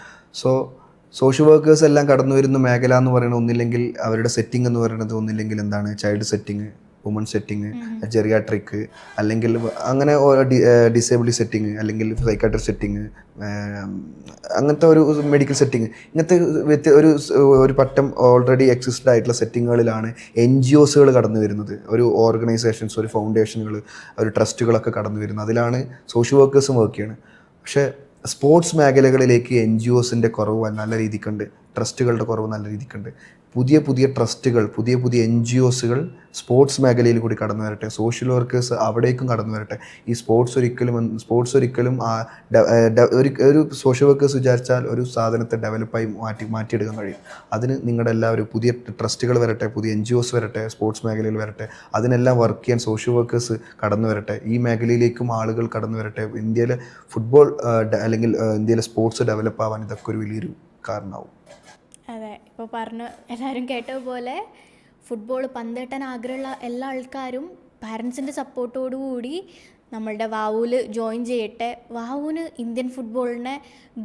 സോഷ്യൽ വർക്കേഴ്സ് എല്ലാം കടന്നു വരുന്ന മേഖല എന്ന് പറയുന്നത് ഒന്നില്ലെങ്കിൽ അവരുടെ സെറ്റിംഗ് എന്ന് പറയുന്നത് ഒന്നില്ലെങ്കിൽ എന്താണ് child setting, woman setting, geriatric, അല്ലെങ്കിൽ അങ്ങനെ ഡിസേബിലിറ്റി സെറ്റിംഗ്, അല്ലെങ്കിൽ സൈക്കാട്രിക് സെറ്റിംഗ്, അങ്ങനത്തെ ഒരു മെഡിക്കൽ സെറ്റിംഗ്, ഇങ്ങനത്തെ ഒരു പറ്റം ഓൾറെഡി എക്സിസ്റ്റ് ആയിട്ടുള്ള സെറ്റിങ്ങുകളിലാണ് NGOsകൾ കടന്നു വരുന്നത്. ഒരു ഓർഗനൈസേഷൻസ്, ഒരു ഫൗണ്ടേഷനുകൾ, ഒരു ട്രസ്റ്റുകളൊക്കെ കടന്നു വരുന്നത്. അതിലാണ് സോഷ്യൽ വർക്കേഴ്സും വർക്ക് ചെയ്യുന്നത്. പക്ഷേ സ്പോർട്സ് മേഖലകളിലേക്ക് NGOസിൻ്റെ കുറവ് നല്ല രീതിക്കുണ്ട്, ട്രസ്റ്റുകളുടെ കുറവ് നല്ല രീതിക്കുണ്ട്. പുതിയ ട്രസ്റ്റുകൾ, പുതിയ NGOsകൾ സ്പോർട്സ് മേഖലയിൽ കൂടി കടന്നു വരട്ടെ. സോഷ്യൽ വർക്കേഴ്സ് അവിടേക്കും കടന്നു വരട്ടെ. ഈ സ്പോർട്സ് ഒരിക്കലും ഒരു സോഷ്യൽ വർക്കേഴ്സ് വിചാരിച്ചാൽ ഒരു സാധനത്തെ ഡെവലപ്പായി മാറ്റിയെടുക്കാൻ കഴിയും. അതിന് നിങ്ങളുടെ എല്ലാവരും പുതിയ ട്രസ്റ്റുകൾ വരട്ടെ, പുതിയ NGOs വരട്ടെ, സ്പോർട്സ് മേഖലയിൽ വരട്ടെ. അതിനെല്ലാം വർക്ക് ചെയ്യാൻ സോഷ്യൽ വർക്കേഴ്സ് കടന്നു വരട്ടെ. ഈ മേഖലയിലേക്കും ആളുകൾ കടന്നു വരട്ടെ. ഇന്ത്യയിലെ ഫുട്ബോൾ അല്ലെങ്കിൽ ഇന്ത്യയിലെ സ്പോർട്സ് ഡെവലപ്പ് ആവാൻ ഇതൊക്കെ ഒരു വലിയൊരു കാരണമാവും. അതെ, ഇപ്പോൾ പറഞ്ഞു എല്ലാവരും കേട്ടതുപോലെ ഫുട്ബോൾ പന്തേട്ടാൻ ആഗ്രഹമുള്ള എല്ലാ ആൾക്കാരും പാരൻസിൻ്റെ സപ്പോർട്ടോടുകൂടി നമ്മളുടെ വാവുവിൽ ജോയിൻ ചെയ്യട്ടെ. വാവുവിന് ഇന്ത്യൻ ഫുട്ബോളിനെ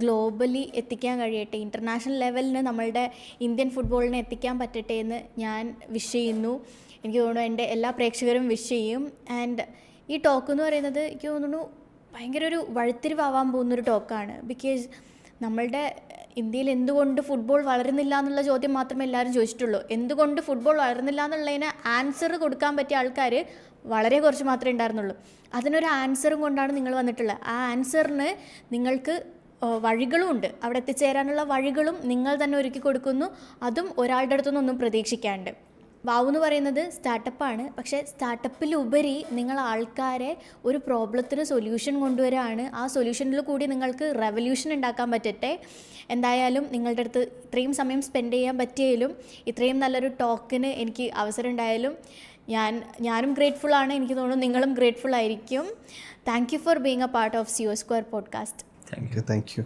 ഗ്ലോബലി എത്തിക്കാൻ കഴിയട്ടെ. ഇൻ്റർനാഷണൽ ലെവലിന് നമ്മളുടെ ഇന്ത്യൻ ഫുട്ബോളിനെ എത്തിക്കാൻ പറ്റട്ടെ എന്ന് ഞാൻ വിഷ് ചെയ്യുന്നു. എനിക്ക് തോന്നുന്നു എൻ്റെ എല്ലാ പ്രേക്ഷകരും വിഷ് ചെയ്യും. ആൻഡ് ഈ ടോക്ക് എന്ന് പറയുന്നത് എനിക്ക് തോന്നുന്നു ഭയങ്കര ഒരു വഴിത്തിരിവാവാൻ പോകുന്നൊരു ടോക്കാണ്. ബിക്കോസ് നമ്മളുടെ ഇന്ത്യയിൽ എന്തുകൊണ്ട് ഫുട്ബോൾ വളരുന്നില്ല എന്നുള്ള ചോദ്യം മാത്രമേ എല്ലാവരും ചോദിച്ചിട്ടുള്ളൂ. എന്തുകൊണ്ട് ഫുട്ബോൾ വളരുന്നില്ല എന്നുള്ളതിന് ആൻസർ കൊടുക്കാൻ പറ്റിയ ആൾക്കാർ വളരെ കുറച്ച് മാത്രമേ ഉണ്ടായിരുന്നുള്ളൂ. അതിനൊരു ആൻസറും കൊണ്ടാണ് നിങ്ങൾ വന്നിട്ടുള്ളത്. ആ ആൻസറിന് നിങ്ങൾക്ക് വഴികളും ഉണ്ട്. അവിടെ എത്തിച്ചേരാനുള്ള വഴികളും നിങ്ങൾ തന്നെ ഒരുക്കി കൊടുക്കുന്നു. അതും ഒരാളുടെ അടുത്തുനിന്നൊന്നും പ്രതീക്ഷിക്കാണ്ട്. വാവു എന്ന് പറയുന്നത് സ്റ്റാർട്ടപ്പാണ്. പക്ഷേ സ്റ്റാർട്ടപ്പിലുപരി നിങ്ങൾ ആൾക്കാരെ ഒരു പ്രോബ്ലത്തിന് സൊല്യൂഷൻ കൊണ്ടുവരികയാണ്. ആ സൊല്യൂഷനിൽ കൂടി നിങ്ങൾക്ക് റെവല്യൂഷൻ ഉണ്ടാക്കാൻ പറ്റട്ടെ. എന്തായാലും നിങ്ങളുടെ അടുത്ത് ഇത്രയും സമയം സ്പെൻഡ് ചെയ്യാൻ പറ്റിയാലും ഇത്രയും നല്ലൊരു ടോക്കിന് എനിക്ക് അവസരം ഉണ്ടായാലും ഞാനും ഗ്രേറ്റ്ഫുള്ളാണ്. എനിക്ക് തോന്നുന്നു നിങ്ങളും ഗ്രേറ്റ്ഫുൾ ആയിരിക്കും. Thank you for being A part of CO Square podcast. Thank you.